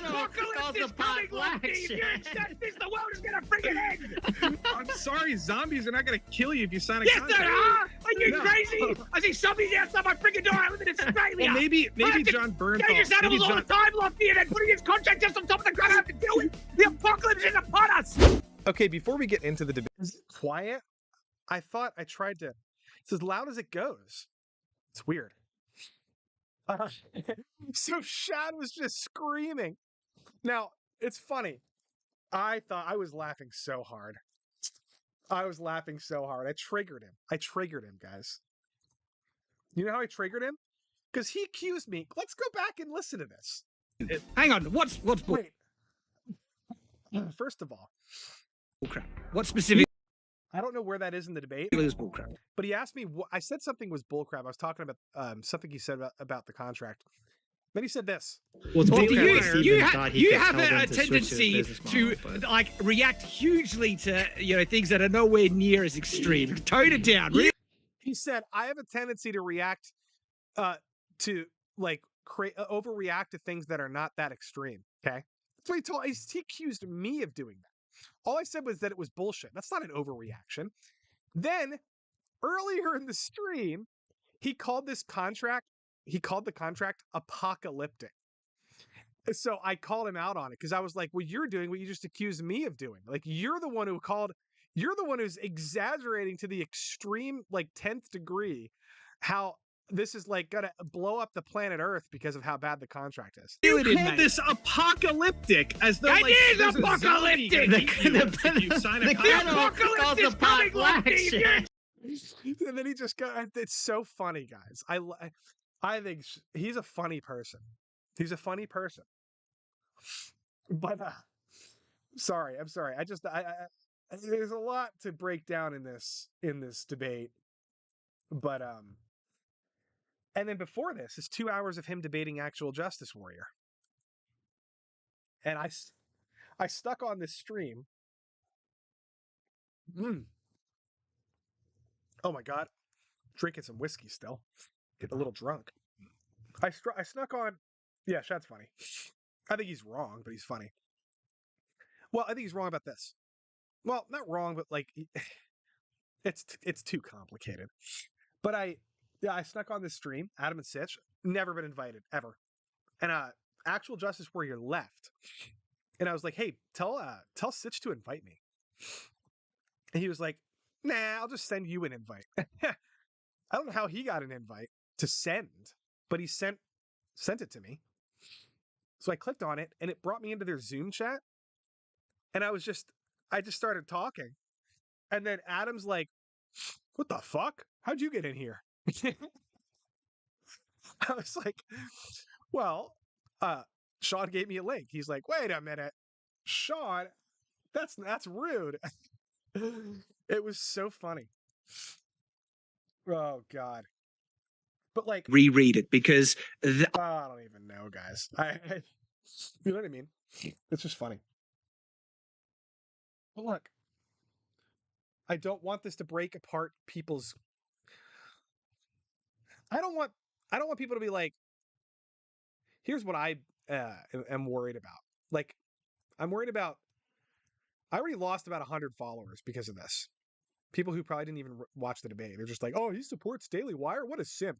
Speaker 10: apocalypse is coming, Lofty. If you accept this, the world is gonna freaking end.
Speaker 11: I'm sorry, zombies are not gonna kill you if you sign a contract.
Speaker 10: Yes, they are. Are you crazy? I see zombies outside my freaking door. I live in Australia.
Speaker 11: Well, maybe John Bernthal.
Speaker 10: Dangerous animals all the time, Lofty, and then putting his contract just on top of the ground. I have to deal with the apocalypse is upon us.
Speaker 1: Okay, before we get into the debate, is it quiet? I thought I tried to. It's as loud as it goes. It's weird. So Shad was just screaming. Now, it's funny. I thought I was laughing so hard. I triggered him, guys. You know how I triggered him? Because he accused me. Let's go back and listen to this.
Speaker 10: Hang on. What's
Speaker 1: wait? First of all,
Speaker 10: bullcrap. What specific?
Speaker 1: I don't know where that is in the debate.
Speaker 10: It is bullcrap.
Speaker 1: But he asked me. I said something was bullcrap. I was talking about something he said about the contract. Then he said this.
Speaker 10: Well, you have a tendency to like react hugely to things that are nowhere near as extreme. Tone it down.
Speaker 1: He said I have a tendency to react to like overreact to things that are not that extreme. Okay, that's what he told. He accused me of doing that. All I said was that it was bullshit. That's not an overreaction. Then earlier in the stream, he called the contract apocalyptic. So I called him out on it because I was like, well, you're doing what you just accused me of doing. Like you're the one who's exaggerating to the extreme, like 10th degree, how this is like gonna blow up the planet Earth because of how bad the contract is.
Speaker 11: You called this apocalyptic as though
Speaker 10: it is apocalyptic.
Speaker 11: You sign a contract.
Speaker 10: The apocalypse is coming, Lofty.
Speaker 1: And then he just got. It's so funny, guys. I think he's a funny person. He's a funny person. But I'm sorry. I there's a lot to break down in this debate. But and then before this is 2 hours of him debating actual Justice Warrior. And I stuck on this stream. Oh my God. Drinking some whiskey still. Getting a little drunk. I snuck on. Yeah, Shad's funny. I think he's wrong, but he's funny. Well, I think he's wrong about this. Well, not wrong, but like it's too complicated. But I snuck on this stream, Adam and Sitch, never been invited, ever. and actual Justice Warrior left. And I was like, hey, tell Sitch to invite me. And he was like, nah, I'll just send you an invite. I don't know how he got an invite to send, but he sent it to me. So I clicked on it and it brought me into their Zoom chat. And I just started talking. And then Adam's like, what the fuck? How'd you get in here? I was like, well, Sean gave me a link. He's like, wait a minute, Sean, that's rude. It was so funny. Oh God. But like
Speaker 10: reread it because
Speaker 1: I don't even know, guys. You know what I mean? It's just funny. But look, I don't want this to break apart people's. I don't want people to be like, here's what I am worried about. Like, I'm worried about. I already lost about 100 followers because of this. People who probably didn't even watch the debate. They're just like, oh, he supports Daily Wire? What a simp.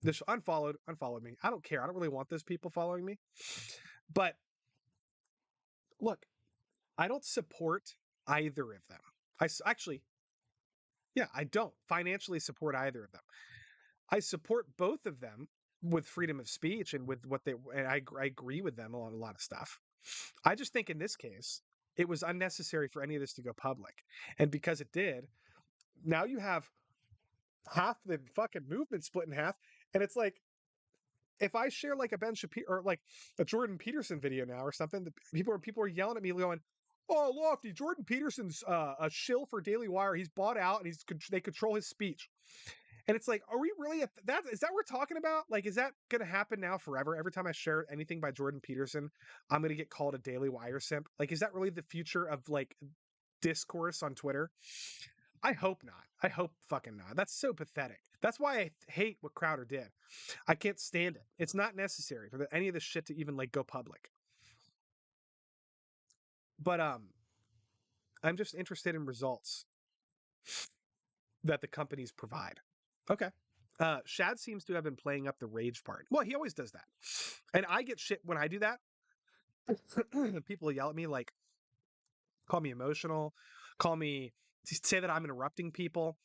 Speaker 1: This unfollowed me. I don't care. I don't really want those people following me. But look, I don't support either of them. I don't financially support either of them. I support both of them with freedom of speech and with what and I agree with them on a lot of stuff. I just think in this case, it was unnecessary for any of this to go public. And because it did, now you have half the fucking movement split in half. And it's like, if I share like a Ben Shapiro or like a Jordan Peterson video now or something, people are yelling at me going, oh, Lofty, Jordan Peterson's a shill for Daily Wire. He's bought out and they control his speech. And it's like, are we really is that what we're talking about? Like, is that going to happen now forever? Every time I share anything by Jordan Peterson, I'm going to get called a Daily Wire simp. Like, is that really the future of like discourse on Twitter? I hope not. I hope fucking not. That's so pathetic. That's why I hate what Crowder did. I can't stand it. It's not necessary for any of this shit to even like go public. But I'm just interested in results that the companies provide. Okay. Shad seems to have been playing up the rage part. Well, he always does that. And I get shit when I do that. People yell at me like, call me emotional, say that I'm interrupting people,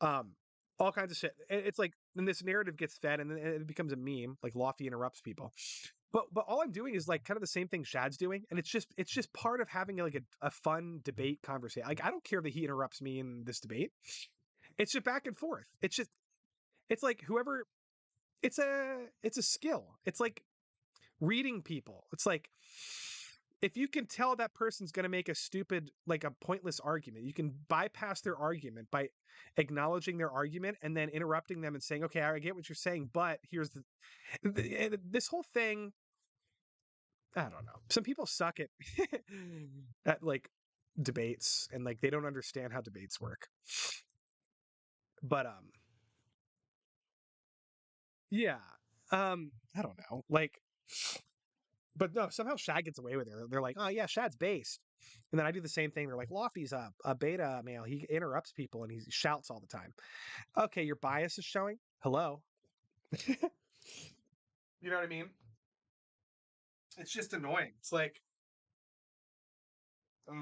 Speaker 1: all kinds of shit. It's like, then this narrative gets fed and then it becomes a meme, like Lofty interrupts people. But all I'm doing is like kind of the same thing Shad's doing, and it's just part of having like a fun debate conversation. Like, I don't care that he interrupts me in this debate. It's just back and forth. It's like whoever. It's a skill. It's like reading people. It's like, if you can tell that person's going to make a stupid, like a pointless argument, you can bypass their argument by acknowledging their argument and then interrupting them and saying, okay, I get what you're saying, but here's this whole thing. I don't know. Some people suck at like debates and like they don't understand how debates work. But yeah. I don't know. Like, but no, somehow Shad gets away with it. They're like, oh yeah, Shad's based. And then I do the same thing. They're like, Lofty's a beta male. He interrupts people and he shouts all the time. Okay, your bias is showing. Hello. You know what I mean? It's just annoying. It's like, I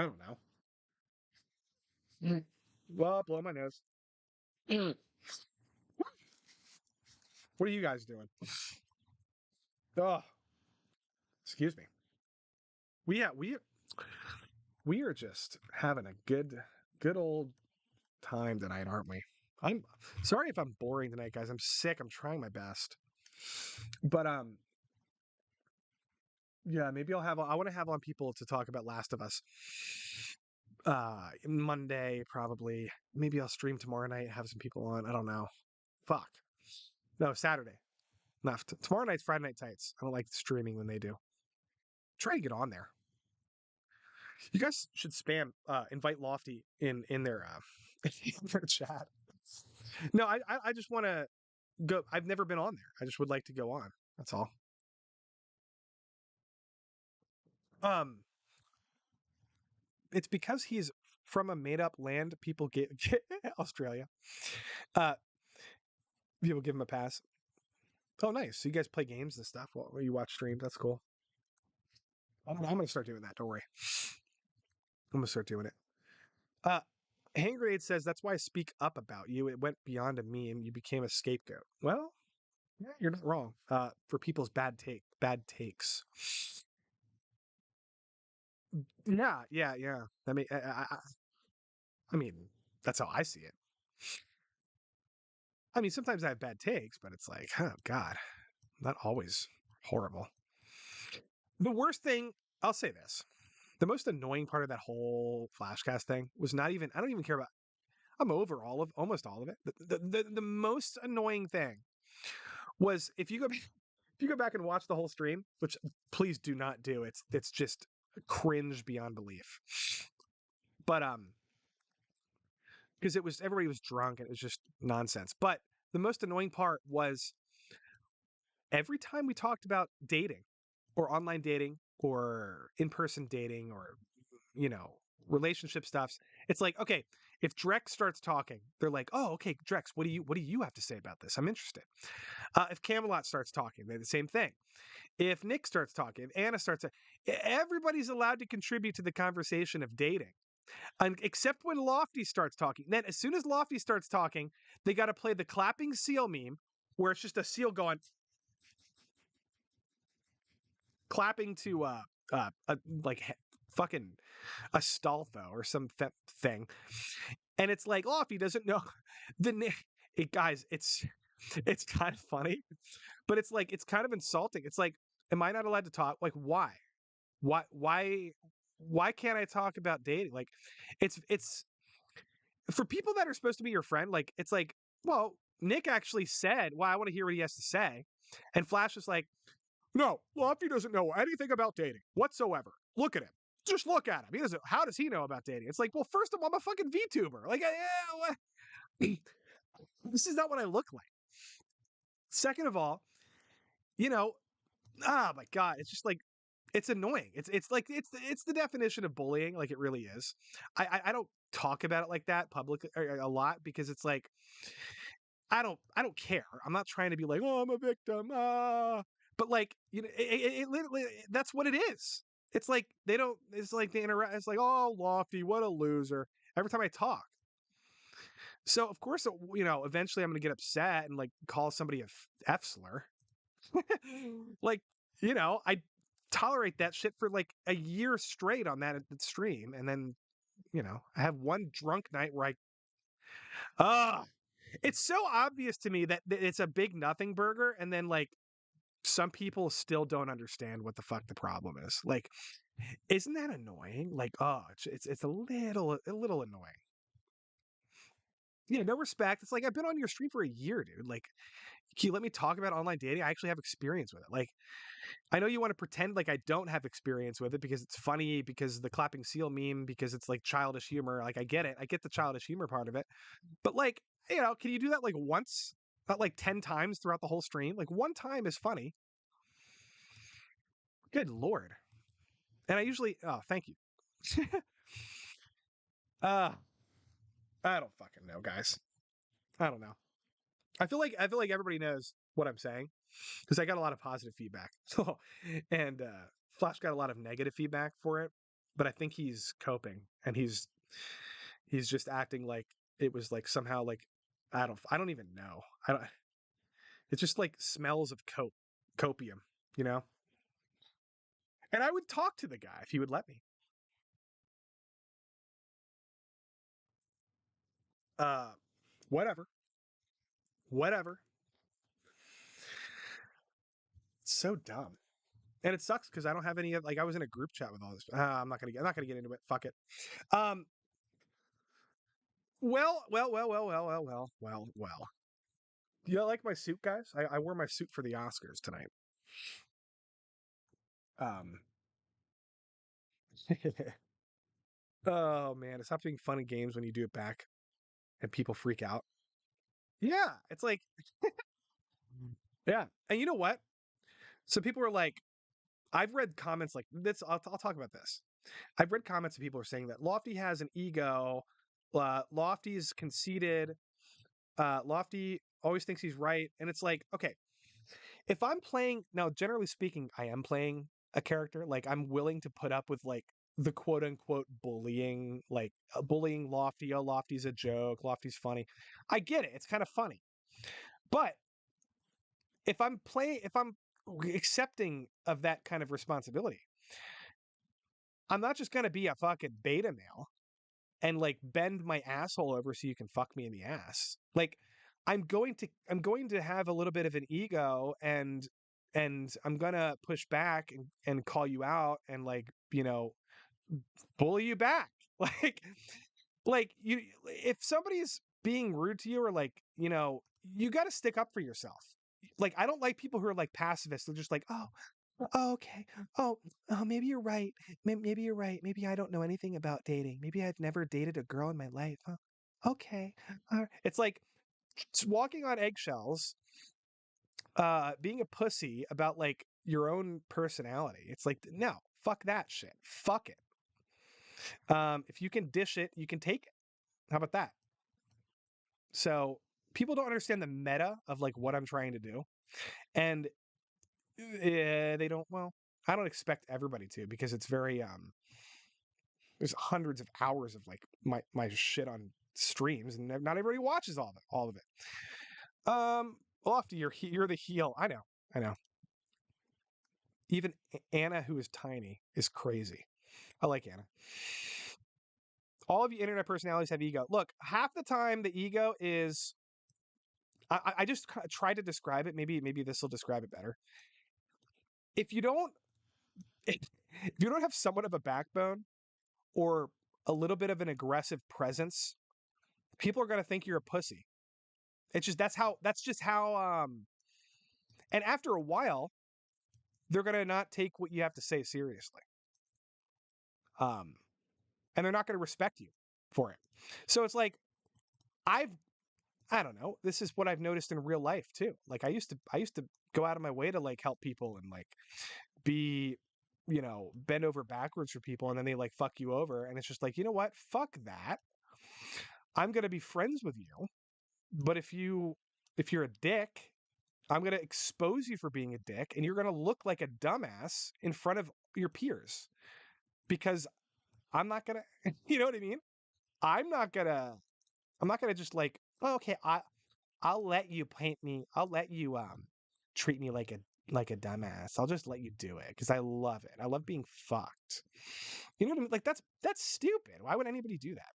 Speaker 1: don't know. Well, blow my nose. What are you guys doing? Oh, excuse me. We are just having a good old time tonight, aren't we? I'm sorry if I'm boring tonight, guys. I'm sick. I'm trying my best. But yeah, maybe I want to have on people to talk about Last of Us. Monday probably. Maybe I'll stream tomorrow night, have some people on. I don't know. Fuck. No, Saturday. Not tomorrow night's Friday Night Tights. I don't like streaming when they do. Try to get on there. You guys should spam invite Lofty in their in their chat. No, I just want to go. I've never been on there. I just would like to go on. That's all. It's because he's from a made up land. People get Australia. People give him a pass. Oh, nice. So you guys play games and stuff while you watch streams. That's cool. I'm gonna start doing that. Don't worry. I'm gonna start doing it. Hand Grenade says that's why I speak up about you. It went beyond a meme. You became a scapegoat. Well, yeah, you're not wrong. For people's bad takes. Yeah. I mean, that's how I see it. I mean, sometimes I have bad takes, but it's like, oh God, not always horrible. The worst thing, I'll say this. The most annoying part of that whole Flashcast thing was not even, I don't even care about, I'm over almost all of it. The most annoying thing was if you go back and watch the whole stream, which please do not do. It's just cringe beyond belief. But because everybody was drunk and it was just nonsense. But the most annoying part was every time we talked about dating or online dating or in-person dating or relationship stuffs, it's like, okay, if Drex starts talking, they're like, oh, okay, Drex, what do you have to say about this? I'm interested. If Camelot starts talking, they're the same thing. If Nick starts talking, if Anna starts, everybody's allowed to contribute to the conversation of dating. Except when Lofti starts talking. Then as soon as Lofty starts talking, they got to play the clapping seal meme where it's just a seal going clapping to like fucking Astolfo or some thing. And it's like Lofty doesn't know guys, it's kind of funny, but it's like it's kind of insulting. It's like, am I not allowed to talk? Like why? Why can't I talk about dating? Like it's for people that are supposed to be your friend, like it's like, well, Nick actually said, well, I want to hear what he has to say. And Flash is like, no, Lofty doesn't know anything about dating whatsoever. Look at him. Just look at him. He doesn't. How does he know about dating? It's like, well, first of all, I'm a fucking VTuber. Like, this is not what I look like. Second of all, oh my God, it's just like, it's annoying. It's like it's the definition of bullying. Like it really is. I don't talk about it like that publicly a lot because it's like I don't care. I'm not trying to be like, oh, I'm a victim. But like it literally that's what it is. It's like they don't. It's like they interact. It's like, oh, Lofty, what a loser. Every time I talk. So of course, eventually I'm gonna get upset and like call somebody a F slur. Like, I tolerate that shit for like a year straight on that stream, and then I have one drunk night where it's so obvious to me that it's a big nothing burger, and then like some people still don't understand what the fuck the problem is. Like, isn't that annoying? Like, it's a little annoying. Yeah, no respect. It's like, I've been on your stream for a year, dude. Like, can you let me talk about online dating? I actually have experience with it. Like, I know you want to pretend like I don't have experience with it because it's funny, because the clapping seal meme, because it's like childish humor. Like, I get it. I get the childish humor part of it. But like, can you do that like once? Not like 10 times throughout the whole stream? Like, one time is funny. Good Lord. And I usually, thank you. I don't fucking know, guys. I don't know. I feel like everybody knows what I'm saying because I got a lot of positive feedback. So, and Flash got a lot of negative feedback for it, but I think he's coping and he's just acting like it was like somehow like I don't even know. It just like smells of copium, And I would talk to the guy if he would let me. Whatever. It's so dumb. And it sucks because I don't have any like I was in a group chat with all this. I'm not gonna get into it. Fuck it. Well. Do you like my suit, guys? I wore my suit for the Oscars tonight. Oh man, it stops being fun and games when you do it back and people freak out. Yeah, it's like yeah. And you know what? So people are like, I've read comments like this. I'll talk about this. I've read comments of people are saying that Lofty has an ego. Lofty's conceited. Lofty always thinks he's right. And it's like, okay, if I'm playing now, generally speaking, I am playing a character. Like I'm willing to put up with like the quote unquote bullying, like bullying Lofty. Oh, Lofty's a joke. Lofty's funny. I get it. It's kind of funny. But if I'm accepting of that kind of responsibility, I'm not just going to be a fucking beta male and like bend my asshole over so you can fuck me in the ass. Like I'm going to have a little bit of an ego and I'm going to push back and call you out and like, bully you back. Like you if somebody's being rude to you or like, you got to stick up for yourself. Like I don't like people who are like pacifists. They're just like, "Oh, okay. Oh, maybe you're right. Maybe you're right. Maybe I don't know anything about dating. Maybe I've never dated a girl in my life. Okay." It's like walking on eggshells, being a pussy about like your own personality. It's like, no, fuck that shit. Fuck it. If you can dish it, you can take it. How about that? So people don't understand the meta of like what I'm trying to do. And they don't, well, I don't expect everybody to because it's very there's hundreds of hours of like my shit on streams and not everybody watches all of it. Lofty, you're the heel. I know. Even Anna, who is tiny, is crazy. I like Anna. All of you internet personalities have ego. Look, half the time the ego is I just try to describe it. Maybe this will describe it better. If you don't if you don't have somewhat of a backbone or a little bit of an aggressive presence, people are going to think you're a pussy. It's just that's just how and after a while they're going to not take what you have to say seriously. And they're not going to respect you for it. So it's like I don't know. This is what I've noticed in real life too. Like I used to go out of my way to like help people and like be, bend over backwards for people and then they like fuck you over and it's just like, you know what? Fuck that. I'm going to be friends with you. But if you're a dick, I'm going to expose you for being a dick and you're going to look like a dumbass in front of your peers. Because I'm not going to you know what I mean? I'm not going to just like, oh, okay, I'll let you I'll let you treat me like a dumbass. I'll just let you do it because I love it. I love being fucked. You know what I mean? Like that's stupid. Why would anybody do that?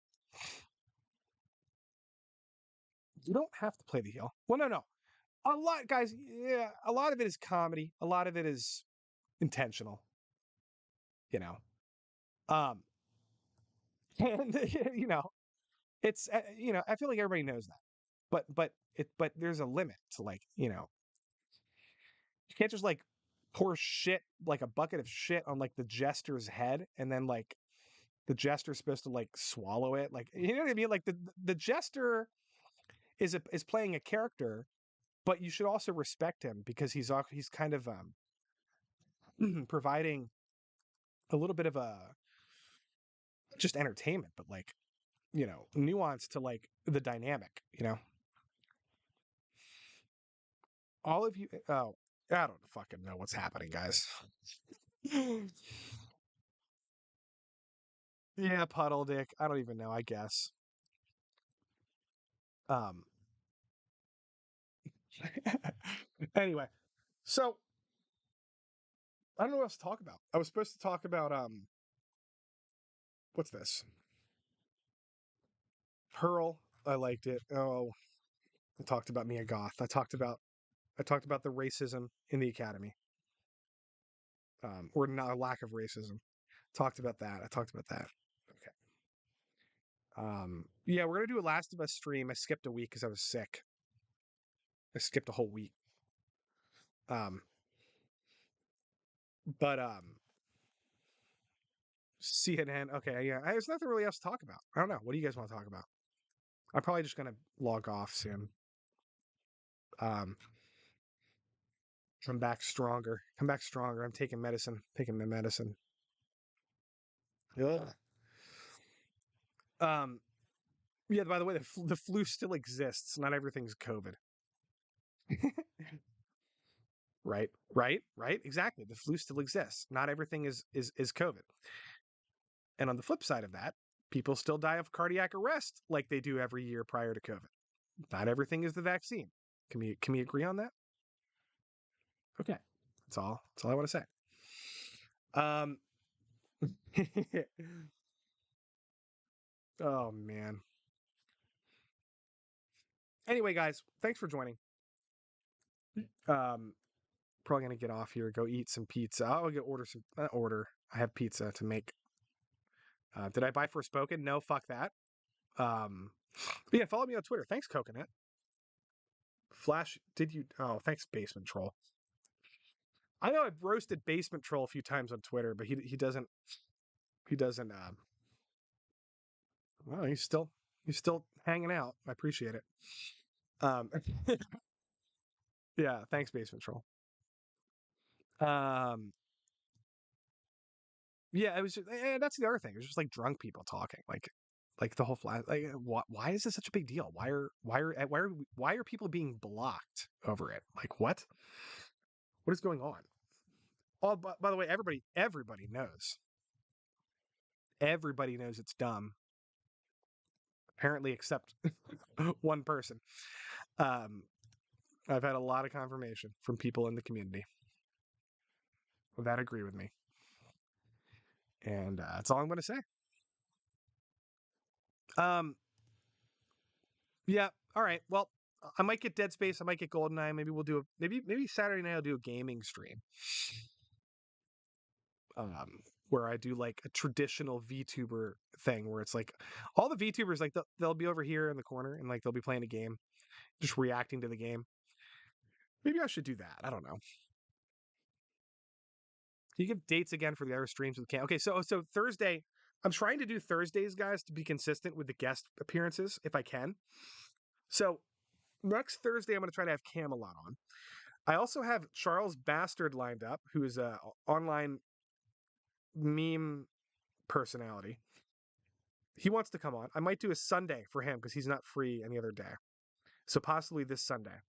Speaker 1: You don't have to play the heel. Well, no. A lot, guys, yeah, a lot of it is comedy. A lot of it is intentional. You know. Um and it's I feel like everybody knows that. But there's a limit to like, you can't just like pour shit like a bucket of shit on like the jester's head and then like the jester's supposed to like swallow it. Like you know what I mean? Like the jester is playing a character, but you should also respect him because he's kind of providing a little bit of a just entertainment, but like, nuance to like the dynamic, All of you oh, I don't fucking know what's happening, guys. Yeah, puddle dick. I don't even know, I guess. Um anyway, so I don't know what else to talk about. I was supposed to talk about what's this? Pearl. I liked it. Oh, I talked about Mia Goth. I talked about the racism in the academy. Or not a lack of racism. Talked about that. I talked about that. Okay. Yeah, we're gonna do a Last of Us stream. I skipped a week because I was sick. I skipped a whole week. Um, but CNN. Okay, yeah. There's nothing really else to talk about. I don't know. What do you guys want to talk about? I'm probably just gonna log off soon. Come back stronger. Come back stronger. I'm taking medicine. Taking my medicine. Ugh. Yeah. By the way, the flu still exists. Not everything's COVID. Right. Exactly. The flu still exists. Not everything is COVID. And on the flip side of that, people still die of cardiac arrest like they do every year prior to COVID. Not everything is the vaccine. Can we agree on that? Okay. That's all I want to say. Oh man. Anyway, guys, thanks for joining. Probably gonna get off here, go eat some pizza. I'll get order. I have pizza to make. Did I buy Forspoken? No, fuck that. But yeah, follow me on Twitter. Thanks, Coconut. Flash, did you? Oh, thanks, Basement Troll. I know I've roasted Basement Troll a few times on Twitter, but he doesn't. Well, he's still hanging out. I appreciate it. Yeah, thanks, Basement Troll. Yeah, it was just, that's the other thing. It was just like drunk people talking, like the whole flash. Like, why is this such a big deal? Why are people being blocked over it? Like, what is going on? Oh, by the way, everybody knows. Everybody knows it's dumb. Apparently, except one person. I've had a lot of confirmation from people in the community that agree with me, and that's all I'm going to say. Yeah. All right. Well, I might get Dead Space. I might get GoldenEye. Maybe we'll do maybe Saturday night I'll do a gaming stream. Where I do like a traditional VTuber thing where it's like all the VTubers like they'll be over here in the corner and like they'll be playing a game, just reacting to the game. Maybe I should do that. I don't know. Can you give dates again for the other streams with Cam? Okay, so Thursday, I'm trying to do Thursdays, guys, to be consistent with the guest appearances if I can. So next Thursday, I'm going to try to have Camelot on. I also have Charles Bastard lined up, who is a online meme personality. He wants to come on. I might do a Sunday for him because he's not free any other day. So possibly this Sunday.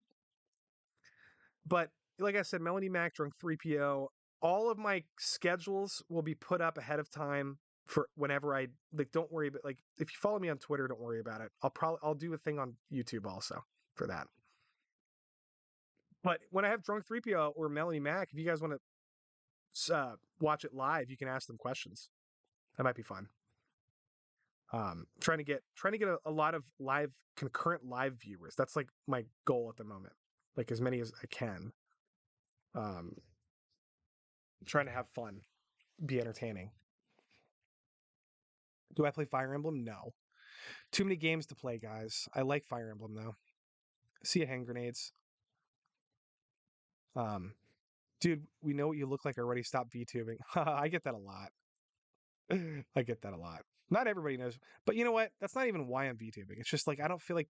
Speaker 1: But like I said, Melanie Mac, Drunk 3PO, all of my schedules will be put up ahead of time for whenever I like. Don't worry, but like if you follow me on Twitter, don't worry about it. I'll do a thing on YouTube also for that. But when I have Drunk 3PO or Melanie Mac, if you guys want to watch it live, you can ask them questions. That might be fun. Trying to get a lot of concurrent live viewers. That's like my goal at the moment. Like as many as I can. Trying to have fun, be entertaining. Do I play Fire Emblem? No. Too many games to play, guys. I like Fire Emblem though. See ya, hand grenades. Dude, we know what you look like already. Stop VTubing. I get that a lot. I get that a lot. Not everybody knows, but you know what? That's not even why I'm VTubing. It's just like I don't feel like.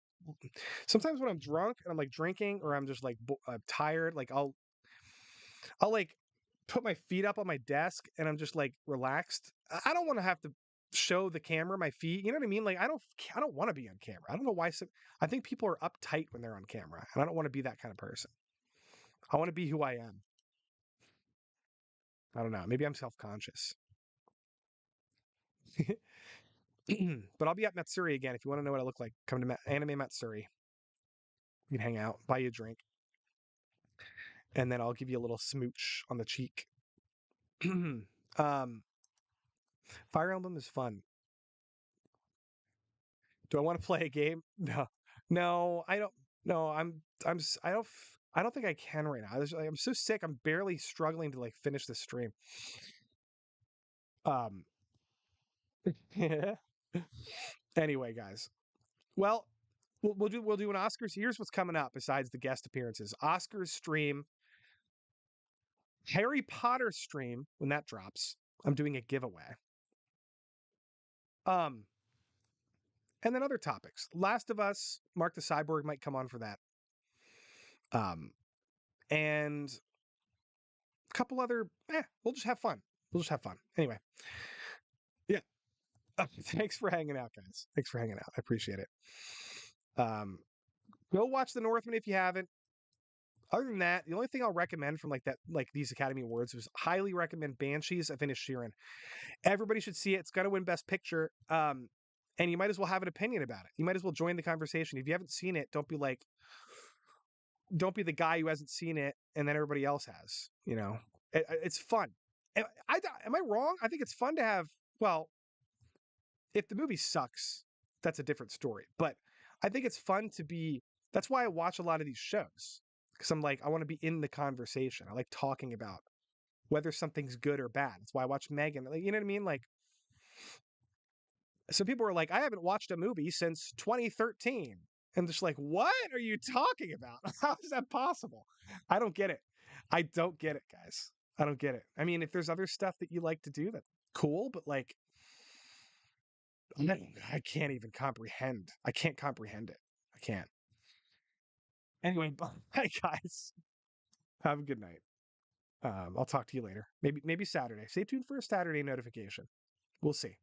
Speaker 1: Sometimes when I'm drunk and I'm like drinking, or I'm just like tired, like I'll like put my feet up on my desk and I'm just like relaxed. I don't want to have to show the camera my feet. You know what I mean? Like I don't want to be on camera. I don't know why. I think people are uptight when they're on camera, and I don't want to be that kind of person. I want to be who I am. I don't know. Maybe I'm self-conscious. But I'll be at Matsuri again. If you want to know what I look like, come to Anime Matsuri. You can hang out, buy you a drink, and then I'll give you a little smooch on the cheek. Fire Emblem is fun. Do I want to play a game? No, I don't. No, I don't think I can right now. I'm so sick. I'm barely struggling to like finish the stream. Anyway, guys. Well, we'll do an Oscars. Here's what's coming up besides the guest appearances. Oscars stream, Harry Potter stream when that drops. I'm doing a giveaway. And then other topics. Last of Us, Mark the Cyborg might come on for that. And a couple other, we'll just have fun. Anyway. Yeah. Thanks for hanging out, guys. Thanks for hanging out. I appreciate it. Go watch The Northman if you haven't. Other than that, the only thing I'll recommend from like these Academy Awards was highly recommend Banshees of Inisherin. Everybody should see it. It's going to win Best Picture. And you might as well have an opinion about it. You might as well join the conversation. If you haven't seen it, don't be the guy who hasn't seen it and then everybody else has. It's fun. Am I wrong? I think it's fun to have. Well, if the movie sucks, that's a different story. But I think it's fun to be. That's why I watch a lot of these shows, because I'm like, I want to be in the conversation. I like talking about whether something's good or bad. That's why I watch Megan. Like, you know what I mean? Like, some people are like, I haven't watched a movie since 2013. And just like, what are you talking about? How is that possible? I don't get it. I don't get it, guys. I don't get it. I mean, if there's other stuff that you like to do, that's cool, but like, I can't even comprehend. I can't comprehend it. I can't. Anyway, bye, guys. Have a good night. I'll talk to you later. Maybe Saturday. Stay tuned for a Saturday notification. We'll see.